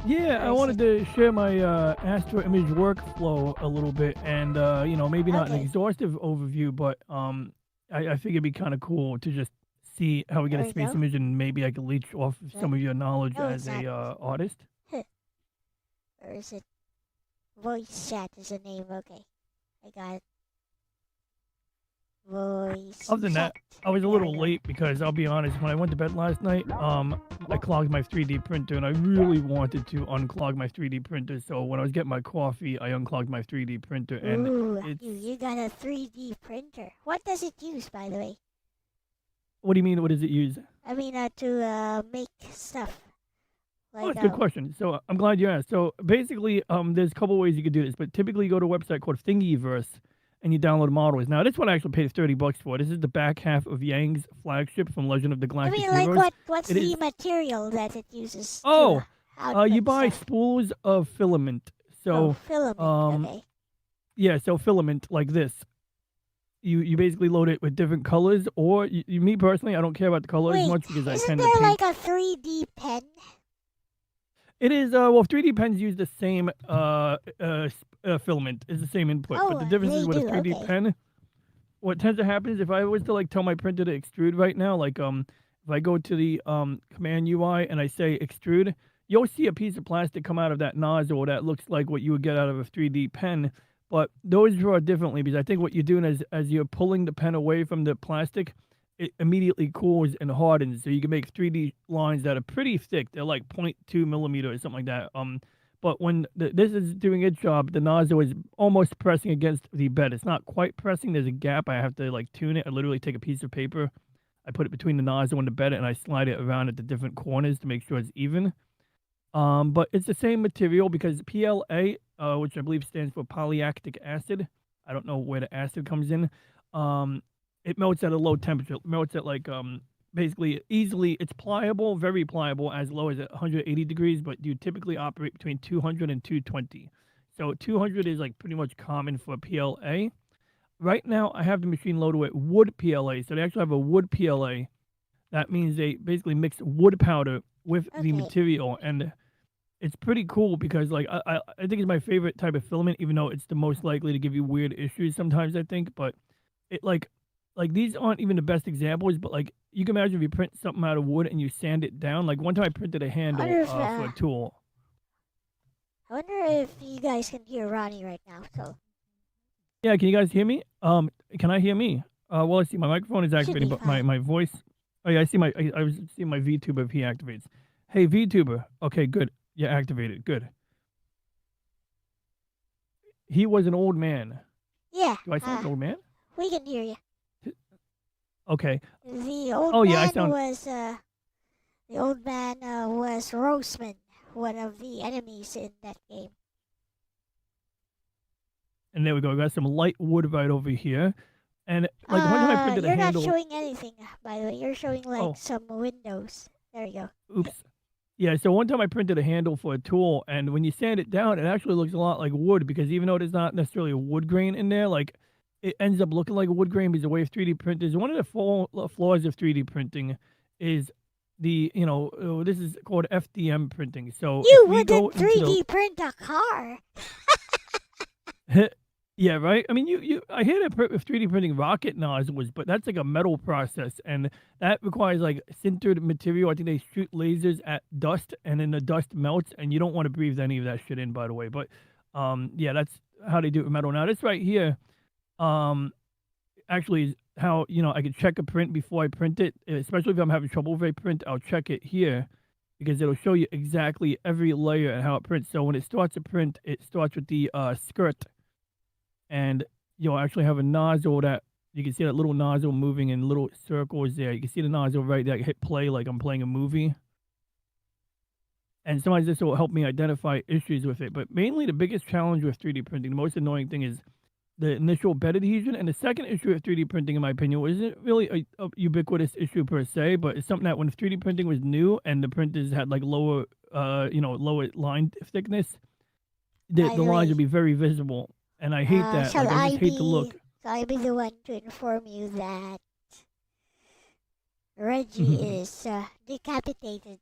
Yeah, I wanted to share my Astro image workflow a little bit, and maybe not an Okay. exhaustive overview, but I figured it'd be kind of cool to just see how we get There a we space go. image, and maybe I could leech off some of your knowledge No, as it's a not. artist. Or is it? Voice chat is the name. Okay. I got it. Voice Other than that, chat. I was a There little we go. late because I'll be honest, when I went to bed last night, I clogged my 3D printer, and I really wanted to unclog my 3D printer. So when I was getting my coffee, I unclogged my 3D printer, and Ooh, it's. you got a 3D printer. What does it use, by the way? What do you mean? What does it use? I mean, to make stuff. Oh, Like, that's a good question. So I'm glad you asked. So basically, there's a couple ways you could do this, but typically you go to a website called Thingiverse, and you download models. Now, this one I actually paid $30 for. This is the back half of Yang's flagship from Legend of the I Galactic mean, like, Heroes. what's It the is- material that it uses Oh, to output you buy stuff? spools of filament. So, Filament, okay. yeah, so filament like this. You basically load it with different colors, or me personally, I don't care about the color as Wait, much because I isn't tend to there paint. like a 3D pen? It is, well, 3D pens use the same filament, is the same input. Oh, but the difference is they with a do, 3D okay. pen, what tends to happen is if I was to like tell my printer to extrude right now, like if I go to the command UI and I say extrude, you'll see a piece of plastic come out of that nozzle that looks like what you would get out of a 3D pen. But those draw differently because I think what you're doing is as you're pulling the pen away from the plastic, it immediately cools and hardens. So you can make 3D lines that are pretty thick. They're like 0.2 millimeter or something like that. But when this is doing its job, the nozzle is almost pressing against the bed. It's not quite pressing. There's a gap. I have to like tune it. I literally take a piece of paper, I put it between the nozzle and the bed, and I slide it around at the different corners to make sure it's even. But it's the same material because PLA, which I believe stands for polylactic acid. I don't know where the acid comes in. It melts at a low temperature. It melts at like basically easily. It's pliable, very pliable, as low as 180 degrees. But you typically operate between 200 and 220. So 200 is like pretty much common for PLA. Right now, I have the machine loaded with wood PLA. So they actually have a wood PLA. That means they basically mix wood powder with the Okay. material, and it's pretty cool because like I think it's my favorite type of filament, even though it's the most likely to give you weird issues sometimes, I think. But it like these aren't even the best examples, but like you can imagine if you print something out of wood and you sand it down. Like one time I printed a handle wonder if, for a tool. I wonder if you guys can hear Ronnie right now. So Yeah, can you guys hear me? Can I hear me? Well, let's see. My microphone is activated, be but my fine. voice. Oh yeah, I see I was seeing my VTuber if he activates. Hey VTuber. Okay, good. Yeah, activated. Good. He was an old man. yeah, Do I sound like an old man? we can hear you. Okay. The old Oh yeah, I man sound. was Roseman, one of the enemies in that game. And there we go. We got some light wood right over here. And like one time I printed a You're not handle. showing anything, by the way. You're showing like Oh. some windows. There you go. Oops. Yeah, so one time I printed a handle for a tool, and when you sand it down, it actually looks a lot like wood because even though there's not necessarily a wood grain in there, like it ends up looking like a wood grain because the way 3D printers. One of the flaws of 3D printing is this is called FDM printing. So You if we go wouldn't into 3D print a car. Yeah, right. I mean, I hear that 3D printing rocket nozzles, but that's like a metal process, and that requires like sintered material. I think they shoot lasers at dust, and then the dust melts, and you don't want to breathe any of that shit in, by the way. But yeah, that's how they do it with metal. Now, this right here, actually is how I could check a print before I print it, especially if I'm having trouble with a print. I'll check it here because it'll show you exactly every layer and how it prints. So when it starts to print, it starts with the skirt. And you'll actually have a nozzle that you can see that little nozzle moving in little circles there. You can see the nozzle right there. Hit play like I'm playing a movie. And sometimes this will help me identify issues with it. But mainly the biggest challenge with 3D printing, the most annoying thing is the initial bed adhesion. And the second issue with 3D printing, in my opinion, isn't really a ubiquitous issue per se, but it's something that when 3D printing was new and the printers had like lower line thickness, the By the lines way, would be very visible. And I hate that. Shall Like, I I just hate to look. Shall I be the one to inform you that Reggie is decapitated?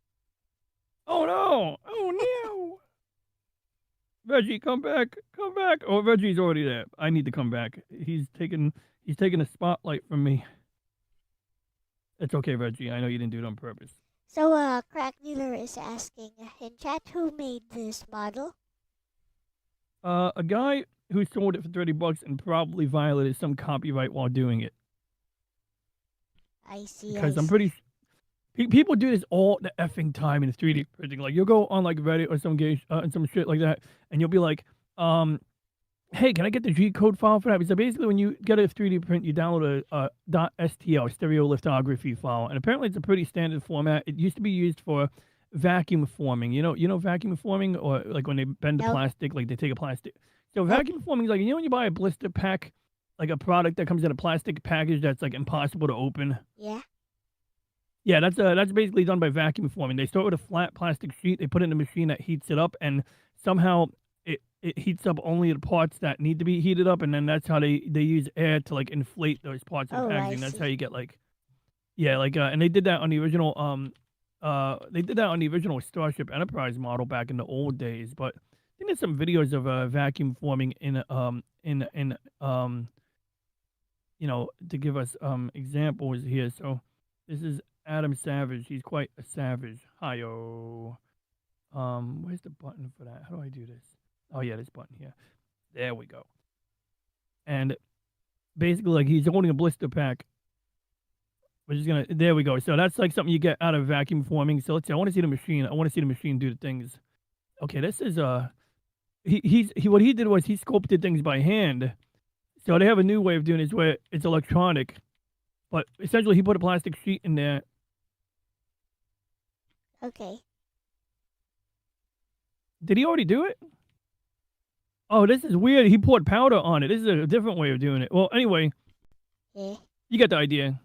Oh no! Oh no! Reggie, come back! Come back! Oh, Reggie's already there. I need to come back. He's taking a spotlight from me. It's okay, Reggie. I know you didn't do it on purpose. So, Crack Dealer is asking in chat who made this model. A guy who sold it for $30 and probably violated some copyright while doing it. I see. Because I'm pretty. People do this all the effing time in 3D printing. Like you'll go on like Reddit or some shit like that, and you'll be like, hey, can I get the G code file for that? So basically, when you get a 3D print, you download a .stl stereolithography file, and apparently it's a pretty standard format. It used to be used for vacuum forming. You know vacuum forming, or like when they bend the plastic, like they take a plastic. So vacuum forming is like when you buy a blister pack, like a product that comes in a plastic package that's like impossible to open. Yeah. Yeah, that's basically done by vacuum forming. They start with a flat plastic sheet, they put it in a machine that heats it up, and somehow it heats up only the parts that need to be heated up, and then that's how they use air to like inflate those parts of the packaging. That's how you get like, yeah, like and they did that on the original Starship Enterprise model back in the old days. But I think there's some videos of vacuum forming in to give us examples here. So this is Adam Savage. He's quite a savage. Hi-yo. Where's the button for that? How do I do this? Oh yeah, this button here. There we go. And basically, like, he's holding a blister pack. We're just gonna. There we go. So that's like something you get out of vacuum forming. So let's see. I want to see the machine. I want to see the machine do the things. Okay, this is he what he did was he sculpted things by hand. So they have a new way of doing this where it's electronic, but essentially he put a plastic sheet in there. Okay. Did he already do it? Oh, this is weird. He poured powder on it. This is a different way of doing it. Well, anyway, Yeah. you get the idea.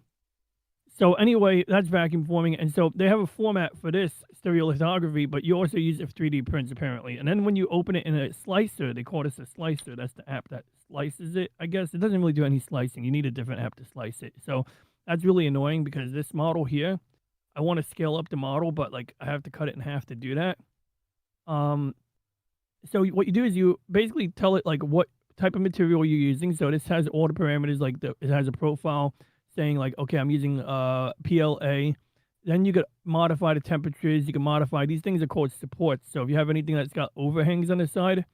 So anyway, that's vacuum forming, and so they have a format for this stereolithography, but you also use it for 3D prints apparently. And then when you open it in a slicer, they call this a slicer. That's the app that slices it. I guess it doesn't really do any slicing. You need a different app to slice it. So that's really annoying because this model here, I want to scale up the model, but like I have to cut it in half to do that. So what you do is you basically tell it like what type of material you're using. So this has all the parameters, like it has a profile saying like, okay, I'm using PLA. Then you could modify the temperatures. You can modify, these things are called supports. So if you have anything that's got overhangs on the side,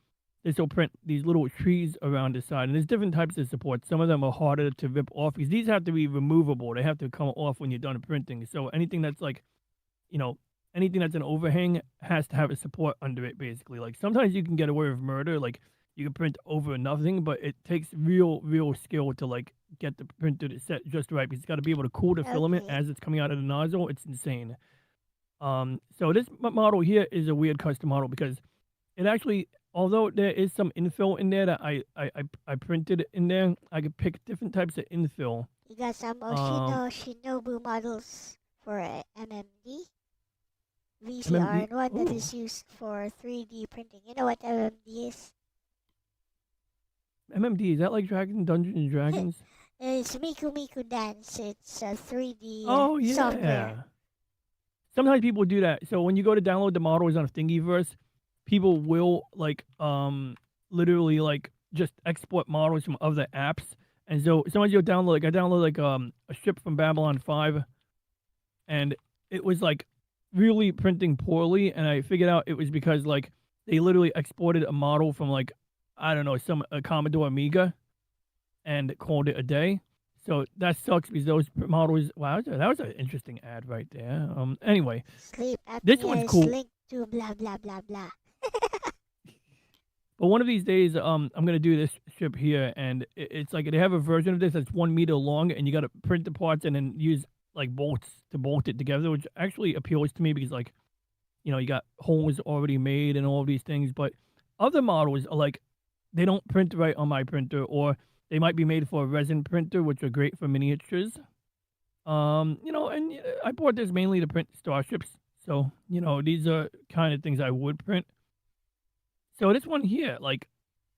this will print these little trees around the side. And there's different types of supports. Some of them are harder to rip off because these have to be removable. They have to come off when you're done printing. So anything that's like, anything that's an overhang has to have a support under it, basically. Like sometimes you can get away with murder, like you can print over nothing, but it takes real skill to like get the printer to set just right because it's got to be able to cool the filament as it's coming out of the nozzle. It's insane. So this model here is a weird custom model because it actually, although there is some infill in there that I printed in there, I could pick different types of infill. You got some Shinobu models for MMD, VCR, and one that is used for 3D printing. You know what MMD is? MMD, is that like Dungeons and Dragons? It's Miku Miku Dance. It's a 3D software. Sometimes people do that. So when you go to download the models on Thingiverse, people will like literally like just export models from other apps. And so sometimes you'll download, like I downloaded like a ship from Babylon 5, and it was like really printing poorly, and I figured out it was because like they literally exported a model from like, I don't know, a Commodore Amiga and called it a day. So that sucks because those models, wow, that was an interesting ad right there. Anyway, Sleep apnea this one's cool. linked to blah blah blah blah. But one of these days, I'm gonna do this ship here, and it's like they have a version of this that's 1 meter long, and you got to print the parts and then use like bolts to bolt it together, which actually appeals to me because like, you got holes already made and all of these things. But other models are like, they don't print right on my printer, or they might be made for a resin printer, which are great for miniatures. And I bought this mainly to print starships. So, these are kind of things I would print. So this one here, like,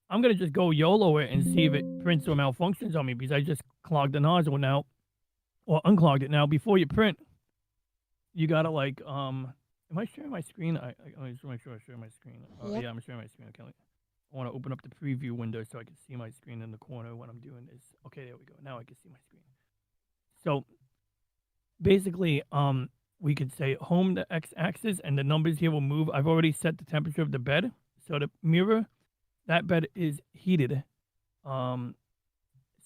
I'm going to just go YOLO it and see if it prints or malfunctions on me because I just clogged the nozzle now, or unclogged it. Now, before you print, you got to like, am I sharing my screen? I just want to make sure I share my screen. Yep. Yeah, I'm sharing my screen. Okay. I want to open up the preview window so I can see my screen in the corner when I'm doing this. Okay, there we go. Now I can see my screen. So basically, we could say home the x-axis and the numbers here will move. I've already set the temperature of the bed. So the mirror, that bed is heated. So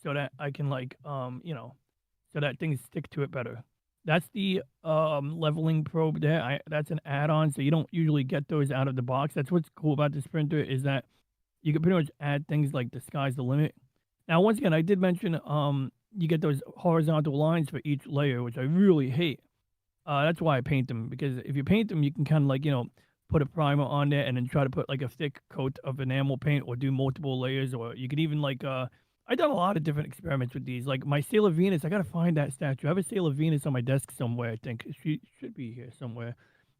that I can like, so that things stick to it better. That's the leveling probe there. That's an add-on, so you don't usually get those out of the box. That's what's cool about this printer is that you can pretty much add things like the sky's the limit. Now, once again, I did mention you get those horizontal lines for each layer, which I really hate. That's why I paint them, because if you paint them, you can kind of like, put a primer on there and then try to put like a thick coat of enamel paint or do multiple layers, or you could even like, I've done a lot of different experiments with these. Like my Sailor Venus, I got to find that statue. I have a Sailor Venus on my desk somewhere, I think. She should be here somewhere.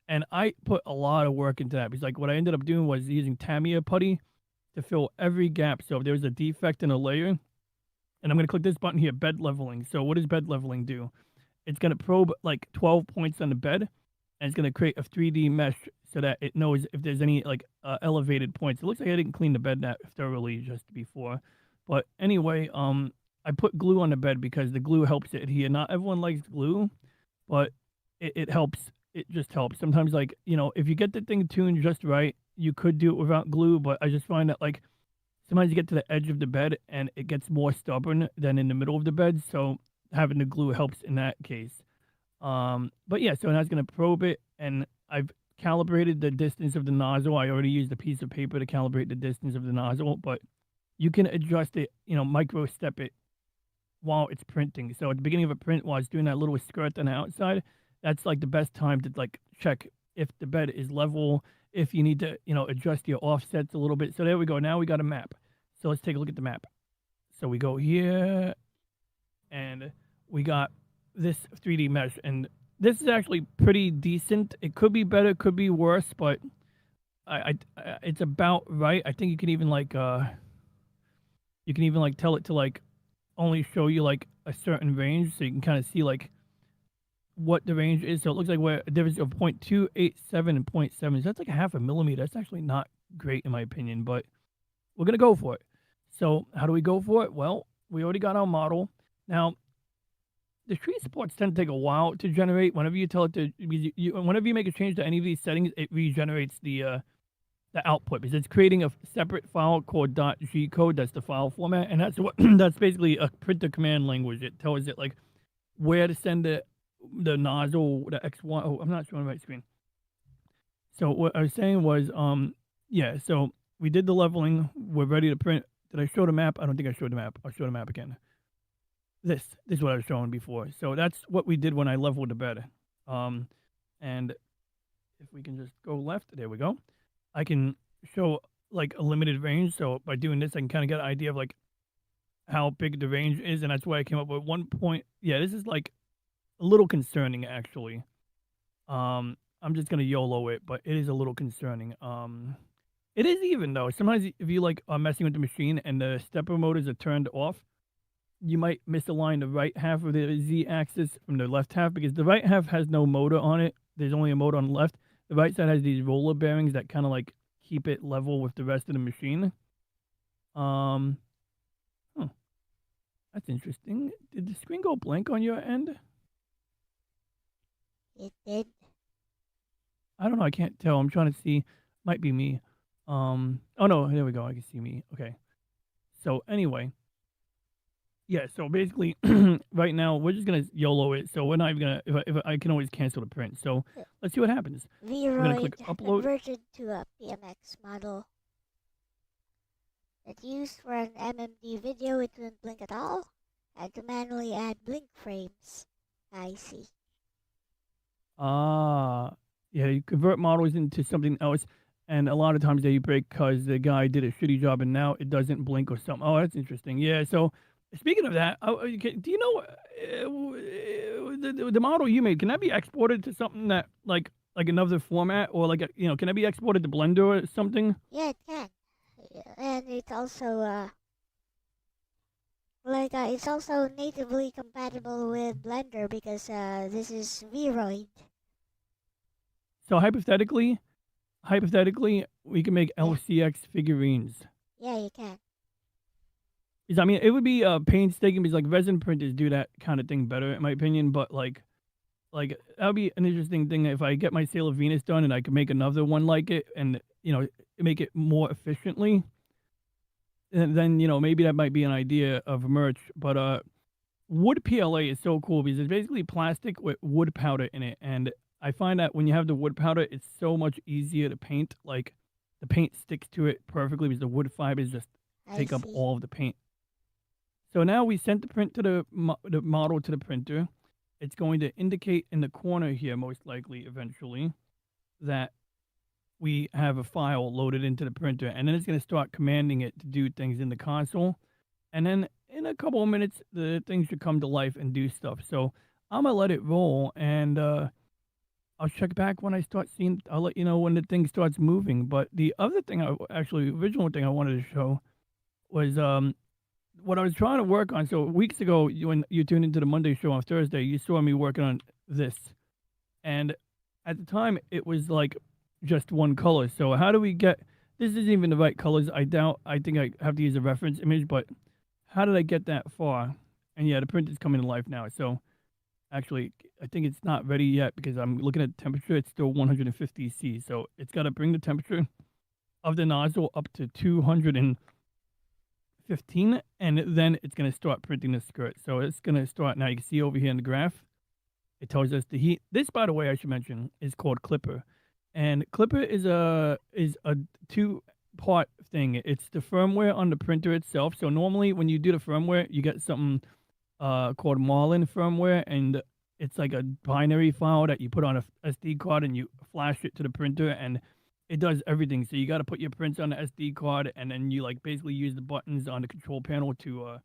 And I put a lot of work into that because like what I ended up doing was using Tamiya putty to fill every gap. So if there was a defect in a layer, and I'm going to click this button here, bed leveling. So what does bed leveling do? It's going to probe like 12 points on the bed, and it's going to create a 3D mesh so that it knows if there's any like elevated points. It looks like I didn't clean the bed that thoroughly just before. But anyway, I put glue on the bed because the glue helps it adhere. Not everyone likes glue, but it helps. It just helps. Sometimes, like, if you get the thing tuned just right, you could do it without glue, but I just find that, like, sometimes you get to the edge of the bed and it gets more stubborn than in the middle of the bed, so having the glue helps in that case. But yeah, so now it's gonna probe it, and I've calibrated the distance of the nozzle. I already used a piece of paper to calibrate the distance of the nozzle, but you can adjust it, micro step it while it's printing. So at the beginning of a print, while it's doing that little skirt on the outside, that's like the best time to like check if the bed is level, if you need to, adjust your offsets a little bit. So there we go. Now we got a map. So let's take a look at the map. So we go here, and we got this 3D mesh, and this is actually pretty decent. It could be better, could be worse, but it's about right. I think you can even like tell it to like only show you like a certain range, so you can kind of see like what the range is. So it looks like we're a difference of 0.287 and 0.7. So that's like a half a millimeter. That's actually not great in my opinion, but we're gonna go for it. So how do we go for it? Well, we already got our model. Now, the tree supports tend to take a while to generate. Whenever you tell it to, whenever you make a change to any of these settings, it regenerates the output because it's creating a separate file called .g code. That's the file format, and that's what that's basically a printer command language. It tells it like where to send the nozzle, the X1. Oh, I'm not showing my screen. So what I was saying was, yeah. So we did the leveling. We're ready to print. Did I show the map? I don't think I showed the map. I'll show the map again. This is what I was showing before. So that's what we did when I leveled the bed. And if we can just go left, there we go. I can show like a limited range. So by doing this, I can kind of get an idea of like how big the range is, and that's why I came up with 1 point. Yeah, this is like a little concerning actually. I'm just gonna YOLO it, but it is a little concerning. It is even though. Sometimes if you like are messing with the machine and the stepper motors are turned off, you might misalign the right half of the Z-axis from the left half because the right half has no motor on it. There's only a motor on the left. The right side has these roller bearings that kind of like keep it level with the rest of the machine. Huh. That's interesting. Did the screen go blank on your end? It did. I don't know. I can't tell. I'm trying to see. Might be me. Oh no, there we go. I can see me. Okay. So anyway. Yeah, so basically, right now, we're just going to YOLO it. So we're not even going to, if I can always cancel the print. So let's see what happens. Vroid upload. converted to a PMX model that used for an MMD video. It wouldn't blink at all. Had to manually add blink frames. I see. Yeah, you convert models into something else. And a lot of times they break because the guy did a shitty job and now it doesn't blink or something. Oh, that's interesting. Yeah, so speaking of that, do you know the model you made? Can that be exported to something that like another format, or like can that be exported to Blender or something? Yeah, it can, and it's also it's also natively compatible with Blender because this is Vroid. So hypothetically, we can make LCX figurines. Yeah, you can. I mean, it would be painstaking because like resin printers do that kind of thing better, in my opinion. But like that would be an interesting thing if I get my Sailor Venus done and I could make another one like it, and make it more efficiently. And then maybe that might be an idea of merch. But wood PLA is so cool because it's basically plastic with wood powder in it, and I find that when you have the wood powder, it's so much easier to paint. Like the paint sticks to it perfectly because the wood fibers just take up all of the paint. So now we sent the print to the model to the printer. It's going to indicate in the corner here, most likely, eventually, that we have a file loaded into the printer. And then it's going to start commanding it to do things in the console. And then in a couple of minutes, the thing should come to life and do stuff. So I'm going to let it roll. And I'll check back when I start seeing. I'll let you know when the thing starts moving. But the other thing, original thing I wanted to show was what I was trying to work on. So weeks ago, when you tuned into the Monday show on Thursday, you saw me working on this. And at the time, it was like just one color. So how do we get, this isn't even the right colors. I think I have to use a reference image, but how did I get that far? And yeah, the printer's coming to life now. So actually, I think it's not ready yet because I'm looking at the temperature. It's still 150 C. So it's got to bring the temperature of the nozzle up to 215, and then it's going to start printing the skirt. So it's going to start now. You can see over here in the graph, it tells us the heat. This, by the way, I should mention, is called Clipper, and Clipper is a two-part thing. It's the firmware on the printer itself. So normally, when you do the firmware, you get something called Marlin firmware, and it's like a binary file that you put on a SD card and you flash it to the printer, and it does everything. So you got to put your prints on the SD card, and then you like basically use the buttons on the control panel to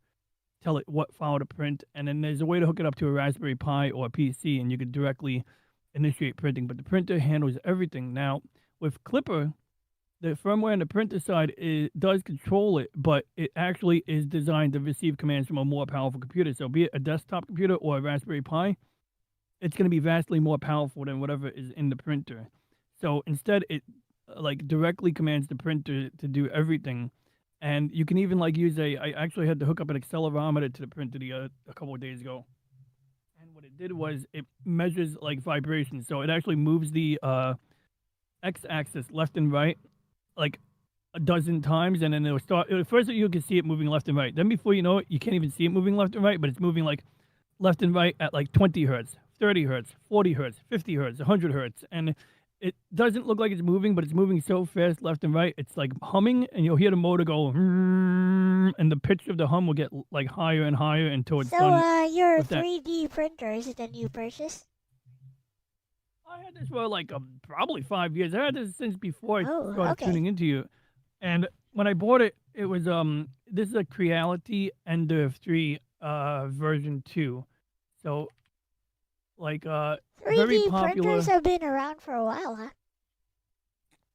tell it what file to print. And then there's a way to hook it up to a Raspberry Pi or a PC, and you could directly initiate printing. But the printer handles everything. Now with Clipper, the firmware on the printer side does control it, but it actually is designed to receive commands from a more powerful computer. So be it a desktop computer or a Raspberry Pi, it's going to be vastly more powerful than whatever is in the printer. So instead, it like directly commands the printer to do everything. And you can even like use I actually had to hook up an accelerometer to the printer a couple of days ago. And what it did was it measures like vibrations. So it actually moves the x-axis left and right like a dozen times, and then it'll start. First, you can see it moving left and right. Then, before you know it, you can't even see it moving left and right, but it's moving like left and right at like 20 hertz, 30 hertz, 40 hertz, 50 hertz, 100 hertz, and it doesn't look like it's moving, but it's moving so fast left and right. It's like humming, and you'll hear the motor go, and the pitch of the hum will get like higher and higher until it's done. So, your with that. 3D printer, is it a new purchase? I had this for like probably 5 years. I had this since before I Oh, started okay. tuning into you. And when I bought it, it was this is a Creality Ender 3 version 2. So like very 3D popular. printers have been around for a while, huh?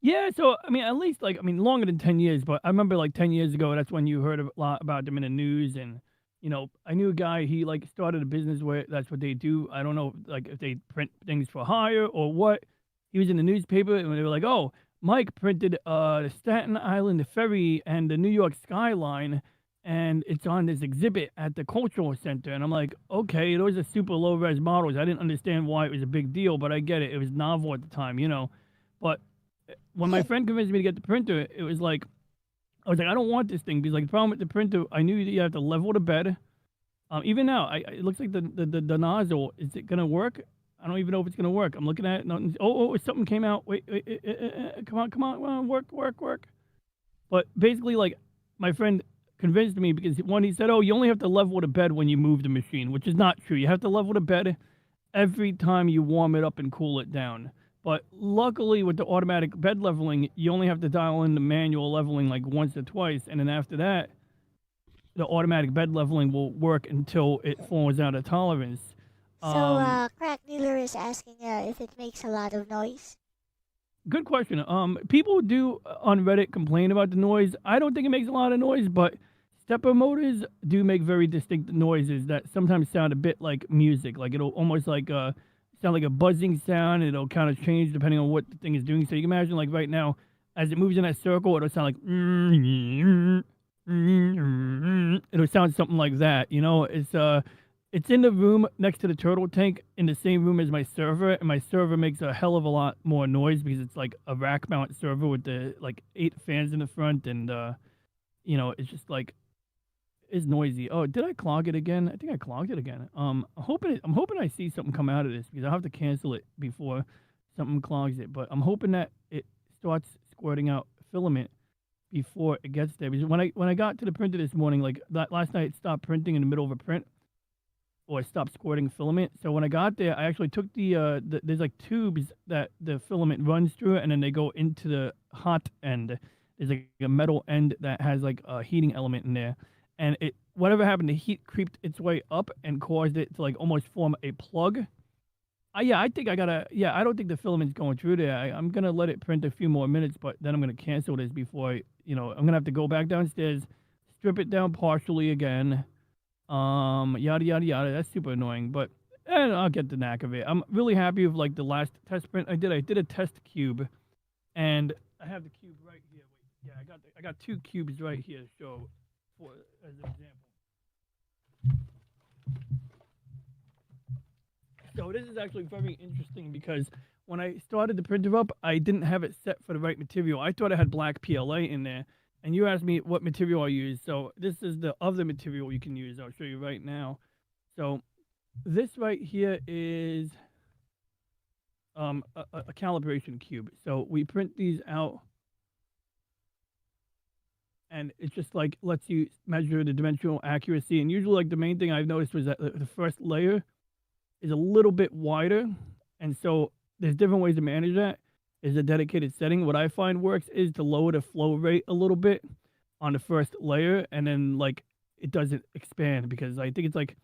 Yeah, so I mean at least like I mean longer than 10 years, but I remember like 10 years ago that's when you heard a lot about them in the news. And you know, I knew a guy, he like started a business where that's what they do. I don't know like if they print things for hire or what. He was in the newspaper and they were like, "Oh, Mike printed the Staten Island ferry and the New York skyline, and it's on this exhibit at the cultural center." And I'm like, "Okay, those are super low res models." I didn't understand why it was a big deal, but I get it. It was novel at the time, you know. But when my friend convinced me to get the printer, it was like I was like, I don't want this thing because like the problem with the printer, I knew that you have to level the bed. Even now, it looks like the nozzle. Is it gonna work? I don't even know if it's gonna work. I'm looking at it. Nothing, something came out. Wait, come on, work. But basically, like my friend convinced me because one, he said, "Oh, you only have to level the bed when you move the machine," which is not true. You have to level the bed every time you warm it up and cool it down. But luckily, with the automatic bed leveling, you only have to dial in the manual leveling like once or twice, and then after that, the automatic bed leveling will work until it falls out of tolerance. So, Crack Dealer is asking if it makes a lot of noise. Good question. People do on Reddit complain about the noise. I don't think it makes a lot of noise, but stepper motors do make very distinct noises that sometimes sound a bit like music. Like it'll almost like sound like a buzzing sound. It'll kind of change depending on what the thing is doing. So you can imagine like right now, as it moves in that circle, it'll sound like it'll sound something like that. You know, it's in the room next to the turtle tank in the same room as my server, and my server makes a hell of a lot more noise because it's like a rack mount server with the like 8 fans in the front, and you know, it's just like it's noisy. Oh, did I clog it again? I think I clogged it again. I'm hoping I see something come out of this because I'll have to cancel it before something clogs it. But I'm hoping that it starts squirting out filament before it gets there. Because when I got to the printer this morning, like last night, it stopped printing in the middle of a print, or it stopped squirting filament. So when I got there, I actually took there's like tubes that the filament runs through, and then they go into the hot end. There's like a metal end that has like a heating element in there, and it whatever happened, the heat creeped its way up and caused it to like almost form a plug. Yeah, I think I gotta. Yeah, I don't think the filament's going through there. I'm gonna let it print a few more minutes, but then I'm gonna cancel this before I'm gonna have to go back downstairs, strip it down partially again. Yada yada yada. That's super annoying, but I'll get the knack of it. I'm really happy with like the last test print I did. I did a test cube, and I have the cube right here. Wait, yeah, I got 2 cubes right here to show for as an example. So this is actually very interesting because when I started the printer up, I didn't have it set for the right material. I thought I had black PLA in there, and you asked me what material I use. So this is the other material you can use. I'll show you right now. So this right here is a calibration cube. So we print these out, and it just like lets you measure the dimensional accuracy. And usually, like the main thing I've noticed was that the first layer is a little bit wider, and so there's different ways to manage that. Is a dedicated setting. What I find works is to lower the flow rate a little bit on the first layer, and then like it doesn't expand because I think it's like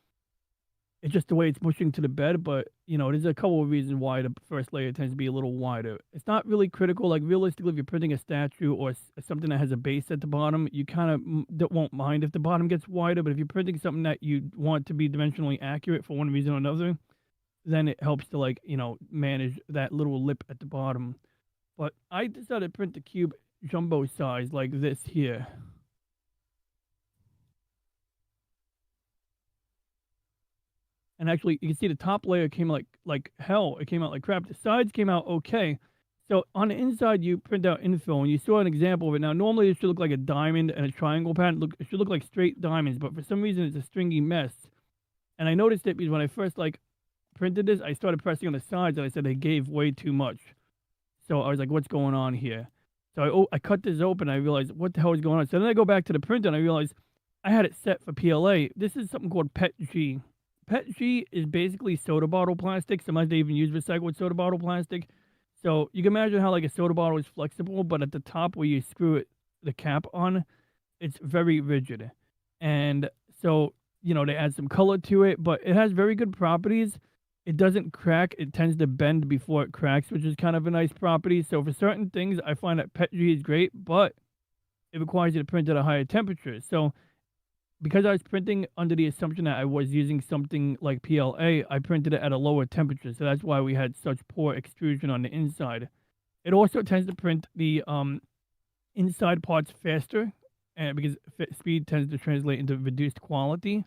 it's just the way it's pushing to the bed. But you know, there's a couple of reasons why the first layer tends to be a little wider. It's not really critical. Like realistically, if you're printing a statue or something that has a base at the bottom, you kind of won't mind if the bottom gets wider. But if you're printing something that you want to be dimensionally accurate for one reason or another, then it helps to like, you know, manage that little lip at the bottom. But I decided to print the cube jumbo size like this here. And actually, you can see the top layer came like hell. It came out like crap. The sides came out okay. So on the inside, you print out infill, and you saw an example of it. Now, normally it should look like a diamond and a triangle pattern. It should look like straight diamonds, but for some reason, it's a stringy mess. And I noticed it because when I first like printed this, I started pressing on the sides, and I said they gave way too much. So I was like, what's going on here? So I cut this open, and I realized, what the hell is going on? So then I go back to the printer, and I realized I had it set for PLA. This is something called PETG. PETG is basically soda bottle plastic. Sometimes they even use recycled soda bottle plastic. So you can imagine how like a soda bottle is flexible, but at the top where you screw it, the cap on, it's very rigid. And so, you know, they add some color to it, but it has very good properties. It doesn't crack. It tends to bend before it cracks, which is kind of a nice property. So for certain things, I find that PETG is great, but it requires you to print at a higher temperature. So because I was printing under the assumption that I was using something like PLA, I printed it at a lower temperature. So that's why we had such poor extrusion on the inside. It also tends to print the inside parts faster, and because speed tends to translate into reduced quality.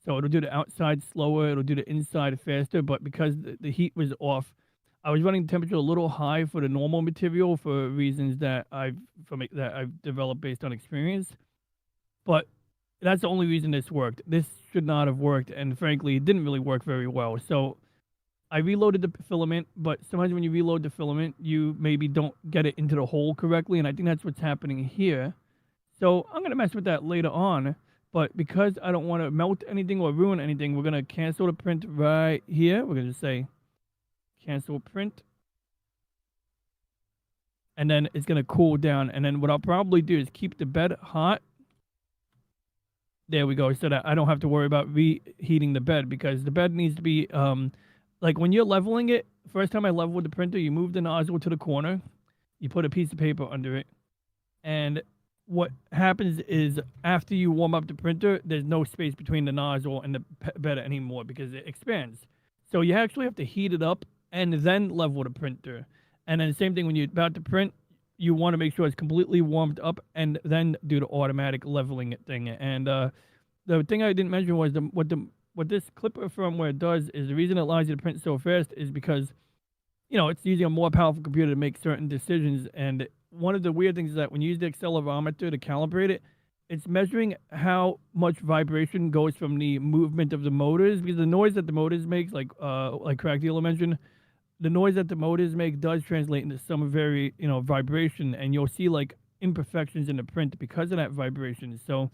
So it'll do the outside slower, it'll do the inside faster, but because the heat was off, I was running the temperature a little high for the normal material for reasons that I've developed based on experience. But that's the only reason this worked. This should not have worked, and frankly, it didn't really work very well. So I reloaded the filament, but sometimes when you reload the filament, you maybe don't get it into the hole correctly, and I think that's what's happening here. So I'm going to mess with that later on, but because I don't want to melt anything or ruin anything, we're going to cancel the print right here. We're going to just say cancel print. And then it's going to cool down, and then what I'll probably do is keep the bed hot. There we go, so that I don't have to worry about reheating the bed, because the bed needs to be, like when you're leveling it, first time I leveled the printer, you move the nozzle to the corner, you put a piece of paper under it, and what happens is after you warm up the printer, there's no space between the nozzle and the bed anymore because it expands. So you actually have to heat it up and then level the printer. And then the same thing when you're about to print, you want to make sure it's completely warmed up and then do the automatic leveling thing. And the thing I didn't mention was what this clipper firmware does is the reason it allows you to print so fast is because, you know, it's using a more powerful computer to make certain decisions. And one of the weird things is that when you use the accelerometer to calibrate it, it's measuring how much vibration goes from the movement of the motors, because the noise that the motors make, like Crack Dealer mentioned, the noise that the motors make does translate into some very, you know, vibration, and you'll see like imperfections in the print because of that vibration. So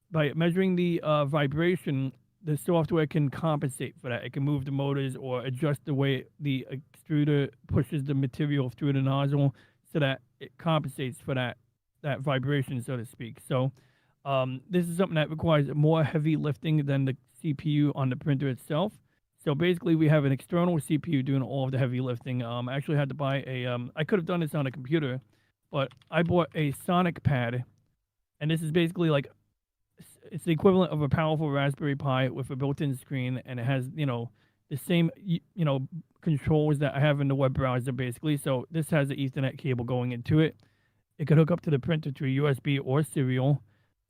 by measuring the vibration, the software can compensate for that. It can move the motors or adjust the way the extruder pushes the material through the nozzle so that it compensates for that vibration, so to speak. So this is something that requires more heavy lifting than the CPU on the printer itself. So basically, we have an external CPU doing all of the heavy lifting. I actually had to buy I could have done this on a computer, but I bought a Sonic pad, and this is basically like, it's the equivalent of a powerful Raspberry Pi with a built-in screen, and it has, you know, the same, you know, controls that I have in the web browser, basically. So this has an Ethernet cable going into it. It could hook up to the printer through USB or serial.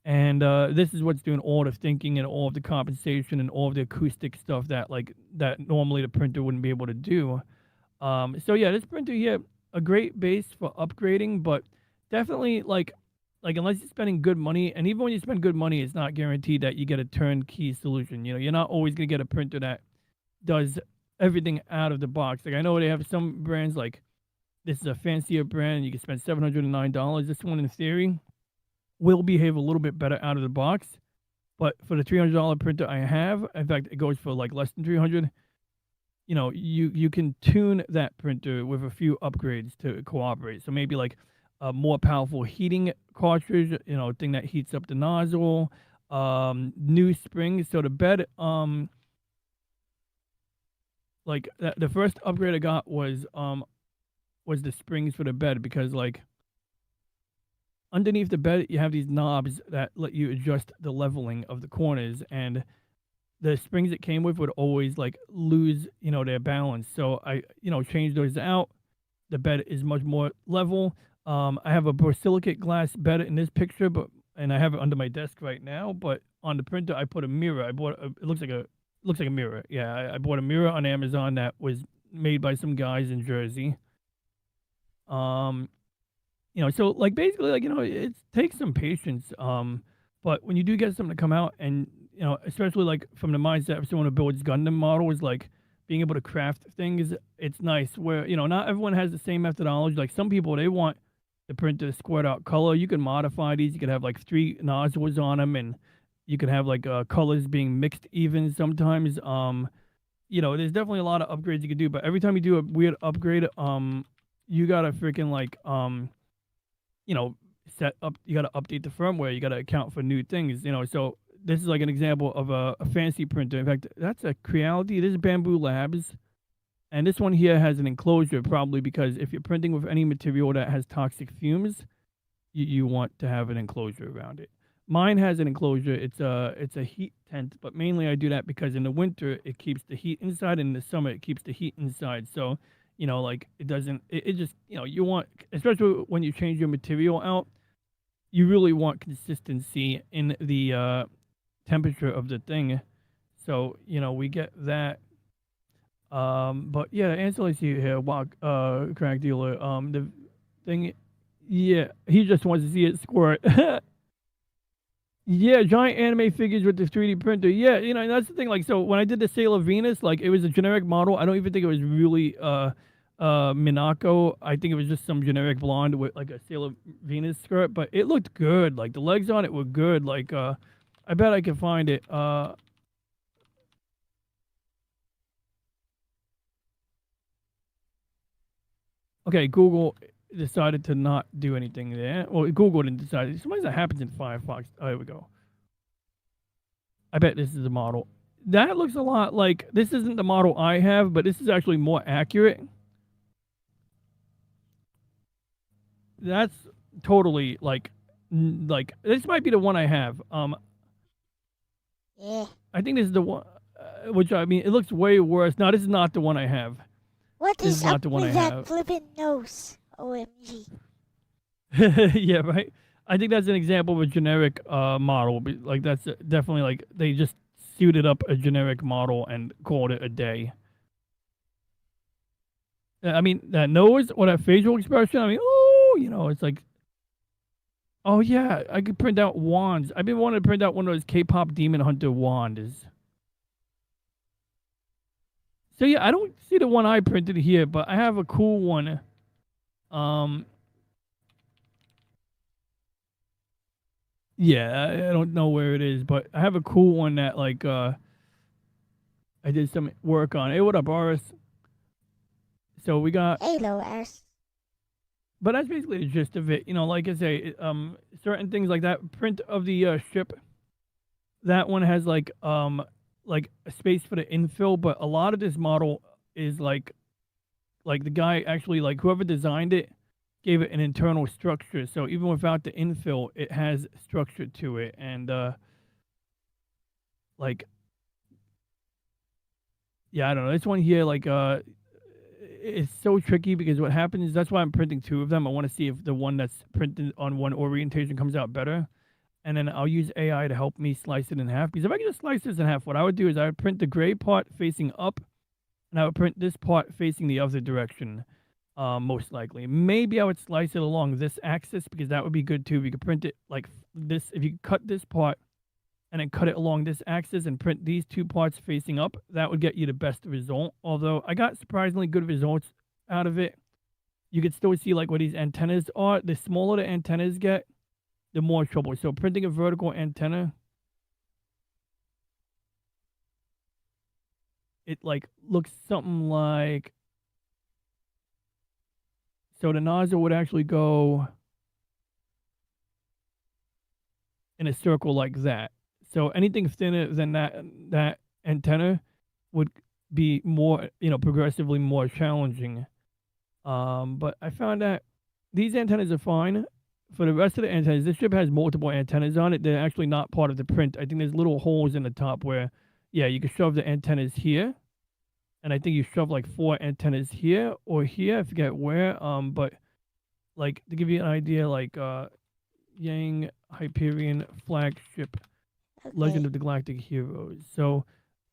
And this is what's doing all the thinking and all of the compensation and all of the acoustic stuff that normally the printer wouldn't be able to do. So yeah, this printer here, a great base for upgrading, but definitely like unless you're spending good money, and even when you spend good money, it's not guaranteed that you get a turnkey solution. You know, you're not always gonna get a printer that does everything out of the box. Like I know they have some brands like this is a fancier brand, and you can spend $709. This one, in theory, will behave a little bit better out of the box. But for the $300 printer I have, in fact, it goes for like less than 300. You know, you can tune that printer with a few upgrades to cooperate. So maybe like a more powerful heating cartridge, you know, thing that heats up the nozzle, new springs. So the bed, like the first upgrade I got was the springs for the bed, because like underneath the bed you have these knobs that let you adjust the leveling of the corners, and the springs it came with would always like lose, you know, their balance. So I, you know, changed those out. The bed is much more level. I have a borosilicate glass bed in this picture, and I have it under my desk right now. But on the printer, I put a mirror. It looks like a mirror. Yeah, I bought a mirror on Amazon that was made by some guys in Jersey. Um, you know, so like basically, like, you know, it takes some patience. But when you do get something to come out, and you know, especially like from the mindset of someone who builds Gundam models, like being able to craft things, it's nice. Where, you know, not everyone has the same methodology. Like some people, they want the printer to squirt out color. You can modify these. You could have like 3 nozzles on them, and you could have like colors being mixed even sometimes. You know, there's definitely a lot of upgrades you could do. But every time you do a weird upgrade, you gotta freaking like you know, set up. You gotta update the firmware. You gotta account for new things. You know, so this is like an example of a fancy printer. In fact, that's a Creality. This is Bamboo Labs. And this one here has an enclosure, probably because if you're printing with any material that has toxic fumes, you want to have an enclosure around it. Mine has an enclosure. It's a heat tent, but mainly I do that because in the winter it keeps the heat inside, and in the summer it keeps the heat inside. So, you know, like it doesn't. It just, you know, you want, especially when you change your material out, you really want consistency in the temperature of the thing. So, you know, we get that. But yeah, answer I see here, crack dealer. The thing, yeah, he just wants to see it squirt. Yeah, giant anime figures with the 3D printer. Yeah, you know, that's the thing. Like, so when I did the Sailor Venus, like, it was a generic model. I don't even think it was really Minako. I think it was just some generic blonde with like a Sailor Venus skirt, but it looked good. Like the legs on it were good. Like, I bet I can find it. Okay, Google decided to not do anything there. Well, Google didn't decide. Sometimes that happens in Firefox. Oh, here we go. I bet this is the model. That looks a lot like, this isn't the model I have, but this is actually more accurate. That's totally like this might be the one I have. Yeah. I think this is the one, which, I mean, it looks way worse. No, this is not the one I have. What This is is not up the one I with that have. flippin' nose? OMG. Yeah, right. I think that's an example of a generic model. Like that's definitely like they just suited up a generic model and called it a day. I mean, that nose or that facial expression. I mean, oh, you know, it's like, oh yeah, I could print out wands. I've been wanting to print out one of those K-pop Demon Hunter wands. So yeah, I don't see the one I printed here, but I have a cool one. Yeah, I don't know where it is, but I have a cool one that like I did some work on. Hey, what up, Boris? So we got, Halo S. but that's basically the gist of it. You know, like I say, certain things like that print of the ship. That one has like a space for the infill, but a lot of this model is like the guy actually, like whoever designed it gave it an internal structure. So even without the infill, it has structure to it, and like, yeah, I don't know. This one here, like it's so tricky because what happens is that's why I'm printing 2 of them. I want to see if the one that's printed on one orientation comes out better. and then I'll use AI to help me slice it in half. Because if I can just slice this in half, what I would do is I would print the gray part facing up, and I would print this part facing the other direction, most likely. Maybe I would slice it along this axis because that would be good too. You could print it like this. If you cut this part and then cut it along this axis and print these two parts facing up, that would get you the best result. Although I got surprisingly good results out of it. You could still see like where these antennas are. The smaller the antennas get, the more trouble. So printing a vertical antenna, it like looks something like, so the nozzle would actually go in a circle like that. So anything thinner than that antenna would be more, progressively more challenging. But I found that these antennas are fine. For the rest of the antennas, this ship has multiple antennas on it. They're actually not part of the print. I think there's little holes in the top where, yeah, you can shove the antennas here. And I think you shove like 4 antennas here or here. I forget where. But like to give you an idea, like Yang Hyperion flagship, Legend of the Galactic Heroes. So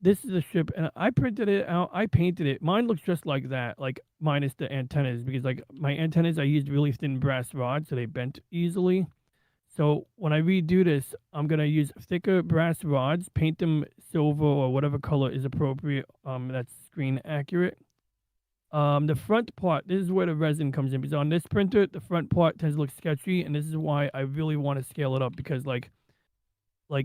this is a ship, and I printed it out. I painted it. Mine looks just like that, like minus the antennas, because like my antennas, I used really thin brass rods, so they bent easily. So when I redo this, I'm gonna use thicker brass rods, paint them silver or whatever color is appropriate. That's screen accurate. The front part, this is where the resin comes in, because on this printer, the front part tends to look sketchy, and this is why I really want to scale it up, because like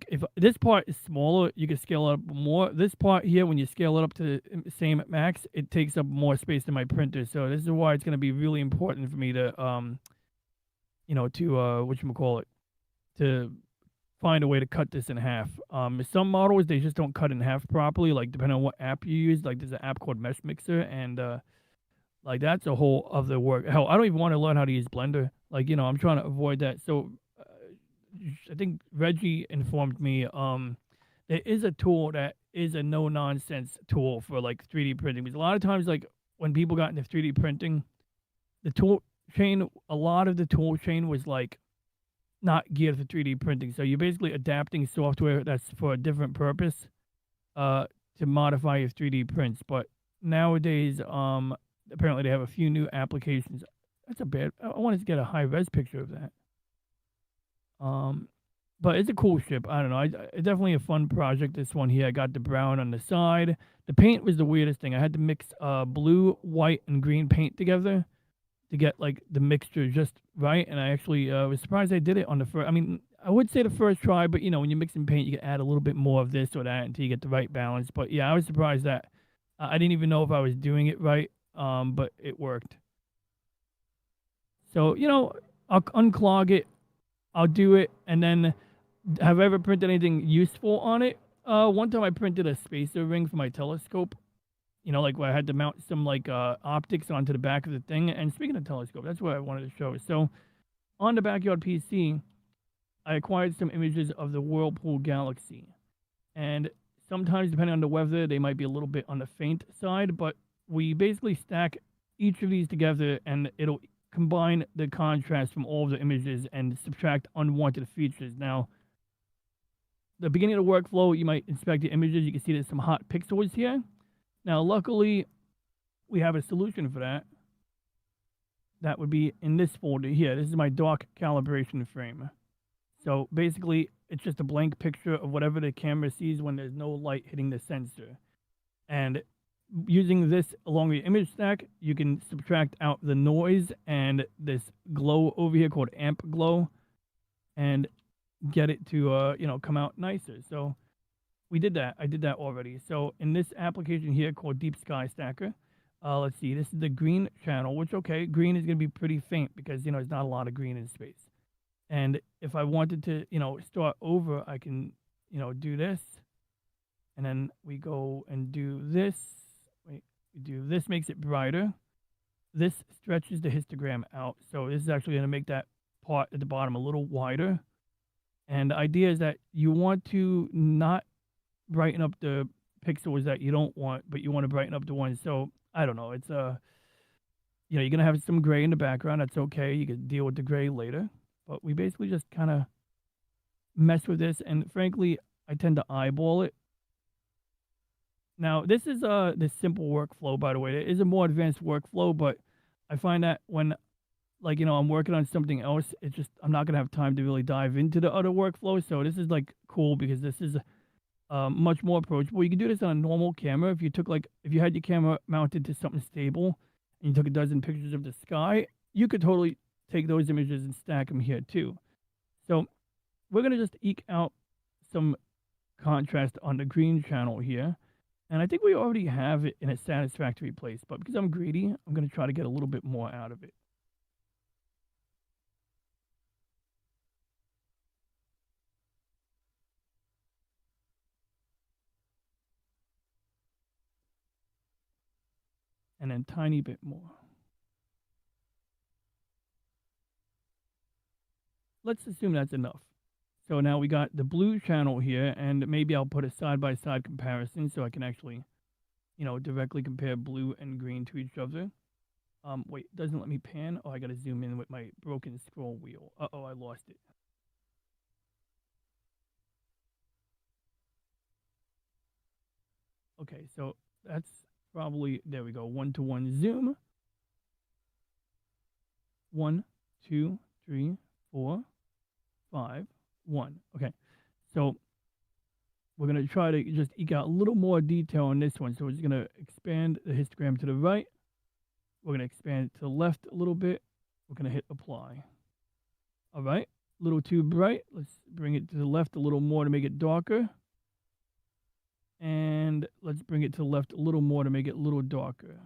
if this part is smaller, you can scale it up more. This part here, when you scale it up to the same max, it takes up more space than my printer. So this is why it's going to be really important for me to, whatchamacallit, to find a way to cut this in half. Some models, they just don't cut in half properly, like depending on what app you use. Like there's an app called Mesh Mixer, and like that's a whole other work. Hell, I don't even want to learn how to use Blender. Like, I'm trying to avoid that. So I think Reggie informed me there is a tool that is a no-nonsense tool for like 3D printing. Because a lot of times, like when people got into 3D printing, a lot of the tool chain was like not geared for 3D printing. So you're basically adapting software that's for a different purpose to modify your 3D prints. But nowadays, apparently they have a few new applications. That's a bad. I wanted to get a high-res picture of that. But it's a cool ship. I don't know. It's definitely a fun project. This one here, I got the brown on the side. The paint was the weirdest thing. I had to mix blue, white, and green paint together to get like the mixture just right. And I actually was surprised I did it on the first. I mean, I would say the first try, but when you're mixing paint, you can add a little bit more of this or that until you get the right balance. But yeah, I was surprised that I didn't even know if I was doing it right. But it worked. So I'll unclog it. I'll do it, and then have I ever printed anything useful on it? One time I printed a spacer ring for my telescope. Like where I had to mount some like optics onto the back of the thing. And speaking of telescope, that's what I wanted to show. So on the Backyard PC, I acquired some images of the Whirlpool Galaxy. And sometimes, depending on the weather, they might be a little bit on the faint side, but we basically stack each of these together, and it'll combine the contrast from all of the images and subtract unwanted features. Now, the beginning of the workflow, you might inspect the images. You can see there's some hot pixels here. Now, luckily, we have a solution for that. That would be in this folder here. This is my dark calibration frame. So basically, it's just a blank picture of whatever the camera sees when there's no light hitting the sensor. And using this along the image stack, you can subtract out the noise and this glow over here called amp glow and get it to come out nicer. So we did that. I did that already. So in this application here called Deep Sky Stacker, let's see, this is the green channel, which, okay, green is going to be pretty faint because, there's not a lot of green in space. And if I wanted to, start over, I can, do this. And then we go and do this. This makes it brighter. This stretches the histogram out. So this is actually going to make that part at the bottom a little wider. And the idea is that you want to not brighten up the pixels that you don't want, but you want to brighten up the ones. So I don't know. It's you're going to have some gray in the background. That's okay. You can deal with the gray later. But we basically just kind of, mess with this, and frankly, I tend to eyeball it. Now, this is this simple workflow, by the way. It is a more advanced workflow, but I find that when, like, I'm working on something else, it's just I'm not gonna have time to really dive into the other workflow. So this is like cool because this is much more approachable. You can do this on a normal camera. If you had your camera mounted to something stable and you took a dozen pictures of the sky, you could totally take those images and stack them here too. So we're gonna just eke out some contrast on the green channel here. And I think we already have it in a satisfactory place, but because I'm greedy, I'm going to try to get a little bit more out of it. And then tiny bit more. Let's assume that's enough. So now we got the blue channel here, and maybe I'll put a side-by-side comparison so I can actually, directly compare blue and green to each other. Wait, it doesn't let me pan. Oh, I got to zoom in with my broken scroll wheel. Uh-oh, I lost it. Okay, so that's probably, there we go, 1-to-1 zoom. 1, 2, 3, 4, 5, 1. Okay, so we're going to try to just eke out a little more detail on this one. So we're just going to expand the histogram to the right. We're going to expand it to the left a little bit. We're going to hit apply. All right, a little too bright. Let's bring it to the left a little more to make it darker. And let's bring it to the left a little more to make it a little darker.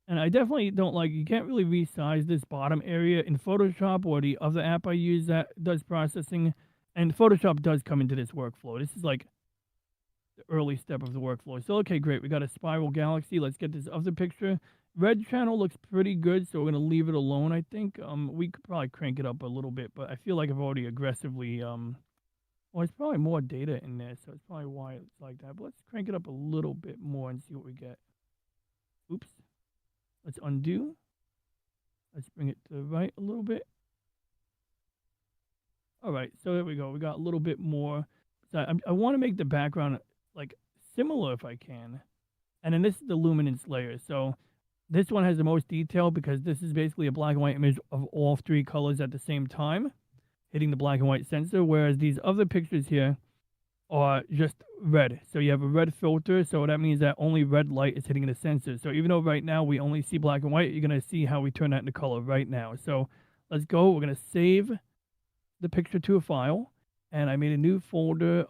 And I definitely don't like, you can't really resize this bottom area in Photoshop or the other app I use that does processing. And Photoshop does come into this workflow. This is like the early step of the workflow. So, okay, great. We got a spiral galaxy. Let's get this other picture. Red channel looks pretty good, so we're going to leave it alone, I think. We could probably crank it up a little bit, but I feel like I've already aggressively, well, there's probably more data in there, so it's probably why it's like that. But let's crank it up a little bit more and see what we get. Oops. Let's undo. Let's bring it to the right a little bit. All right, so there we go. We got a little bit more. So I want to make the background like similar if I can. And then this is the luminance layer. So this one has the most detail because this is basically a black and white image of all 3 colors at the same time, hitting the black and white sensor. Whereas these other pictures here are just red. So you have a red filter, so that means that only red light is hitting the sensor. So even though right now we only see black and white, you're going to see how we turn that into color right now. So let's go. We're going to save the picture to a file, and I made a new folder,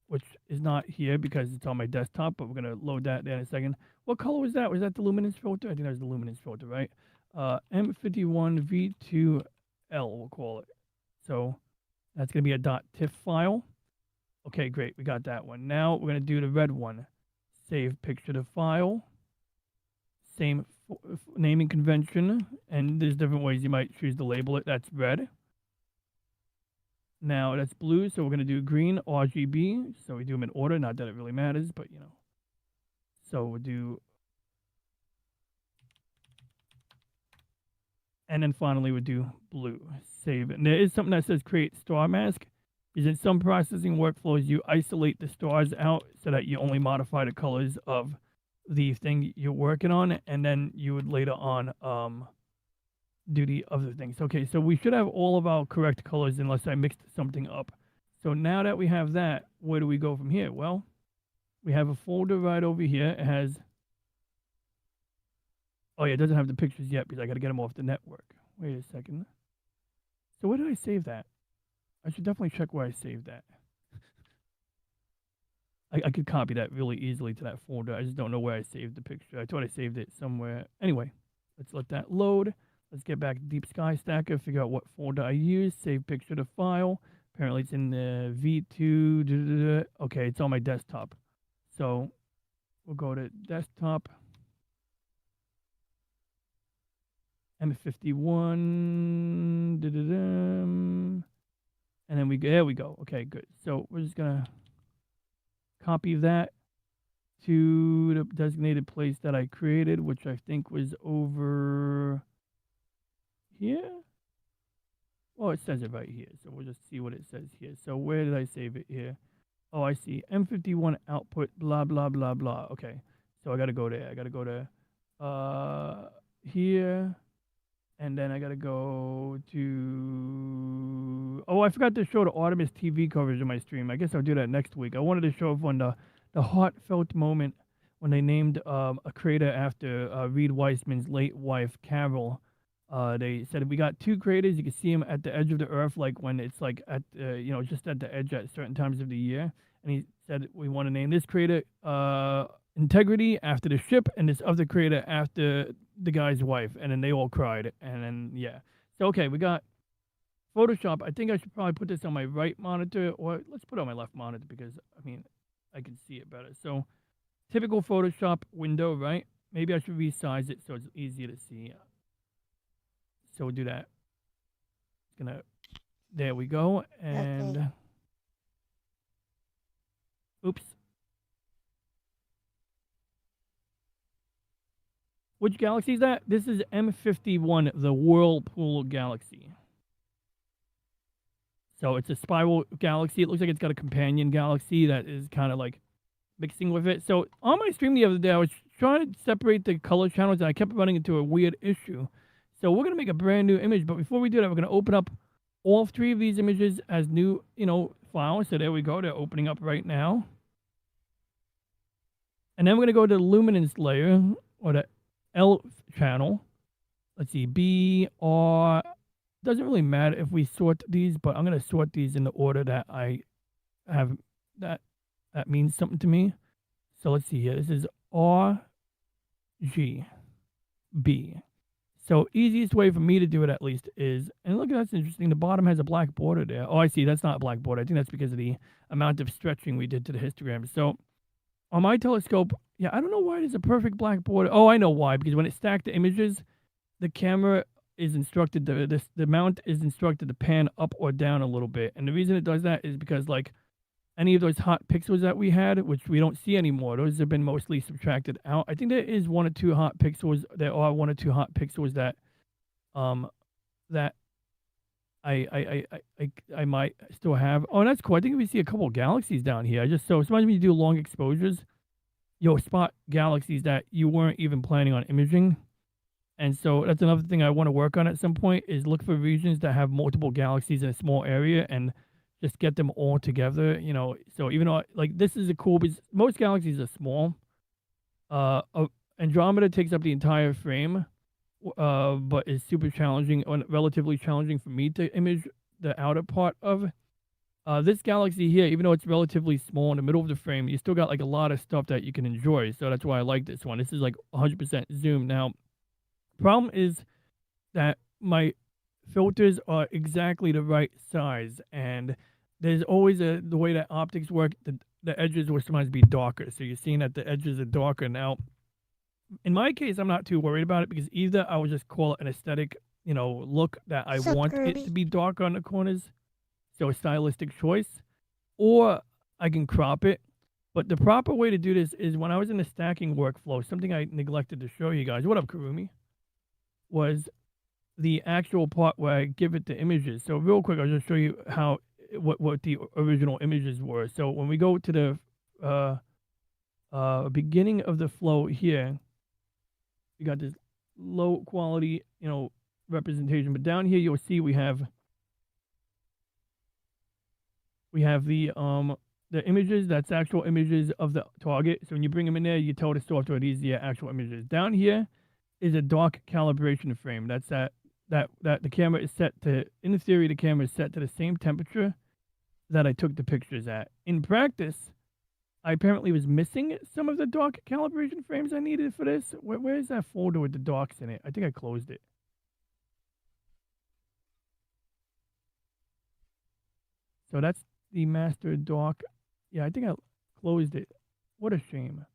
which is not here because it's on my desktop, but we're going to load that there in a second. What color was that? Was that the luminance filter? I think that was the luminance filter, right? M51V2L, we'll call it. So that's going to be a .tiff file. Okay, great. We got that one. Now we're going to do the red one. Save picture to file. Same naming convention. And there's different ways you might choose to label it. That's red. Now that's blue, so we're going to do green, RGB. So we do them in order. Not that it really matters, but So we'll do... And then finally we'll do blue. Save it. And there is something that says create star mask. Is in some processing workflows, you isolate the stars out so that you only modify the colors of the thing you're working on, and then you would later on do the other things. Okay, so we should have all of our correct colors unless I mixed something up. So now that we have that, where do we go from here? Well, we have a folder right over here. It has... Oh, yeah, it doesn't have the pictures yet because I got to get them off the network. Wait a second. So where did I save that? I should definitely check where I saved that. I could copy that really easily to that folder. I just don't know where I saved the picture. I thought I saved it somewhere. Anyway, let's let that load. Let's get back to Deep Sky Stacker, figure out what folder I used, save picture to file. Apparently it's in the V2. Okay, it's on my desktop. So we'll go to desktop. M51. And then there we go. Okay, good. So we're just going to copy that to the designated place that I created, which I think was over here. Well, it says it right here, so we'll just see what it says here. So where did I save it here? Oh, I see. M51 output, blah, blah, blah, blah. Okay. So I got to go there. I got to go to here. And then I got to go to... Oh, I forgot to show the Artemis TV coverage of my stream. I guess I'll do that next week. I wanted to show everyone the heartfelt moment when they named a crater after Reed Weissman's late wife, Carol. They said we got 2 craters. You can see them at the edge of the Earth, like when it's like at just at the edge at certain times of the year. And he said we want to name this crater Integrity after the ship, and this other crater after the guy's wife. And then they all cried. And then yeah. So okay, we got Photoshop. I think I should probably put this on my right monitor, or let's put it on my left monitor because I mean I can see it better. So typical Photoshop window, right? Maybe I should resize it so it's easier to see. So we'll do that. There we go. And Okay. oops. Which galaxy is that? This is M51, the Whirlpool Galaxy. So it's a spiral galaxy. It looks like it's got a companion galaxy that is kind of like mixing with it. So on my stream the other day, I was trying to separate the color channels, and I kept running into a weird issue. So we're going to make a brand new image, but before we do that, we're going to open up all 3 of these images as new, files. So there we go. They're opening up right now. And then we're going to go to the luminance layer, or the L channel. Let's see, B, R. Doesn't really matter if we sort these, but I'm going to sort these in the order that I have, that means something to me. So let's see here. This is R, G, B. So easiest way for me to do it at least is, and look, that's interesting. The bottom has a black border there. Oh, I see. That's not a black border. I think that's because of the amount of stretching we did to the histogram. So on my telescope, yeah, I don't know why there's a perfect black border. Oh, I know why. Because when it stacked the images, the camera is instructed, the mount is instructed to pan up or down a little bit. And the reason it does that is because, like, any of those hot pixels that we had, which we don't see anymore, those have been mostly subtracted out. I think there is 1 or 2 hot pixels. There are 1 or 2 hot pixels that that I might still have. Oh, and that's cool. I think we see a couple of galaxies down here. Sometimes when you do long exposures, you'll spot galaxies that you weren't even planning on imaging. And so that's another thing I want to work on at some point, is look for regions that have multiple galaxies in a small area and just get them all together, So even though, like, this is a cool, because most galaxies are small. Andromeda takes up the entire frame, but is super challenging, or relatively challenging for me to image the outer part of. This galaxy here, even though it's relatively small in the middle of the frame, you still got like a lot of stuff that you can enjoy. So that's why I like this one. This is like 100% zoom. Now, problem is that my filters are exactly the right size, and there's always the way that optics work, the edges will sometimes be darker, so you're seeing that the edges are darker. Now in my case, I'm not too worried about it, because either I would just call it an aesthetic look that I want it to be dark on the corners, so a stylistic choice, or I can crop it. But the proper way to do this is, when I was in the stacking workflow, something I neglected to show you guys, what up, Karumi, was the actual part where I give it the images. So real quick, I'll just show you what the original images were. So when we go to the beginning of the flow here, we got this low quality, representation. But down here, you'll see we have the images. That's actual images of the target. So when you bring them in there, you tell the software these are the actual images. Down here is a dark calibration frame. That's that the camera is set to, in theory, the camera is set to the same temperature that I took the pictures at. In practice, I apparently was missing some of the dark calibration frames I needed for this. Where is that folder with the darks in it? I think I closed it. So that's the master dark. Yeah, I think I closed it. What a shame.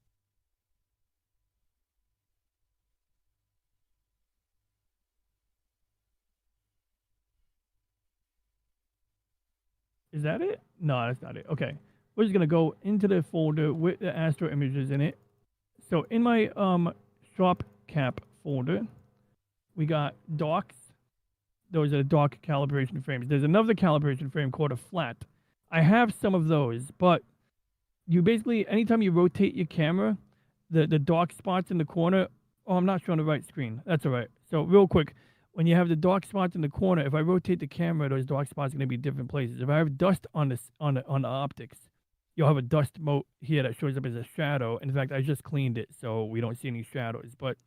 Is that it? No, that's not it. Okay. We're just going to go into the folder with the astro images in it. So in my sharp cap folder, we got darks. those are dark calibration frames. There's another calibration frame called a flat. I have some of those, but you basically, anytime you rotate your camera, the dark spots in the corner. Oh, I'm not showing the right screen. That's all right. So real quick, when you have the dark spots in the corner, if I rotate the camera, those dark spots are going to be different places. If I have dust on the optics, you'll have a dust mote here that shows up as a shadow. In fact, I just cleaned it, so we don't see any shadows. But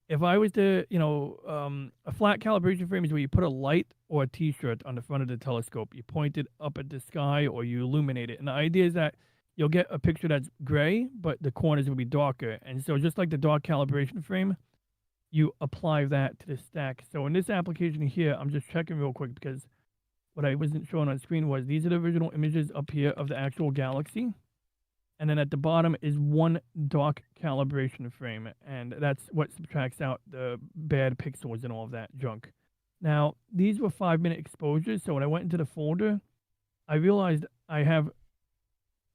if I was to, a flat calibration frame is where you put a light or a T-shirt on the front of the telescope. You point it up at the sky or you illuminate it. And the idea is that you'll get a picture that's gray, but the corners will be darker. And so just like the dark calibration frame, you apply that to the stack. So in this application here, I'm just checking real quick because what I wasn't showing on screen was these are the original images up here of the actual galaxy. And then at the bottom is one dark calibration frame. And that's what subtracts out the bad pixels and all of that junk. Now, these were 5-minute exposures. So when I went into the folder, I realized I have,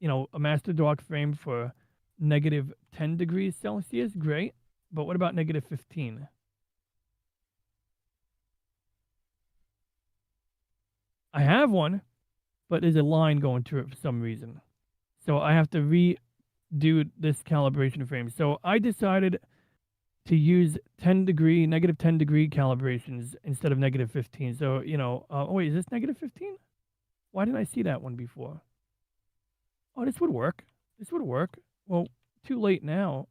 a master dark frame for negative 10 degrees Celsius. Great. But what about negative 15? I have one, but there's a line going through it for some reason. So I have to redo this calibration frame. So I decided to use negative 10 degree calibrations instead of negative 15. So, oh wait, is this negative 15? Why didn't I see that one before? Oh, this would work. This would work. Well, too late now.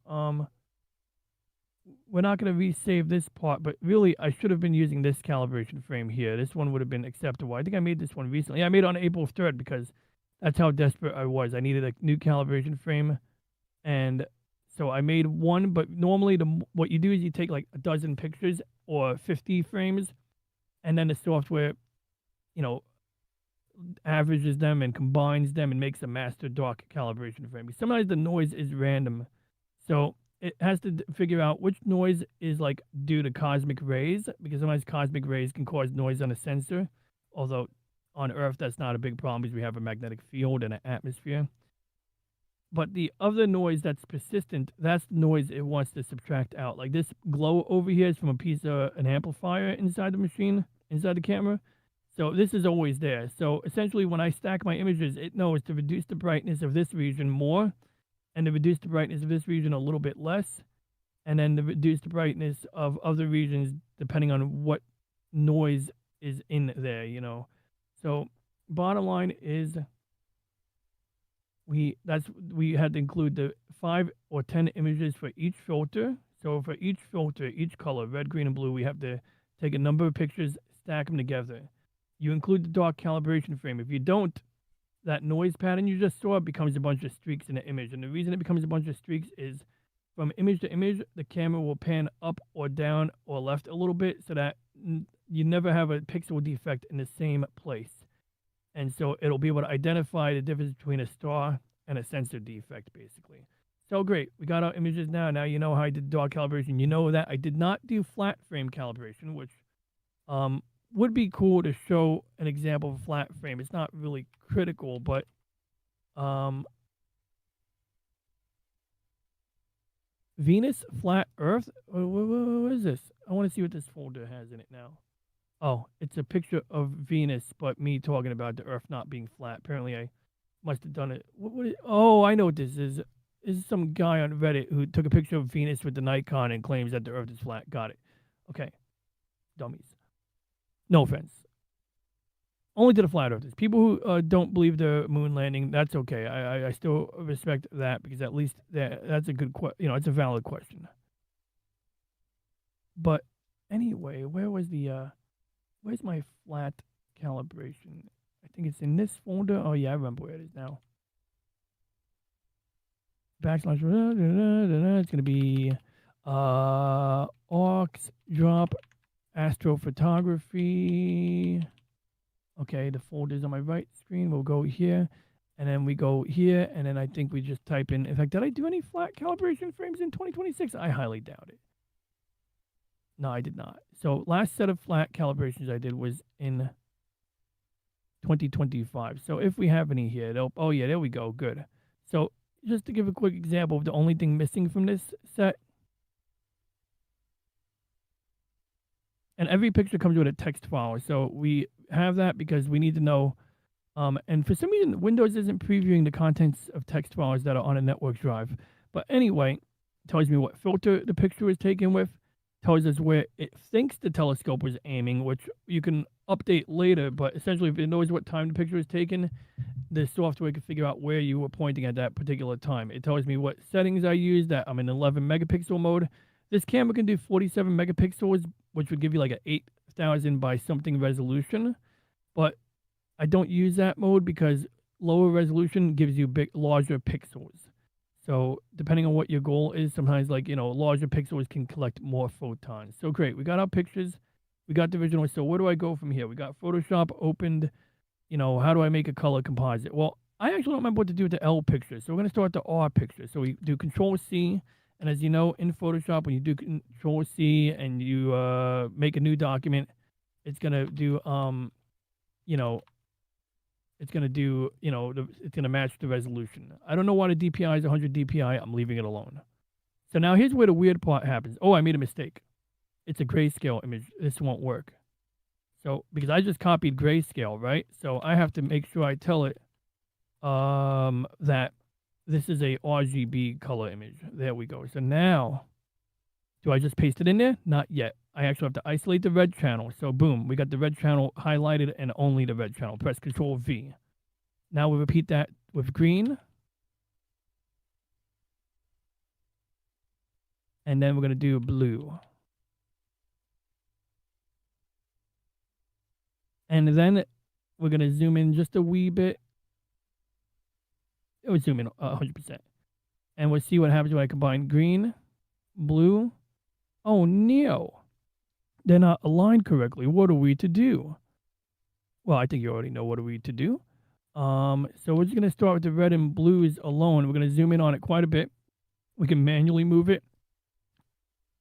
We're not going to resave this part, but really I should have been using this calibration frame here. This one would have been acceptable. I think I made this one recently. Yeah, I made it on April 3rd because that's how desperate I was. I needed a new calibration frame. And so I made one, but normally what you do is you take like a dozen pictures or 50 frames, and then the software, averages them and combines them and makes a master dark calibration frame. Sometimes the noise is random. So it has to figure out which noise is like due to cosmic rays, because sometimes cosmic rays can cause noise on a sensor. Although on Earth, that's not a big problem because we have a magnetic field and an atmosphere. But the other noise that's persistent, that's the noise it wants to subtract out. Like this glow over here is from a piece of an amplifier inside the machine, inside the camera. So this is always there. So essentially when I stack my images, it knows to reduce the brightness of this region more, and to reduce the brightness of this region a little bit less, and then to reduce the brightness of other regions depending on what noise is in there, So bottom line is we had to include the 5 or 10 images for each filter. So for each filter, each color, red, green, and blue, we have to take a number of pictures, stack them together. You include the dark calibration frame. If you don't, that noise pattern you just saw becomes a bunch of streaks in the image. And the reason it becomes a bunch of streaks is from image to image, the camera will pan up or down or left a little bit so that you never have a pixel defect in the same place. And so it'll be able to identify the difference between a star and a sensor defect, basically. So great. We got our images now. Now you know how I did dark calibration. You know that I did not do flat frame calibration, which would be cool to show an example of a flat frame. It's not really critical, but Venus, flat Earth. What is this? I want to see what this folder has in it now. Oh, it's a picture of Venus, but me talking about the Earth not being flat. Apparently, I must have done it. Oh, I know what this is. This is some guy on Reddit who took a picture of Venus with the Nikon and claims that the Earth is flat. Got it. Okay. Dummies. No offense. Only to the flat earthers. People who don't believe the moon landing, that's okay. I still respect that because at least that's a good it's a valid question. But anyway, where's my flat calibration? I think it's in this folder. Oh yeah, I remember where it is now. Backslash. It's gonna be aux drop astrophotography. Okay, the folder's on my right screen. We'll go here, and then we go here, and then I think we just type in fact, did I do any flat calibration frames in 2026? I highly doubt it. No, I did not. So last set of flat calibrations I did was in 2025. So if we have any here, oh yeah, there we go. Good. So just to give a quick example of the only thing missing from this set, And every picture comes with a text file. So we have that because we need to know. And for some reason, Windows isn't previewing the contents of text files that are on a network drive. But anyway, it tells me what filter the picture was taken with, tells us where it thinks the telescope was aiming, which you can update later. But essentially, if it knows what time the picture was taken, the software can figure out where you were pointing at that particular time. It tells me what settings I used, that I'm in 11 megapixel mode. This camera can do 47 megapixels, which would give you like a 8,000 by something resolution. But I don't use that mode because lower resolution gives you larger pixels. So depending on what your goal is, sometimes like, larger pixels can collect more photons. So great. We got our pictures. We got the original. So where do I go from here? We got Photoshop opened. How do I make a color composite? Well, I actually don't remember what to do with the L picture. So we're going to start the R picture. So we do Control C. And as you know, in Photoshop, when you do Control C and you make a new document, it's going to do, it's going to do, it's going to match the resolution. I don't know why the DPI is 100 DPI. I'm leaving it alone. So now here's where the weird part happens. Oh, I made a mistake. It's a grayscale image. This won't work. So, because I just copied grayscale, right? So I have to make sure I tell it that this is a RGB color image. There we go. So now, do I just paste it in there? Not yet. I actually have to isolate the red channel. So boom, we got the red channel highlighted and only the red channel. Press Control V. Now we repeat that with green. And then we're going to do blue. And then we're going to zoom in just a wee bit. It would zoom in 100%. And we'll see what happens when I combine green, blue. Oh, no. They're not aligned correctly. What are we to do? Well, I think you already know what are we to do. So we're just going to start with the red and blues alone. We're going to zoom in on it quite a bit. We can manually move it.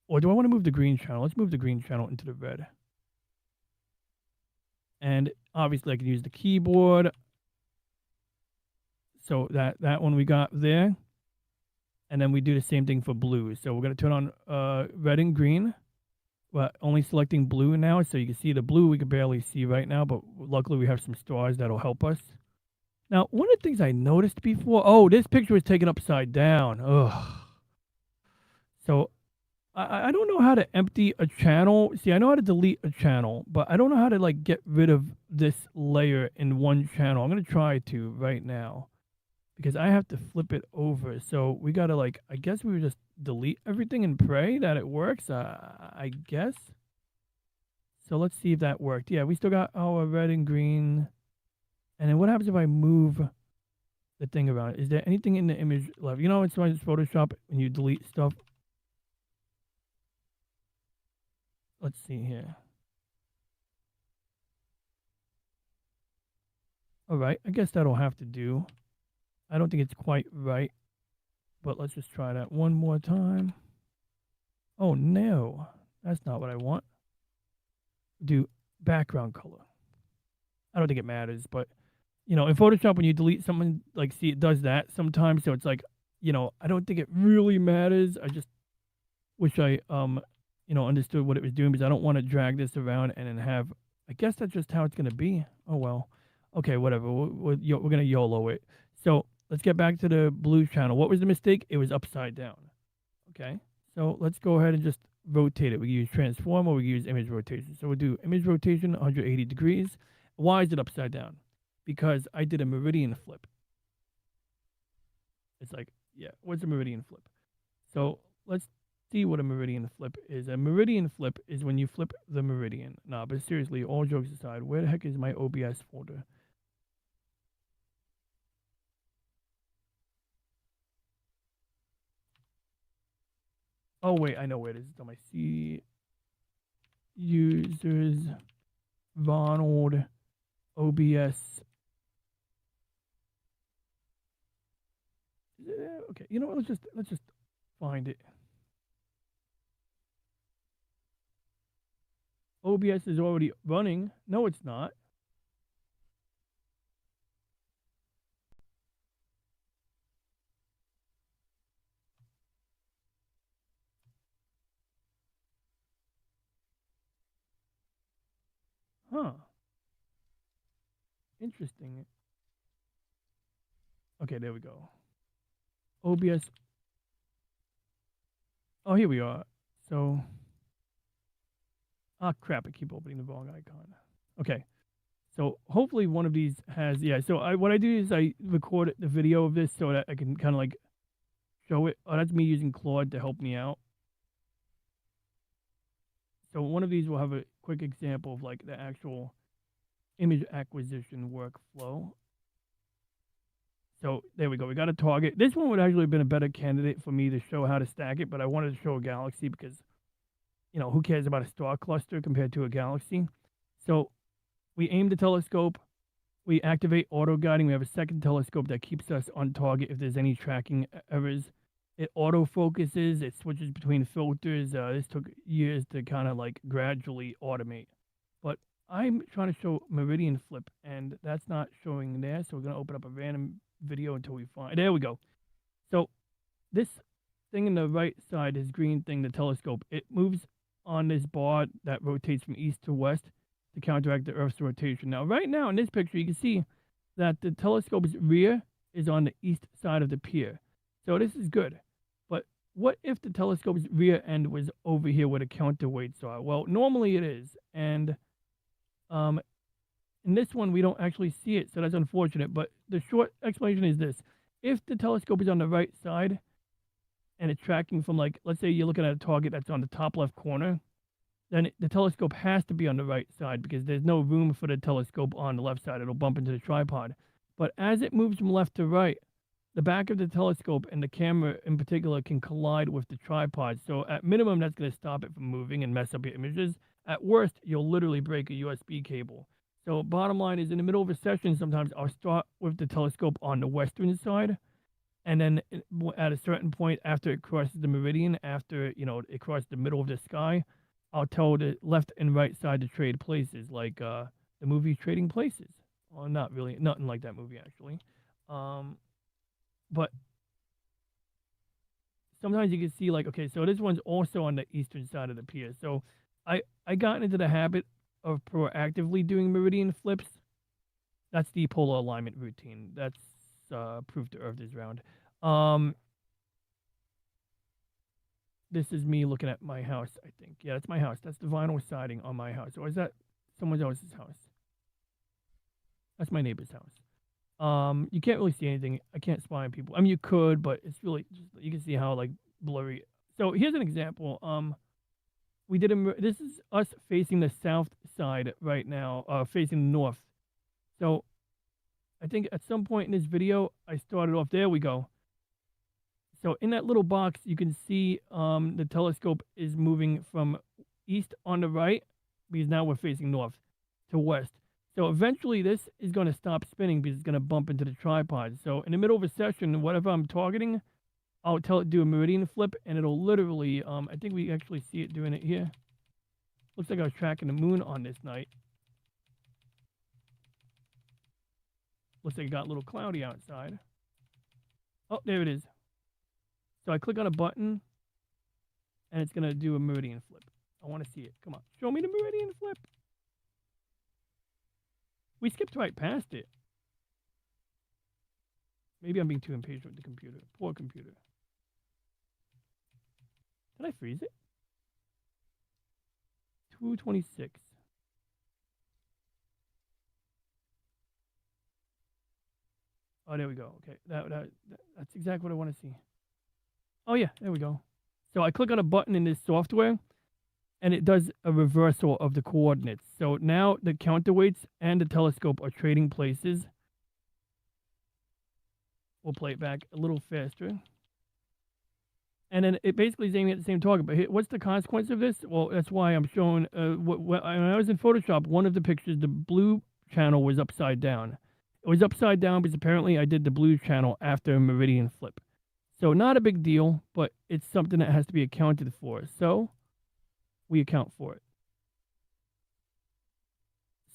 Or do I want to move the green channel? Let's move the green channel into the red. And obviously I can use the keyboard. So that one we got there. And then we do the same thing for blue. So we're going to turn on red and green. But only selecting blue now. So you can see the blue we can barely see right now. But luckily we have some stars that'll help us. Now, one of the things I noticed before. Oh, this picture was taken upside down. Ugh. So I don't know how to empty a channel. See, I know how to delete a channel, but I don't know how to like get rid of this layer in one channel. I'm going to try to right now because I have to flip it over. So we got to I guess we would just delete everything and pray that it works. I guess. So let's see if that worked. Yeah, we still got our red and green. And then what happens if I move the thing around? Is there anything in the image left? It's Photoshop when you delete stuff. Let's see here. All right, I guess that'll have to do. I don't think it's quite right, but let's just try that one more time. Oh, no, that's not what I want. Do background color. I don't think it matters, but, in Photoshop, when you delete something, see, it does that sometimes. So it's I don't think it really matters. I just wish I, understood what it was doing because I don't want to drag this around and then have, I guess that's just how it's going to be. Oh, well. Okay, whatever. We're going to YOLO it. So let's get back to the blue channel. What was the mistake? It was upside down. Okay, so let's go ahead and just rotate it. We can use transform or we can use image rotation. So we'll do image rotation 180 degrees. Why is it upside down? Because I did a meridian flip. It's yeah, what's a meridian flip? So let's see what a meridian flip is. A meridian flip is when you flip the meridian. Nah, but seriously, all jokes aside, where the heck is my OBS folder? Oh, wait, I know where it is. It's on my C users, Ronald, OBS. Okay, you know what? Let's just find it. OBS is already running. No, it's not. Huh. Interesting. Okay, there we go. OBS. Oh, here we are. So, crap! I keep opening the wrong icon. Okay, so hopefully one of these has, yeah. So what I do is I record the video of this so that I can kind of like show it. Oh, that's me using Claude to help me out. So one of these will have a quick example of like the actual image acquisition workflow. So there we go. We got a target. This one would actually have been a better candidate for me to show how to stack it, but I wanted to show a galaxy because, you know, who cares about a star cluster compared to a galaxy? So we aim the telescope. We activate auto guiding. We have a second telescope that keeps us on target if there's any tracking errors. It auto focuses. It switches between filters. This took years to kind of like gradually automate. But I'm trying to show meridian flip, and that's not showing there. So we're going to open up a random video until we find. There we go. So this thing in the right side, this green thing, the telescope, it moves on this bar that rotates from east to west to counteract the Earth's rotation. Now, right now in this picture, you can see that the telescope's rear is on the east side of the pier. So this is good. But what if the telescope's rear end was over here where the counterweights are? Well, normally it is. And in this one, we don't actually see it, so that's unfortunate. But the short explanation is this. If the telescope is on the right side and it's tracking from, like, let's say you're looking at a target that's on the top left corner, then the telescope has to be on the right side because there's no room for the telescope on the left side. It'll bump into the tripod. But as it moves from left to right, the back of the telescope and the camera in particular can collide with the tripod. So at minimum, that's going to stop it from moving and mess up your images. At worst, you'll literally break a USB cable. So bottom line is, in the middle of a session, sometimes I'll start with the telescope on the western side. And then at a certain point, after it crosses the meridian, after, you know, it crosses the middle of the sky, I'll tell the left and right side to trade places, like the movie Trading Places. Well, not really, nothing like that movie, actually. But sometimes you can see, like, okay, so this one's also on the eastern side of the pier. So I got into the habit of proactively doing meridian flips. That's the polar alignment routine. That's proof the Earth is round. This is me looking at my house, I think. Yeah, that's my house. That's the vinyl siding on my house. Or is that someone else's house? That's my neighbor's house. You can't really see anything. I can't spy on people. I mean, you could, but it's really just, you can see how like blurry. So here's an example. We did this is us facing the south side right now, facing the north. So I think at some point in this video, I started off. There we go. So in that little box, you can see the telescope is moving from east on the right, because now we're facing north, to west. So eventually this is going to stop spinning because it's going to bump into the tripod. So in the middle of a session, whatever I'm targeting, I'll tell it to do a meridian flip, and it'll literally, I think we actually see it doing it here. Looks like I was tracking the moon on this night. Looks like it got a little cloudy outside. Oh, there it is. So I click on a button, and it's going to do a meridian flip. I want to see it. Come on. Show me the meridian flip. We skipped right past it. Maybe I'm being too impatient with the computer. Poor computer. Did I freeze it? 226. Oh, there we go. Okay, that's exactly what I want to see. Oh yeah, there we go. So I click on a button in this software, and it does a reversal of the coordinates. So now the counterweights and the telescope are trading places. We'll play it back a little faster. And then it basically is aiming at the same target. But what's the consequence of this? Well, that's why I'm showing, when I was in Photoshop, one of the pictures, the blue channel was upside down. It was upside down because apparently I did the blue channel after a meridian flip. So not a big deal, but it's something that has to be accounted for. So we account for it.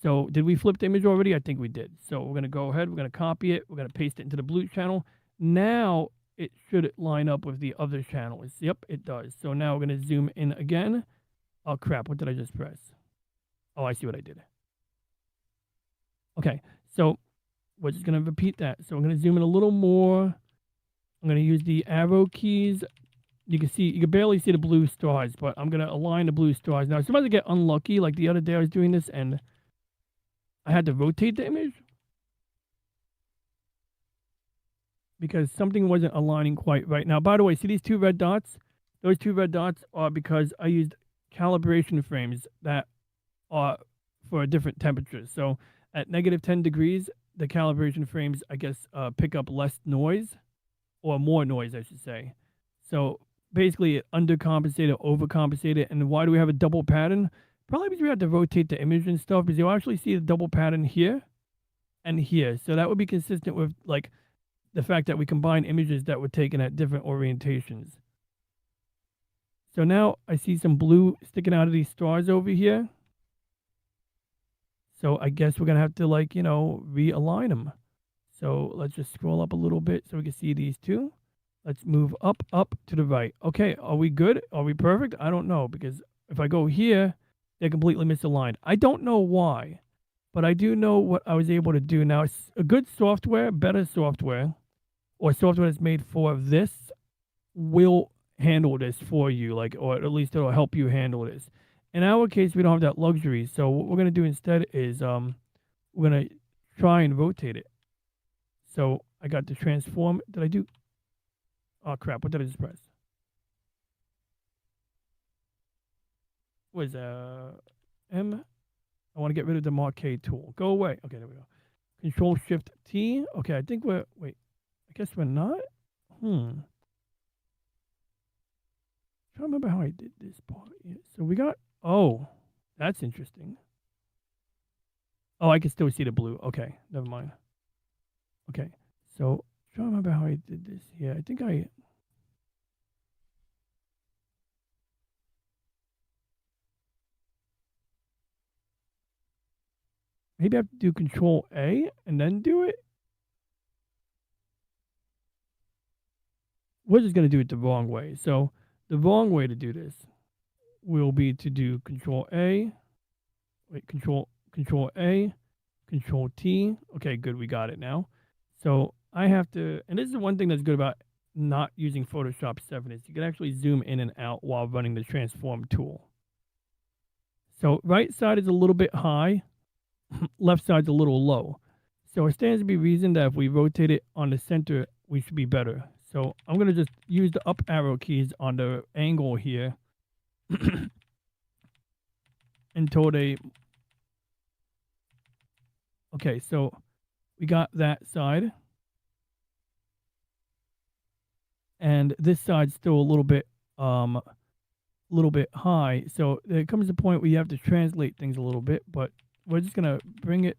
So did we flip the image already? I think we did. So we're going to go ahead. We're going to copy it. We're going to paste it into the blue channel. Now it should line up with the other channels. Yep, it does. So now we're going to zoom in again. Oh, crap. What did I just press? Oh, I see what I did. Okay, so we're just going to repeat that. So I'm going to zoom in a little more. I'm going to use the arrow keys. You can barely see the blue stars, but I'm going to align the blue stars. Now, sometimes I get unlucky, like the other day I was doing this and I had to rotate the image because something wasn't aligning quite right. Now, by the way, see these two red dots? Those two red dots are because I used calibration frames that are for different temperatures. So at negative 10 degrees, the calibration frames, I guess, pick up less noise, or more noise, I should say. So basically, it undercompensated, overcompensated. And why do we have a double pattern? Probably because we have to rotate the image and stuff, because you'll actually see the double pattern here and here. So that would be consistent with like the fact that we combine images that were taken at different orientations. So now I see some blue sticking out of these stars over here. So I guess we're going to have to, like, realign them. So let's just scroll up a little bit so we can see these two. Let's move up to the right. Okay, are we good? Are we perfect? I don't know, because if I go here, they're completely misaligned. I don't know why, but I do know what I was able to do. Now, a good software, better software, or software that's made for this will handle this for you, like, or at least it'll help you handle this. In our case, we don't have that luxury. So what we're going to do instead is we're going to try and rotate it. So I got the transform. Did I do? Oh, crap. What did I just press? What is M? I want to get rid of the marquee tool. Go away. Okay, there we go. Control Shift T. Okay, I think we're... Wait. I guess we're not? I'm trying to remember how I did this part. Yeah, so we got... Oh, that's interesting. Oh, I can still see the blue. Okay, never mind. Okay, so trying to remember how I did this. Yeah, I think I... Maybe I have to do Control A and then do it? We're just going to do it the wrong way. So the wrong way to do this will be to do Control A. Wait, Control A, Control T. Okay, good. We got it now. So I have to, and this is one thing that's good about not using Photoshop 7 is you can actually zoom in and out while running the transform tool. So right side is a little bit high, left side's a little low. So it stands to be reasoned that if we rotate it on the center, we should be better. So I'm going to just use the up arrow keys on the angle here until they... Okay, so we got that side. And this side's still a little bit high. So there comes a point where you have to translate things a little bit, but we're just going to bring it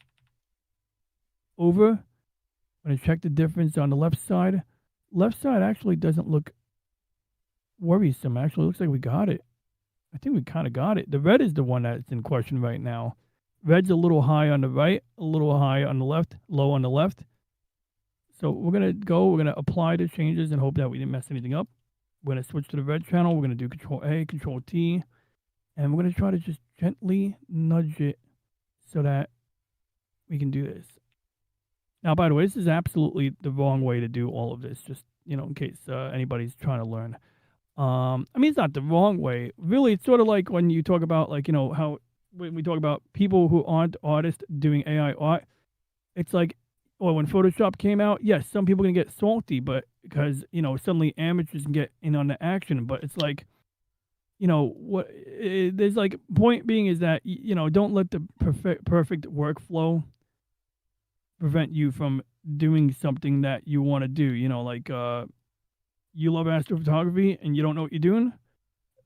over. I'm going to check the difference on the left side. Left side actually doesn't look worrisome. Actually, it looks like we got it. I think we kind of got it. The red is the one that's in question right now. Red's a little high on the right, a little high on the left, low on the left. So we're going to apply the changes and hope that we didn't mess anything up. We're going to switch to the red channel. We're going to do Control A, Control T. And we're going to try to just gently nudge it so that we can do this. Now, by the way, this is absolutely the wrong way to do all of this, just, in case anybody's trying to learn. I mean, it's not the wrong way. Really, it's sort of like when you talk about, like, how when we talk about people who aren't artists doing AI art, it's like, or when Photoshop came out, yes, some people can get salty, but because, suddenly amateurs can get in on the action. But it's like, there's like, point being is that, don't let the perfect workflow prevent you from doing something that you want to do. Like, you love astrophotography and you don't know what you're doing,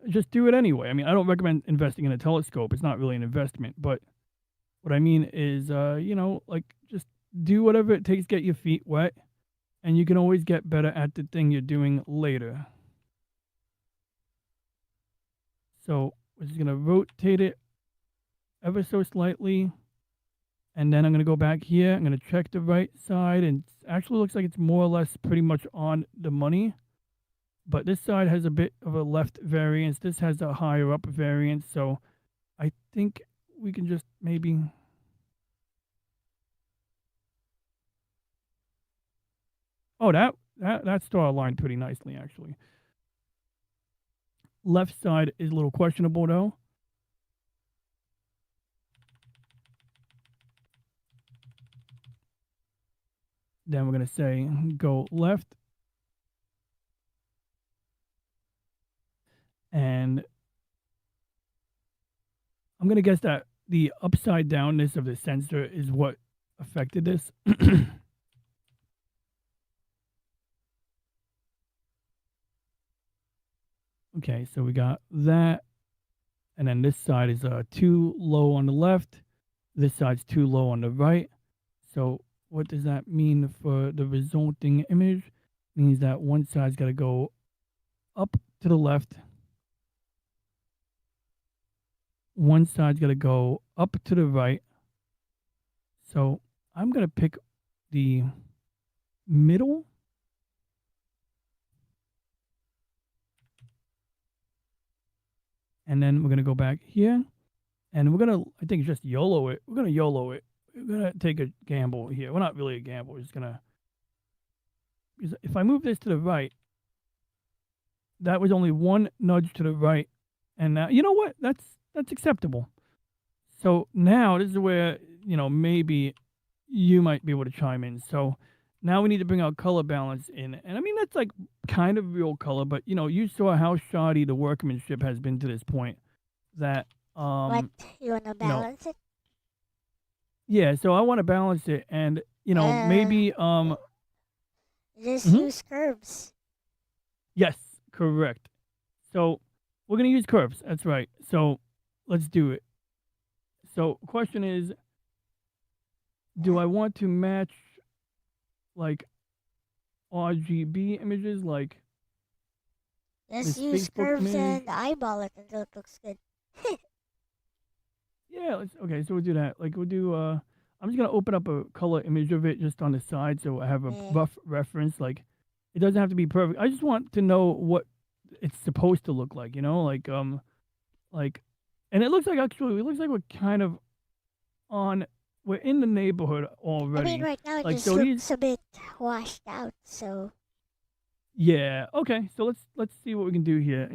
just do it anyway. I mean, I don't recommend investing in a telescope. It's not really an investment. But what I mean is, like, just do whatever it takes to get your feet wet, and you can always get better at the thing you're doing later. So we're just going to rotate it ever so slightly. And then I'm going to go back here. I'm going to check the right side. And it actually looks like it's more or less pretty much on the money. But this side has a bit of a left variance. This has a higher up variance. So I think we can just maybe... Oh, that star aligned pretty nicely, actually. Left side is a little questionable, though. Then we're going to say go left. And I'm going to guess that the upside downness of the sensor is what affected this. Okay, so we got that. And then this side is too low on the left. This side's too low on the right. So what does that mean for the resulting image? It means that one side's got to go up to the left. One side's got to go up to the right. So I'm going to pick the middle. And then we're going to go back here. And we're going to, I think, just YOLO it. We're going to YOLO it. We're going to take a gamble here. We're not really a gamble. We're just going to, because if I move this to the right, that was only one nudge to the right. And now, you know what? That's acceptable. So now this is where, maybe you might be able to chime in. So now we need to bring our color balance in. And I mean, that's like kind of real color, but you saw how shoddy the workmanship has been to this point. That, What? You want to balance it? Yeah, so I want to balance it. And, maybe, Just use curves. Yes, correct. So we're going to use curves. That's right. So let's do it. So question is, do I want to match like RGB images like Just this use Facebook curves image? and eyeball it until it looks good. Yeah, okay, so we'll do that. Like we'll do I'm just going to open up a color image of it just on the side so I have a Yeah. rough reference. Like it doesn't have to be perfect. I just want to know what it's supposed to look like, like and it looks like we're kind of we're in the neighborhood already. I mean, right now it Like, just so looks a bit washed out, so Yeah, okay. So let's see what we can do here.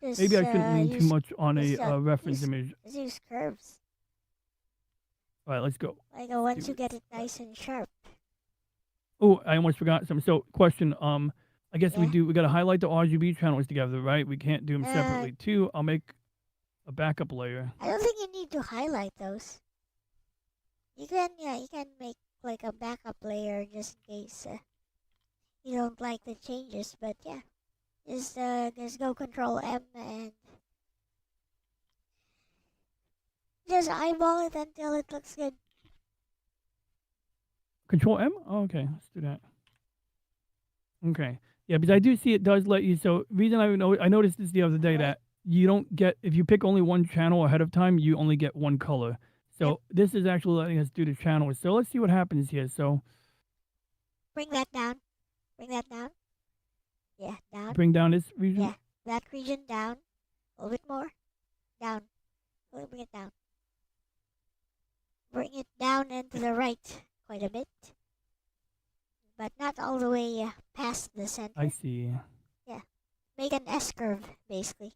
just Maybe I shouldn't lean too use, much on just, a reference image. just use curves. All right, let's go. Like once do you get it nice and sharp. Oh, I almost forgot something. So, question. I guess we Yeah. got to highlight the RGB channels together, right? We can't do them Uh, separately. Two, I'll make a backup layer. I don't think you need to highlight those. You can make like a backup layer just in case you don't like the changes. But yeah, just go Control M and just eyeball it until it looks good. Control M. Oh, okay, let's do that. Okay. Yeah, because I do see it does let you. So, reason I noticed this the other day that you don't get if you pick only one channel ahead of time, you only get one color. So this is actually letting us do the channels. So let's see what happens here. So Bring that down. Bring that down. Yeah, down. bring down this region. Yeah, that region down. A little bit more. Down. Bring it down. Bring it down and to the right quite a bit. But not all the way past the center. I see. Make an S curve, basically.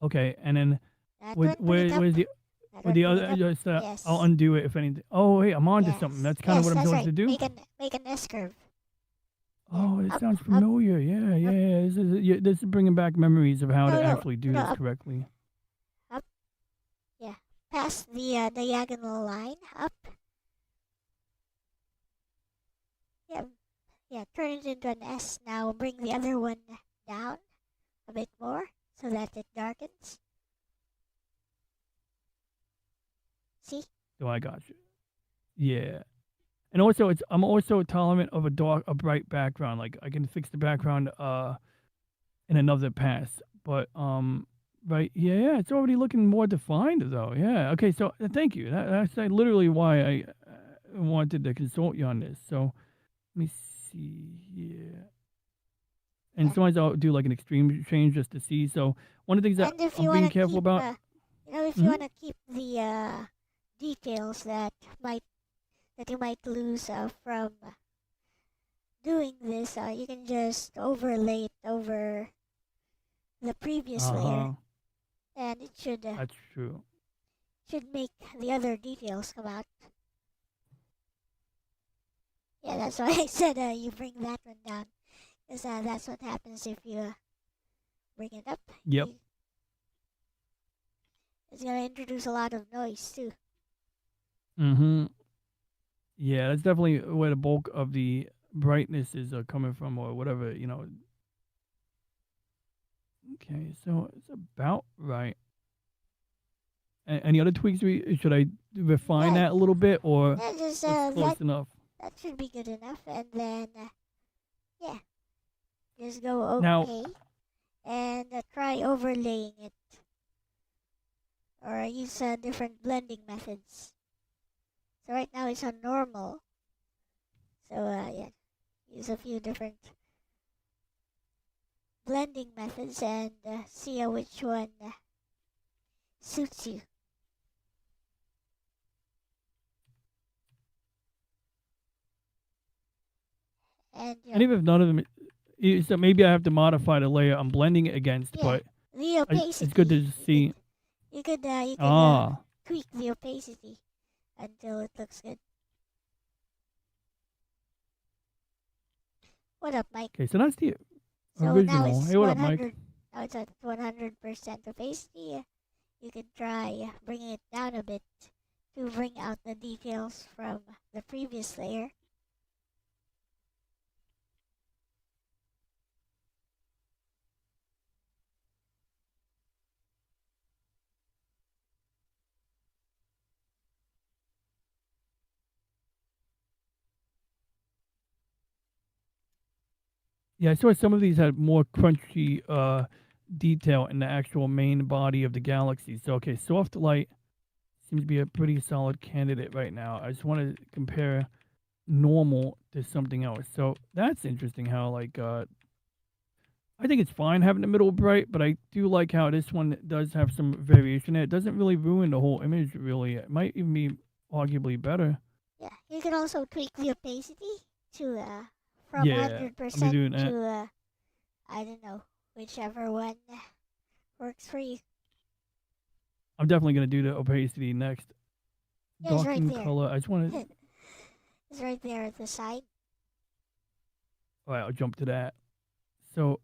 Okay, and then That one, bring it up. where's the That with one, the bring other? it up. Just, Yes. I'll undo it if anything. Oh wait, I'm onto Yes. something. That's kind of Yes, what I'm that's supposed to right. do. Make an S curve. Oh, it Up, sounds up. familiar. Yeah. This is bringing back memories of how to No, actually do no, this up. correctly. Past the diagonal line. Up. Yeah, turn it into an S. Now bring the other one down a bit more so that it darkens. See? So I got you. Yeah. And also, I'm also tolerant of a bright background. Like I can fix the background in another pass. But right, yeah, it's already looking more defined though. Yeah. Okay. So thank you. That's literally why I wanted to consult you on this. So let me see here. And Yeah. sometimes I'll do like an extreme change just to see. So one of the things that And if I'm you being want to careful keep, about. if you want to keep the details that you might lose from doing this, you can just overlay it over the previous layer, and it That's true. should make the other details come out. Yeah, that's why I said you bring that one down, because that's what happens if you bring it up. Yep. It's gonna introduce a lot of noise too. Yeah, that's definitely where the bulk of the brightness is coming from, or whatever, you know. Okay, so it's about right. Any other tweaks? Should I refine Yeah, that a little bit, or yeah, just it's close enough? that should be good enough, and then yeah, just go Now, okay, and try overlaying it, or use different blending methods. So right now it's on normal. So yeah, use a few different blending methods and see which one suits you. And and even if none of them, so maybe I have to modify the layer I'm blending it against, yeah, but the opacity. it's good to see. You could tweak the opacity until it looks good. What up, Mike? Okay, so that's the So now original. it's Hey, what up, 100. Mike? Now it's at 100% opacity. You can try bringing it down a bit to bring out the details from the previous layer. Yeah, I saw some of these had more crunchy detail in the actual main body of the galaxy. So, okay, soft light seems to be a pretty solid candidate right now. I just want to compare normal to something else. So that's interesting how, like, I think it's fine having the middle bright, but I do like how this one does have some variation in it. It doesn't really ruin the whole image, really. It might even be arguably better. Yeah, you can also tweak the opacity to from Yeah, I'll be 100% doing that. to I don't know, whichever one works for you. I'm definitely going to do the opacity next. Yeah, it's right Darken there. color. I just want to. It's right there at the side. All right, I'll jump to that. So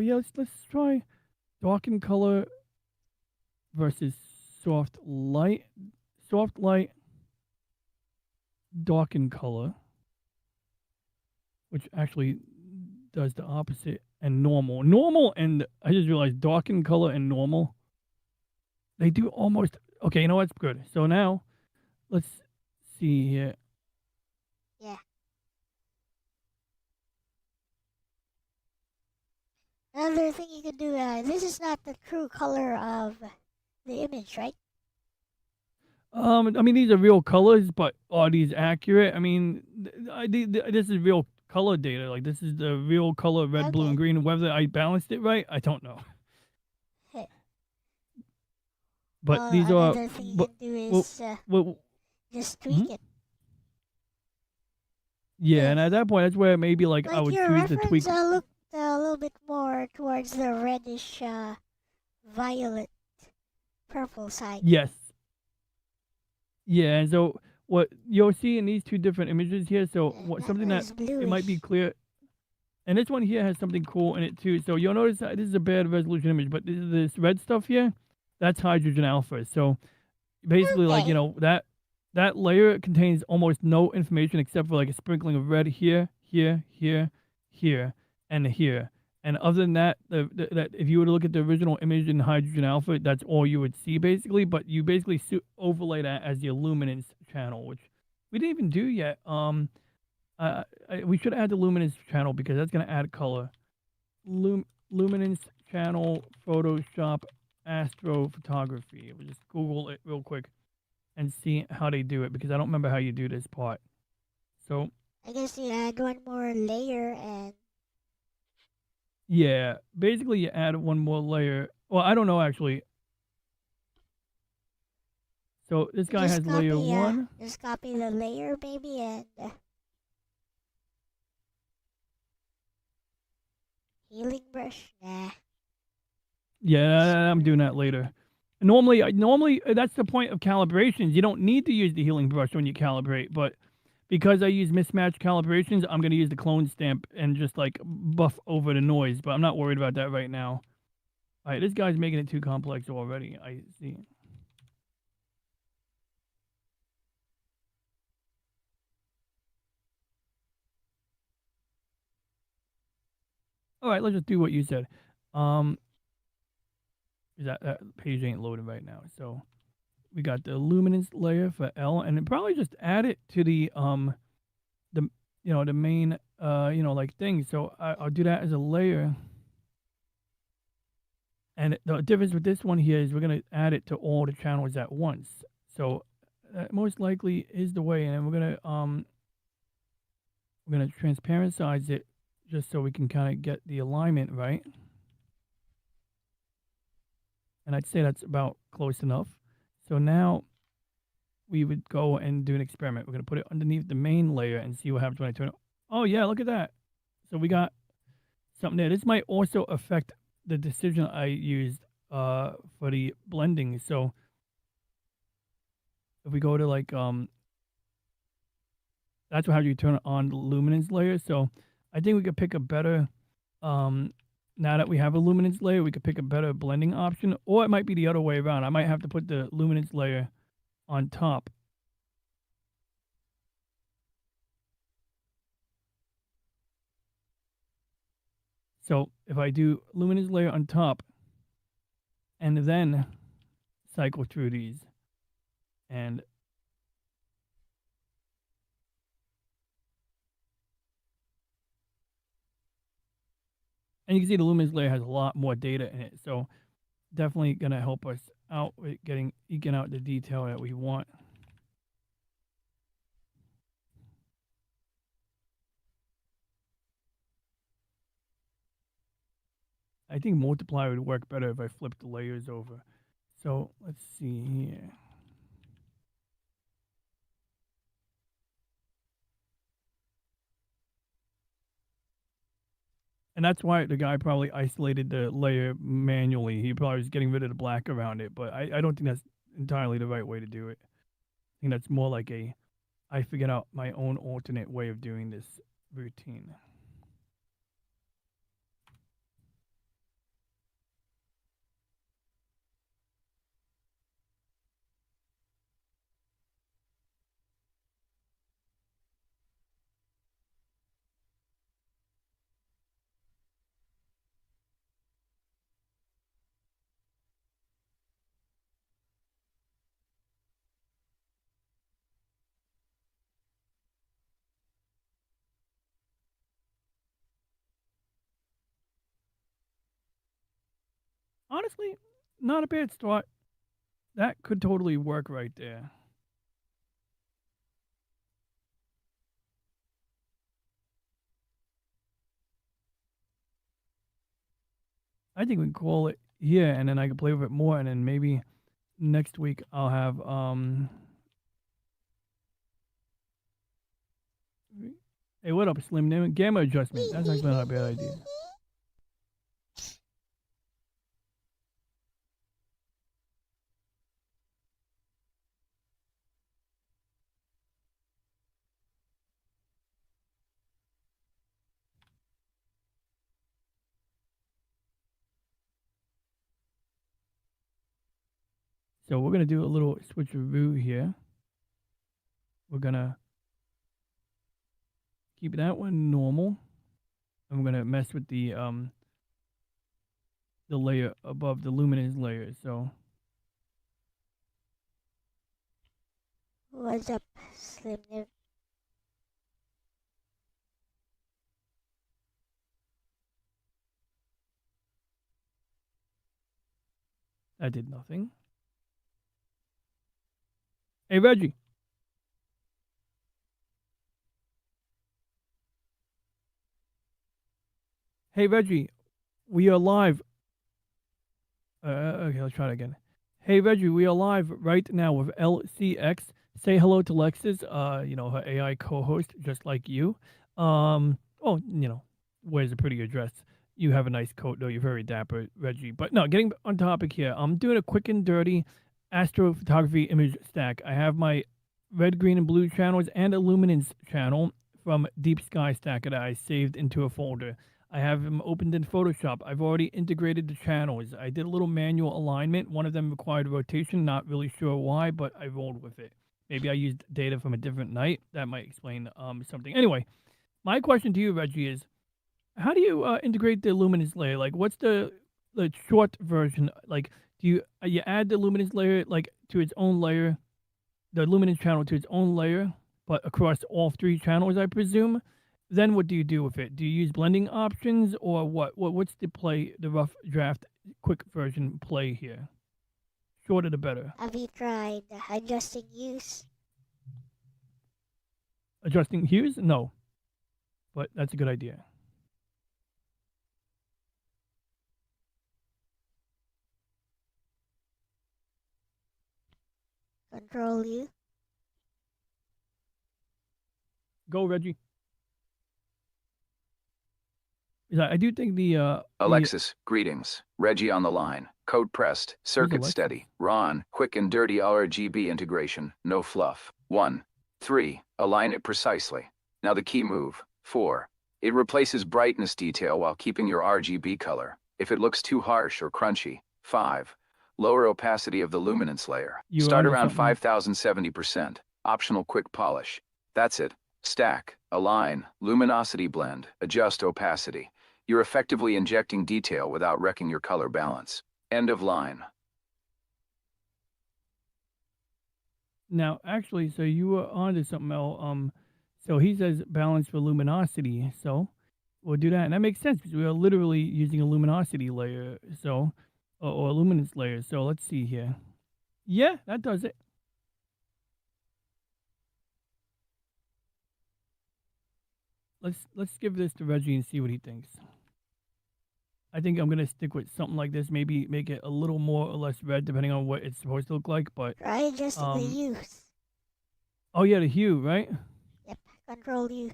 yeah, let's try darken color versus soft light. Soft light, darken color, which actually does the opposite, and normal. Normal, and I just realized darken color and normal, they do almost. Okay, you know what's good. So now, let's see here. Yeah. Another thing you can do, this is not the true color of the image, right? I mean, these are real colors, but are these accurate? I mean, this is real color data. Like, this is the real color, red, blue, Okay. and green. Whether I balanced it right, I don't know. But Well, these are. another thing you But, can do well, is well, just tweak it. yeah, Yeah. and at that point, that's where maybe like I Like would your choose the tweak. reference looked a little bit more towards the reddish, violet, purple side. Yes. Yeah, and so what you'll see in these two different images here. So And what that something one that is it might be bluish. clear. And this one here has something cool in it too. So you'll notice that this is a bad resolution image, but this red stuff here, that's hydrogen alpha. So basically, like, you Okay. know, that layer contains almost no information except for like a sprinkling of red here, here, here, here, and here. And other than that, that if you were to look at the original image in hydrogen alpha, that's all you would see basically. But you basically overlay that as the luminance channel, which we didn't even do yet. We should add the luminance channel because that's going to add color. Luminance channel, Photoshop, astrophotography. We'll just Google it real quick and see how they do it because I don't remember how you do this part. So I guess you add one more layer and yeah, basically you add one more layer. Well, I don't know actually. So this guy has layer 1. just copy the layer maybe and Healing brush? Nah. Yeah, I'm doing that later. Normally that's the point of calibrations. You don't need to use the healing brush when you calibrate, but because I use mismatched calibrations, I'm gonna use the clone stamp and just like buff over the noise. But I'm not worried about that right now. All right, this guy's making it too complex already. I see. All right, let's just do what you said. That page ain't loading right now, so we got the luminance layer for L, and then probably just add it to the the main like thing. So I'll do that as a layer. And the difference with this one here is we're gonna add it to all the channels at once. So that most likely is the way, and then we're gonna transparentize it just so we can kind of get the alignment right. And I'd say that's about close enough. So now we would go and do an experiment. We're going to put it underneath the main layer and see what happens when I turn it. Oh, yeah, look at that. So we got something there. This might also affect the decision I used for the blending. So if we go to like, that's how you turn on the luminance layer. So I think we could pick a better, now that we have a luminance layer, we could pick a better blending option, or it might be the other way around. I might have to put the luminance layer on top. So if I do luminance layer on top and then cycle through these, and you can see the luminance layer has a lot more data in it. So definitely going to help us out with eking out the detail that we want. I think multiply would work better if I flipped the layers over. So let's see here. And that's why the guy probably isolated the layer manually. He probably was getting rid of the black around it, but I don't think that's entirely the right way to do it. I think that's more like I figured out my own alternate way of doing this routine. Honestly, not a bad start. That could totally work right there. I think we can call it here, and then I can play with it more, and then maybe next week I'll have Hey, what up, Slim? Gamma adjustment. That's actually not a bad idea. So we're gonna do a little switcheroo here. We're gonna keep that one normal. And we're gonna mess with the layer above the luminance layer. So What's up, Slim Nib? that did nothing. Hey, Reggie. Hey, Reggie. We are live. Okay, let's try it again. Hey, Reggie, we are live right now with LCX. Say hello to Lexus, her AI co-host, just like you. Where's a prettier dress? You have a nice coat, though. You're very dapper, Reggie. But no, getting on topic here. I'm doing a quick and dirty astrophotography image stack. I have my red, green, and blue channels and a luminance channel from Deep Sky Stacker that I saved into a folder. I have them opened in Photoshop. I've already integrated the channels. I did a little manual alignment. One of them required rotation. Not really sure why, but I rolled with it. Maybe I used data from a different night. That might explain something. Anyway, my question to you, Reggie, is how do you integrate the luminance layer? Like, what's the short version? Like, do you add the luminance layer like to its own layer, the luminance channel to its own layer, but across all three channels, I presume? Then what do you do with it? Do you use blending options or what? What's the rough draft, quick version play here? Shorter the better. Have you tried adjusting hues? Adjusting hues? No, but that's a good idea. Control U. Go, Reggie. Yeah, I do think the Alexis, greetings. Reggie on the line. Code pressed. Circuit Alexis? steady. Ron, quick and dirty RGB integration. No fluff. 1. 3. Align it precisely. Now the key move. 4. It replaces brightness detail while keeping your RGB color. If it looks too harsh or crunchy. 5. Lower opacity of the luminance layer. You Start onto around something. 5070%. Optional quick polish. That's it. Stack, align, luminosity blend, adjust opacity. You're effectively injecting detail without wrecking your color balance. End of line. Now, actually, so you were onto something else. So he says balance for luminosity. So we'll do that, and that makes sense because we are literally using a luminosity layer, so or a luminance layer. So let's see here. Yeah, that does it. Let's give this to Reggie and see what he thinks. I think I'm gonna stick with something like this. Maybe make it a little more or less red, depending on what it's supposed to look like. But Try adjusting the hues. oh yeah, the hue, right? Yep. Control U.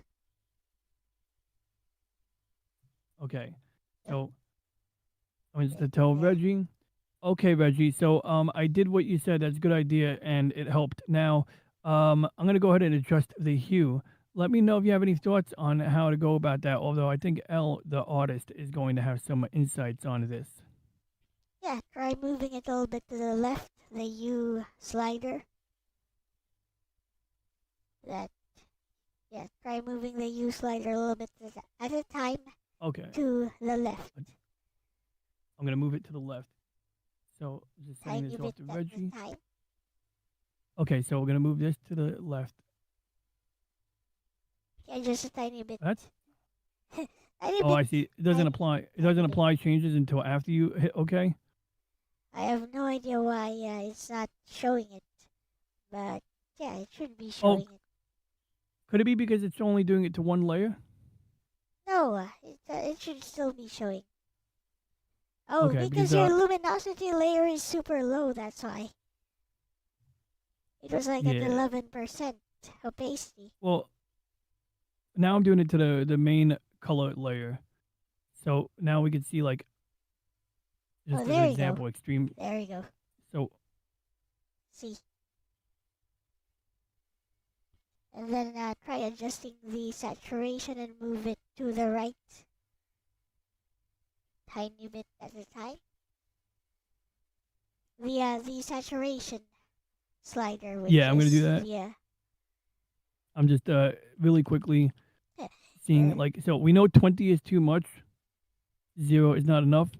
Okay. So I'm just to tell Reggie. Okay, Reggie. So I did what you said. That's a good idea, and it helped. Now I'm gonna go ahead and adjust the hue. Let me know if you have any thoughts on how to go about that. Although I think Elle, the artist, is going to have some insights on this. Yeah, try moving it a little bit to the left, the U slider. Try moving the U slider a little bit at a time Okay. to the left. I'm gonna move it to the left. So just setting Tiny this bit off to at Reggie. a time. Okay, so we're gonna move this to the left. Yeah, just a tiny bit. That's Tiny oh, bit. I see. It doesn't apply. It doesn't apply changes until after you hit OK. I have no idea why it's not showing it, but yeah, it should be showing it. Could it be because it's only doing it to one layer? No, it should still be showing. Oh, Okay, because because, your luminosity layer is super low, that's why. It was like at Yeah. 11% opacity. Well, now I'm doing it to the main color layer. So now we can see like just as there an you example, go. extreme. There you go. So See. And then try adjusting the saturation and move it to the right. Tiny bit at a time. The saturation slider. Which Yeah, I'm gonna do is that. the, I'm just really quickly Yeah. seeing like, so we know 20 is too much. 0 is not enough.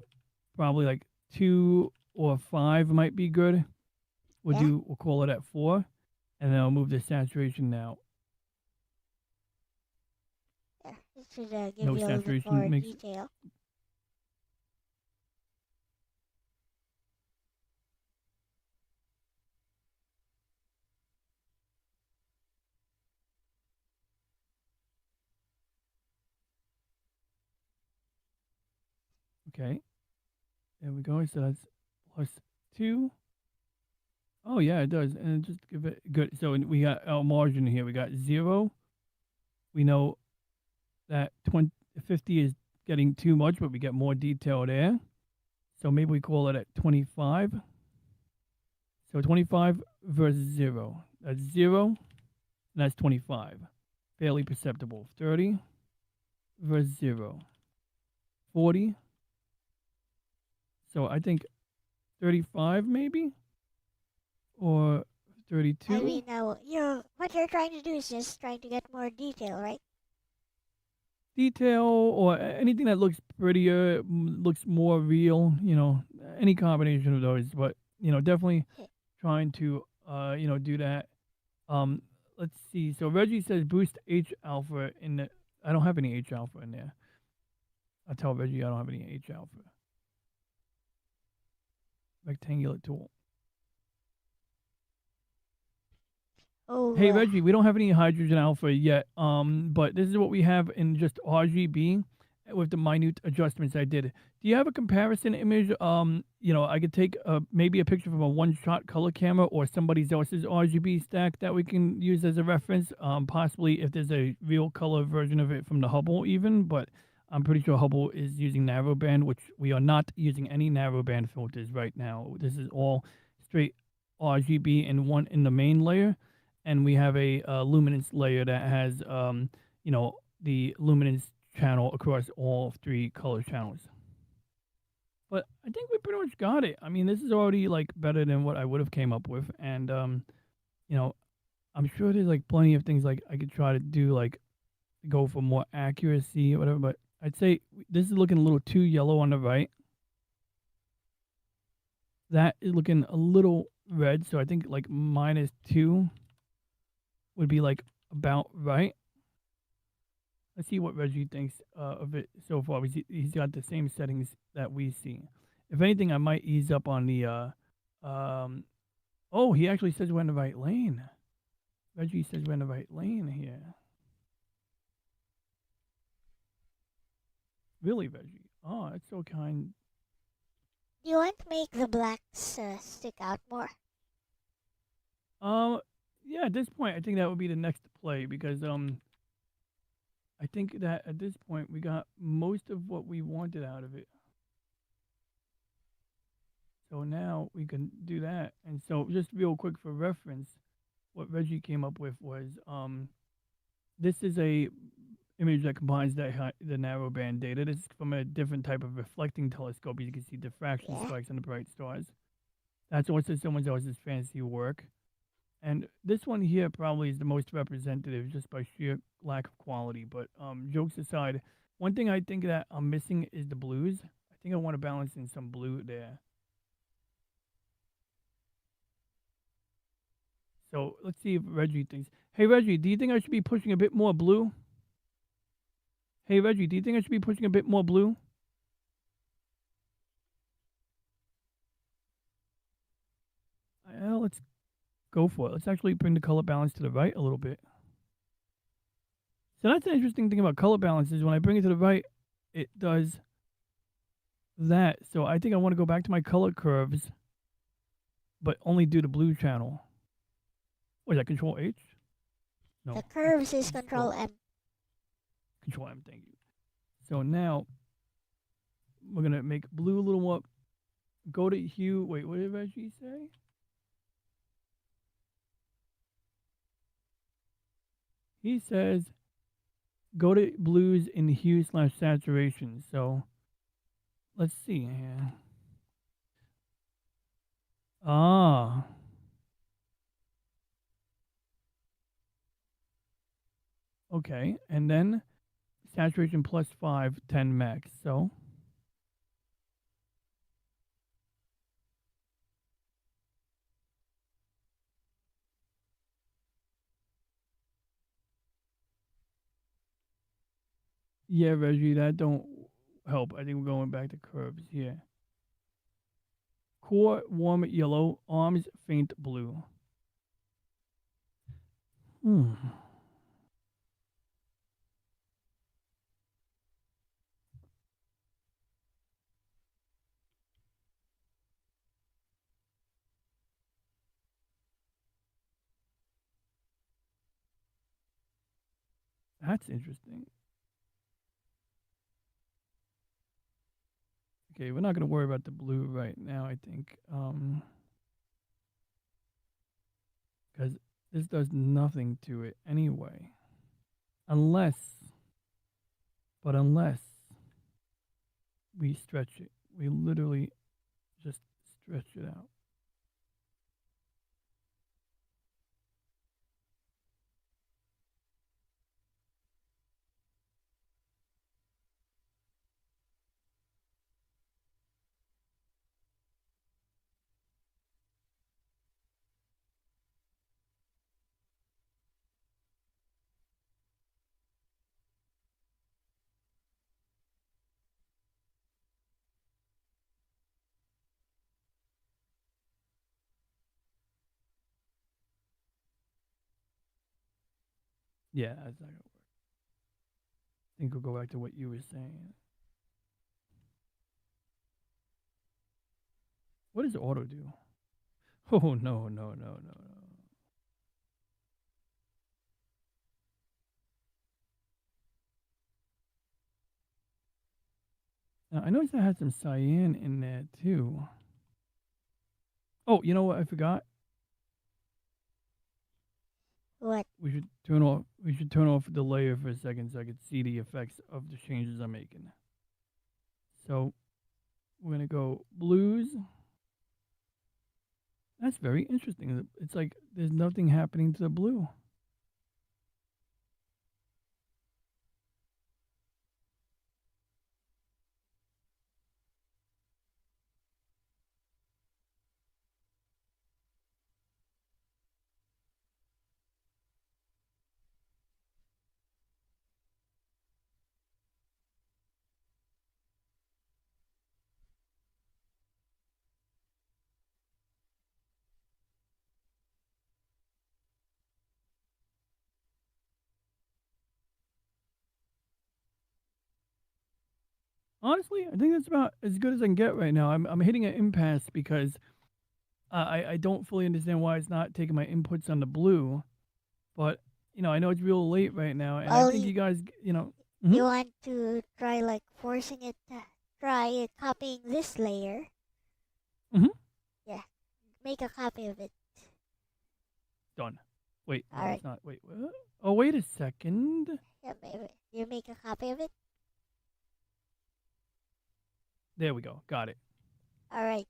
Probably like 2 or 5 might be good. We'll call it at 4, and then I'll move the saturation now. Yeah, it should give No you a little bit saturation more makes- detail. Okay. There we go. So that's +2. Oh yeah, it does. And just give it good. So we got our margin here. We got 0. We know that 50 is getting too much, but we get more detail there. So maybe we call it at 25. So 25 versus 0. That's 0, and that's 25. Fairly perceptible. 30 versus 0. 40. So I think 35 maybe? Or 32? I mean, now what you're trying to do is just trying to get more detail, right? Detail or anything that looks prettier, looks more real, any combination of those. But, definitely trying to, do that. Um, let's see. So Reggie says boost H alpha in the. I don't have any H alpha in there. I'll tell Reggie I don't have any H alpha. Rectangular tool. Oh, Hey Reggie, we don't have any hydrogen alpha yet. But this is what we have in just RGB with the minute adjustments I did. Do you have a comparison image? I could take maybe a picture from a one-shot color camera or somebody else's RGB stack that we can use as a reference. Possibly if there's a real color version of it from the Hubble even, but I'm pretty sure Hubble is using narrowband, which we are not using any narrowband filters right now. This is all straight RGB in the main layer, and we have a luminance layer that has the luminance channel across all 3 color channels. But I think we pretty much got it. I mean, this is already like better than what I would have came up with, and I'm sure there's like plenty of things like I could try to do, like go for more accuracy or whatever. But I'd say this is looking a little too yellow on the right. That is looking a little red, so I think like -2 would be like about right. Let's see what Reggie thinks of it so far. He's got the same settings that we see. If anything, I might ease up on the. Oh, he actually says we're in the right lane. Reggie says we're in the right lane here. Really, Reggie? Oh, that's so kind. do you want to make the blacks stick out more? Yeah. At this point, I think that would be the next play because I think that at this point we got most of what we wanted out of it. So now we can do that. And so just real quick for reference, what Reggie came up with was this is a image that combines the narrowband data. This is from a different type of reflecting telescope. You can see diffraction Yeah. spikes on the bright stars. That's also someone else's fancy work. And this one here probably is the most representative just by sheer lack of quality. But jokes aside, one thing I think that I'm missing is the blues. I think I want to balance in some blue there. So let's see if Reggie thinks. Hey Reggie, do you think I should be pushing a bit more blue? Hey Reggie, do you think I should be pushing a bit more blue? Let's go for it. Let's actually bring the color balance to the right a little bit. So that's the interesting thing about color balance is when I bring it to the right, it does that. So I think I want to go back to my color curves, but only do the blue channel. What is that, Control H? No. The curves is Control M. Control M, thank you. So now we're going to make blue a little more. Go to hue. Wait, what did Reggie say? He says go to blues in hue/saturation. So let's see here. Ah. Okay, and then saturation +5, 10 max. So yeah, Reggie, that don't help. I think we're going back to curves here. Core warm yellow, arms faint blue. That's interesting. Okay, we're not gonna worry about the blue right now, I think. Because this does nothing to it anyway. Unless we stretch it. We literally just stretch it out. Yeah, that's not gonna work. I think we'll go back to what you were saying. What does auto do? Oh no, no, no, no, no. Now, I noticed I had some cyan in there too. Oh, you know what I forgot? What? We should turn off the layer for a second so I could see the effects of the changes I'm making. So we're gonna go blues. That's very interesting. It's like there's nothing happening to the blue. Honestly, I think that's about as good as I can get right now. I'm hitting an impasse because I don't fully understand why it's not taking my inputs on the blue, but I know it's real late right now, and I Well, think you guys, you want to try like forcing it, try copying this layer. Mhm. Yeah, make a copy of it. Done. Wait, no, All right. it's not. Wait, what? Oh, wait a second. Yeah, maybe you make a copy of it. There we go. Got it. All right.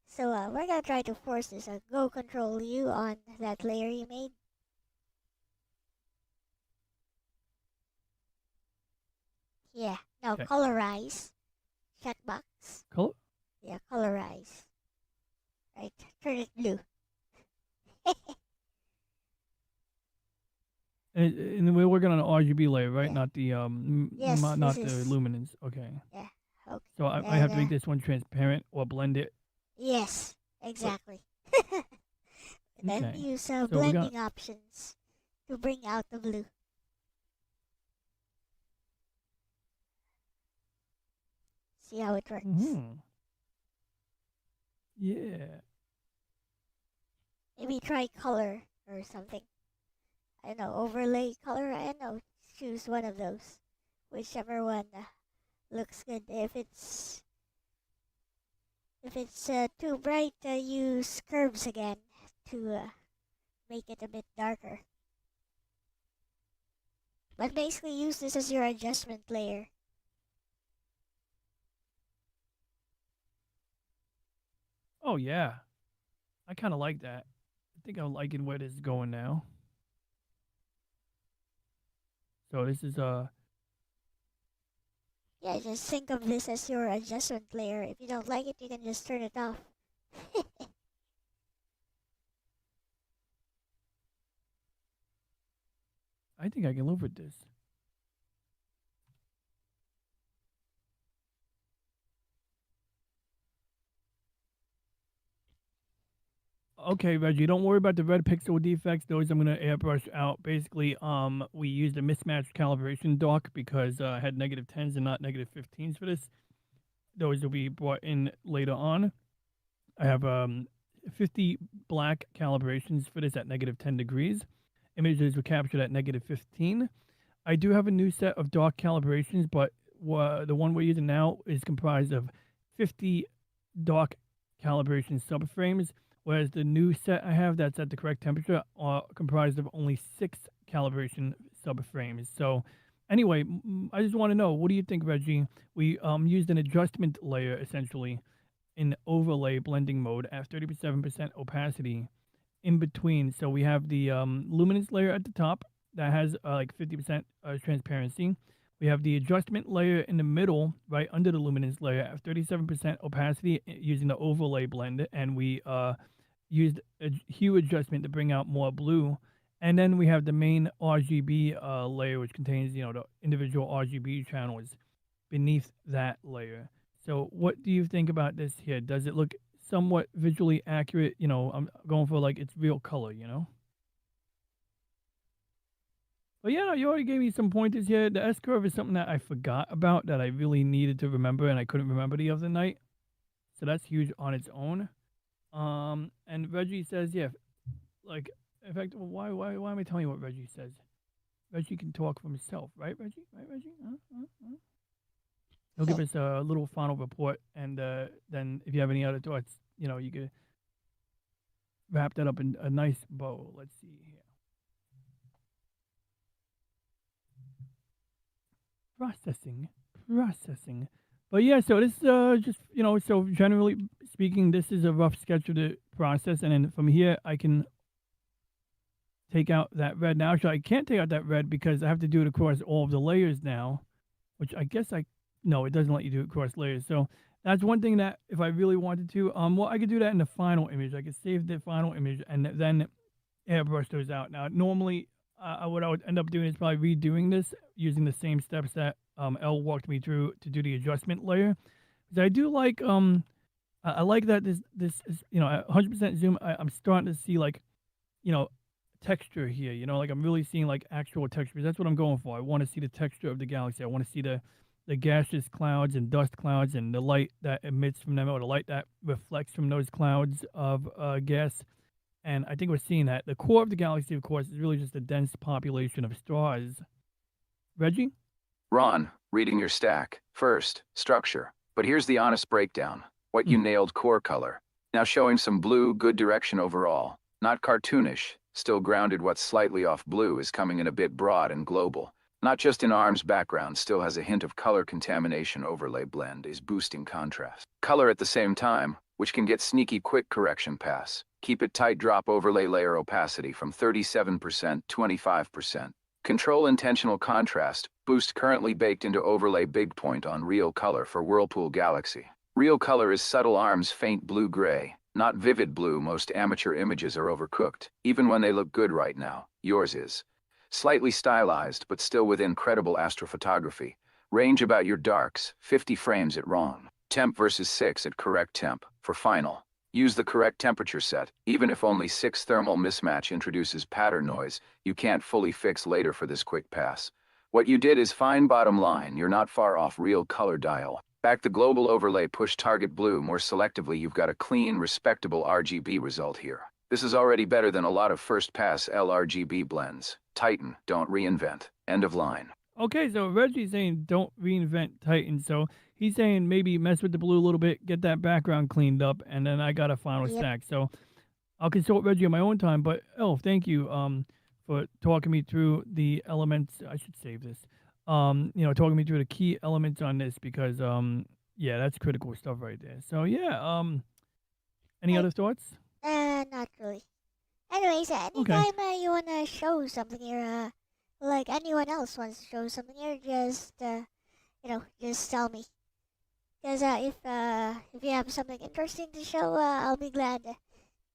So we're gonna try to force this. Go Control U on that layer you made. Yeah. Now Okay. colorize. Checkbox. Color. Yeah, colorize. Right. Turn it blue. And we're working on an RGB layer, right? Yeah. Not the Yes, not this the is- luminance. Okay. Yeah. Okay. So I have to make this one transparent or blend it. Yes, exactly. Then Okay. use we blending options to bring out the blue. See how it works. Yeah. Maybe try color or something. I don't know, overlay color. I don't know. Choose one of those, whichever one looks good. If it's too bright, use curves again to make it a bit darker. But basically, use this as your adjustment layer. Oh yeah. I kind of like that. I think I'm liking where this is going now. So this is Yeah, just think of this as your adjustment layer. If you don't like it, you can just turn it off. I think I can live with this. Okay, Reggie, don't worry about the red pixel defects. Those I'm gonna airbrush out. Basically, we used a mismatched calibration dock because I had negative 10s and not negative 15s for this. Those will be brought in later on. I have 50 black calibrations for this at negative 10 degrees. Images were captured at negative 15. I do have a new set of dark calibrations, but the one we're using now is comprised of 50 dark calibration subframes, whereas the new set I have that's at the correct temperature are comprised of only 6 calibration subframes. So anyway, I just want to know, what do you think, Reggie? We used an adjustment layer essentially in overlay blending mode at 37% opacity in between. So we have the luminance layer at the top that has like 50% transparency. We have the adjustment layer in the middle, right under the luminance layer at 37% opacity using the overlay blend. And we used a hue adjustment to bring out more blue. And then we have the main RGB layer, which contains, the individual RGB channels beneath that layer. So what do you think about this here? Does it look somewhat visually accurate? I'm going for like its real color, But yeah, you already gave me some pointers here. The S curve is something that I forgot about that I really needed to remember and I couldn't remember the other night. So that's huge on its own. And Reggie says, yeah, like, in fact, why am I telling you what Reggie says? Reggie can talk for himself, right, Reggie? Right, Reggie? He'll give us a little final report, and then if you have any other thoughts, you could wrap that up in a nice bow. Let's see here. Processing. But yeah, so this is just, so generally speaking, this is a rough sketch of the process, and then from here I can take out that red. Now, actually, I can't take out that red because I have to do it across all of the layers now, which I guess no, it doesn't let you do it across layers. So that's one thing that if I really wanted to, well, I could do that in the final image. I could save the final image and then airbrush those out. Now, normally, what I would end up doing is probably redoing this using the same steps that Elle walked me through to do the adjustment layer. Because I do like, I like that this is, at 100% zoom, I'm starting to see like, texture here, like I'm really seeing like actual texture. That's what I'm going for. I want to see the texture of the galaxy. I want to see the gaseous clouds and dust clouds and the light that emits from them, or the light that reflects from those clouds of gas. And I think we're seeing that. The core of the galaxy, of course, is really just a dense population of stars. Reggie? Ron, reading your stack. First, structure. But here's the honest breakdown. What you nailed, core color. Now showing some blue, good direction overall. Not cartoonish, still grounded. What's slightly off blue is coming in a bit broad and global. Not just in arms background, still has a hint of color contamination. Overlay blend is boosting contrast. Color at the same time, which can get sneaky quick correction pass. Keep it tight, drop overlay layer opacity from 37% to 25%. Control intentional contrast, boost currently baked into overlay big point on real color for Whirlpool Galaxy. Real color is subtle arms, faint blue-gray, not vivid blue. Most amateur images are overcooked, even when they look good right now. Yours is. Slightly stylized, but still within credible astrophotography. Range about your darks, 50 frames at wrong. Temp versus 6 at correct temp. For final, use the correct temperature set. Even if only 6 thermal mismatch introduces pattern noise, you can't fully fix later for this quick pass. What you did is fine. Bottom line, you're not far off real color dial. Back the global overlay, push target blue more selectively. You've got a clean, respectable RGB result here. This is already better than a lot of first pass LRGB blends. Titan, don't reinvent. End of line. Okay, so Reggie's saying don't reinvent Titan. So he's saying maybe mess with the blue a little bit, get that background cleaned up, and then I got a final stack. So I'll consult Reggie on my own time. But thank you for talking me through the elements. I should save this. Talking me through the key elements on this because yeah, that's critical stuff right there. So yeah, any other thoughts? Not really. Anyways, anytime you wanna show something here, like anyone else wants to show something here, just just tell me. Cause if you have something interesting to show, I'll be glad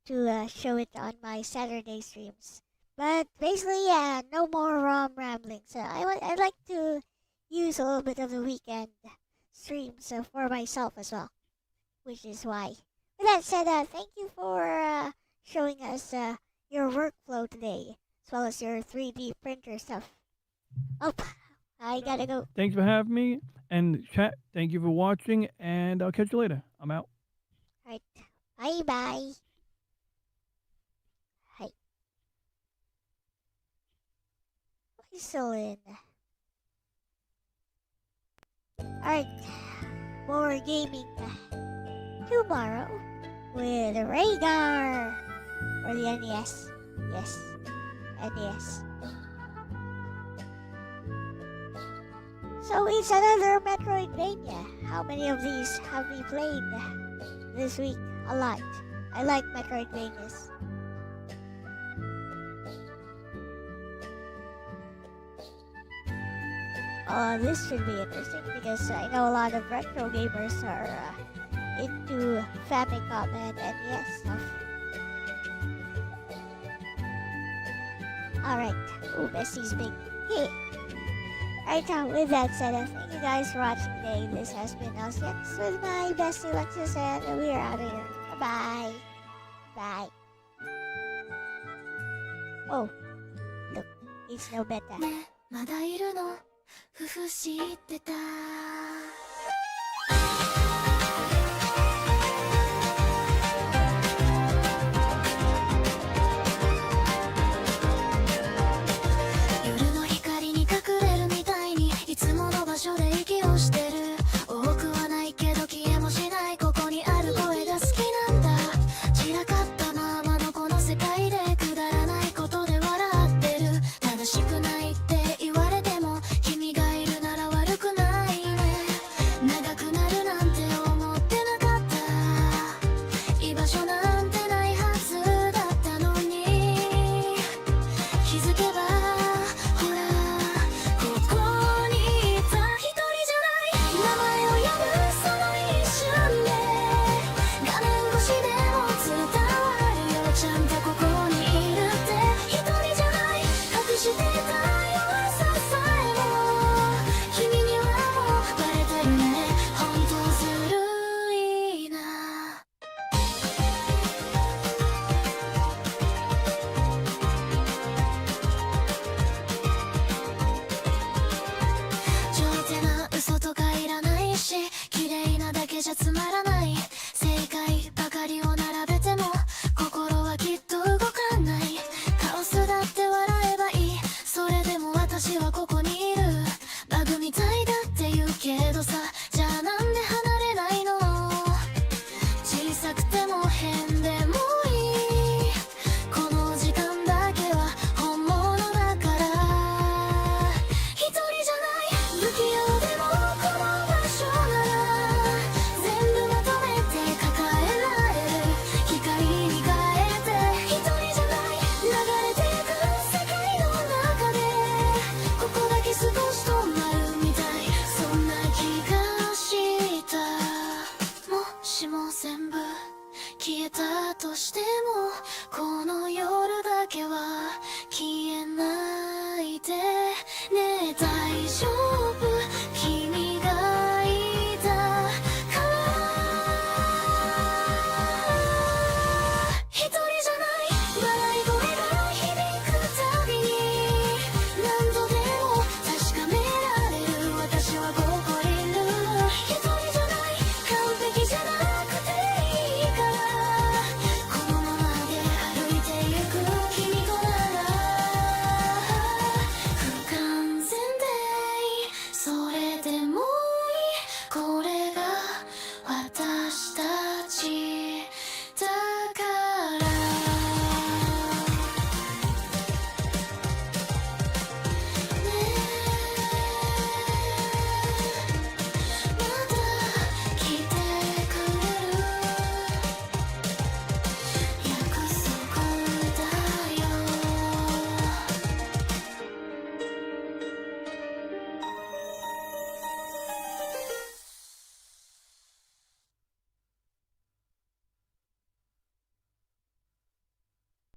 to show it on my Saturday streams. But basically, yeah, no more ramblings. I'd like to use a little bit of the weekend streams for myself as well, which is why. With that said, thank you for showing us your workflow today, as well as your 3D printer stuff. Oh, I gotta go. Thanks for having me. And chat, thank you for watching, and I'll catch you later. I'm out. Alright, bye-bye. Hi. Still in. Alright, more gaming. tomorrow with Rhaegar for the NES. Yes, NES. So it's another Metroidvania. How many of these have we played this week? A lot. I like Metroidvanias. This should be interesting because I know a lot of retro gamers are into Famicom and NES stuff. Alright. Ooh, Messi's big. Hey. Alright, now with that said, thank you guys for watching today. This has been Elle-C with my bestie Alexis, and we're out of here. Bye. Bye. Oh, look, it's no better. ねまだいるのふふ知ってた夜の光に隠れるみたいにいつもの場所で息をしてる多くはないけど消えもしないここにある声が好きなんだ散らかったままのこの世界でくだらないことで笑ってる正しくないって言われても君がいるなら悪くないね長くなるなんて思ってなかった居場所なんてないはずだったのに気づけばほらここにいた一人じゃない名前を呼ぶその一瞬で画面越しでも伝わるよちゃんとここにいるって一人じゃない隠していた弱ささえも君にはもうバレてるね本当ずるいな上手な嘘とかいらないし綺麗なだけじゃつまらない正解ばかりを並べても心はきっと動かないカオスだって笑えばいいそれでも私はここにいるバグみたいだって言うけどさじゃあなんで離れないの小さくても変でもいいこの時間だけは本物だから一人じゃない不器用でもこの場所なら全部まとめて抱えられる光に変えて一人じゃない流れていく世界の中でここだけ少し止まるみたいそんな気がしたもしも全部消えたとしてもこの夜だけは消えないで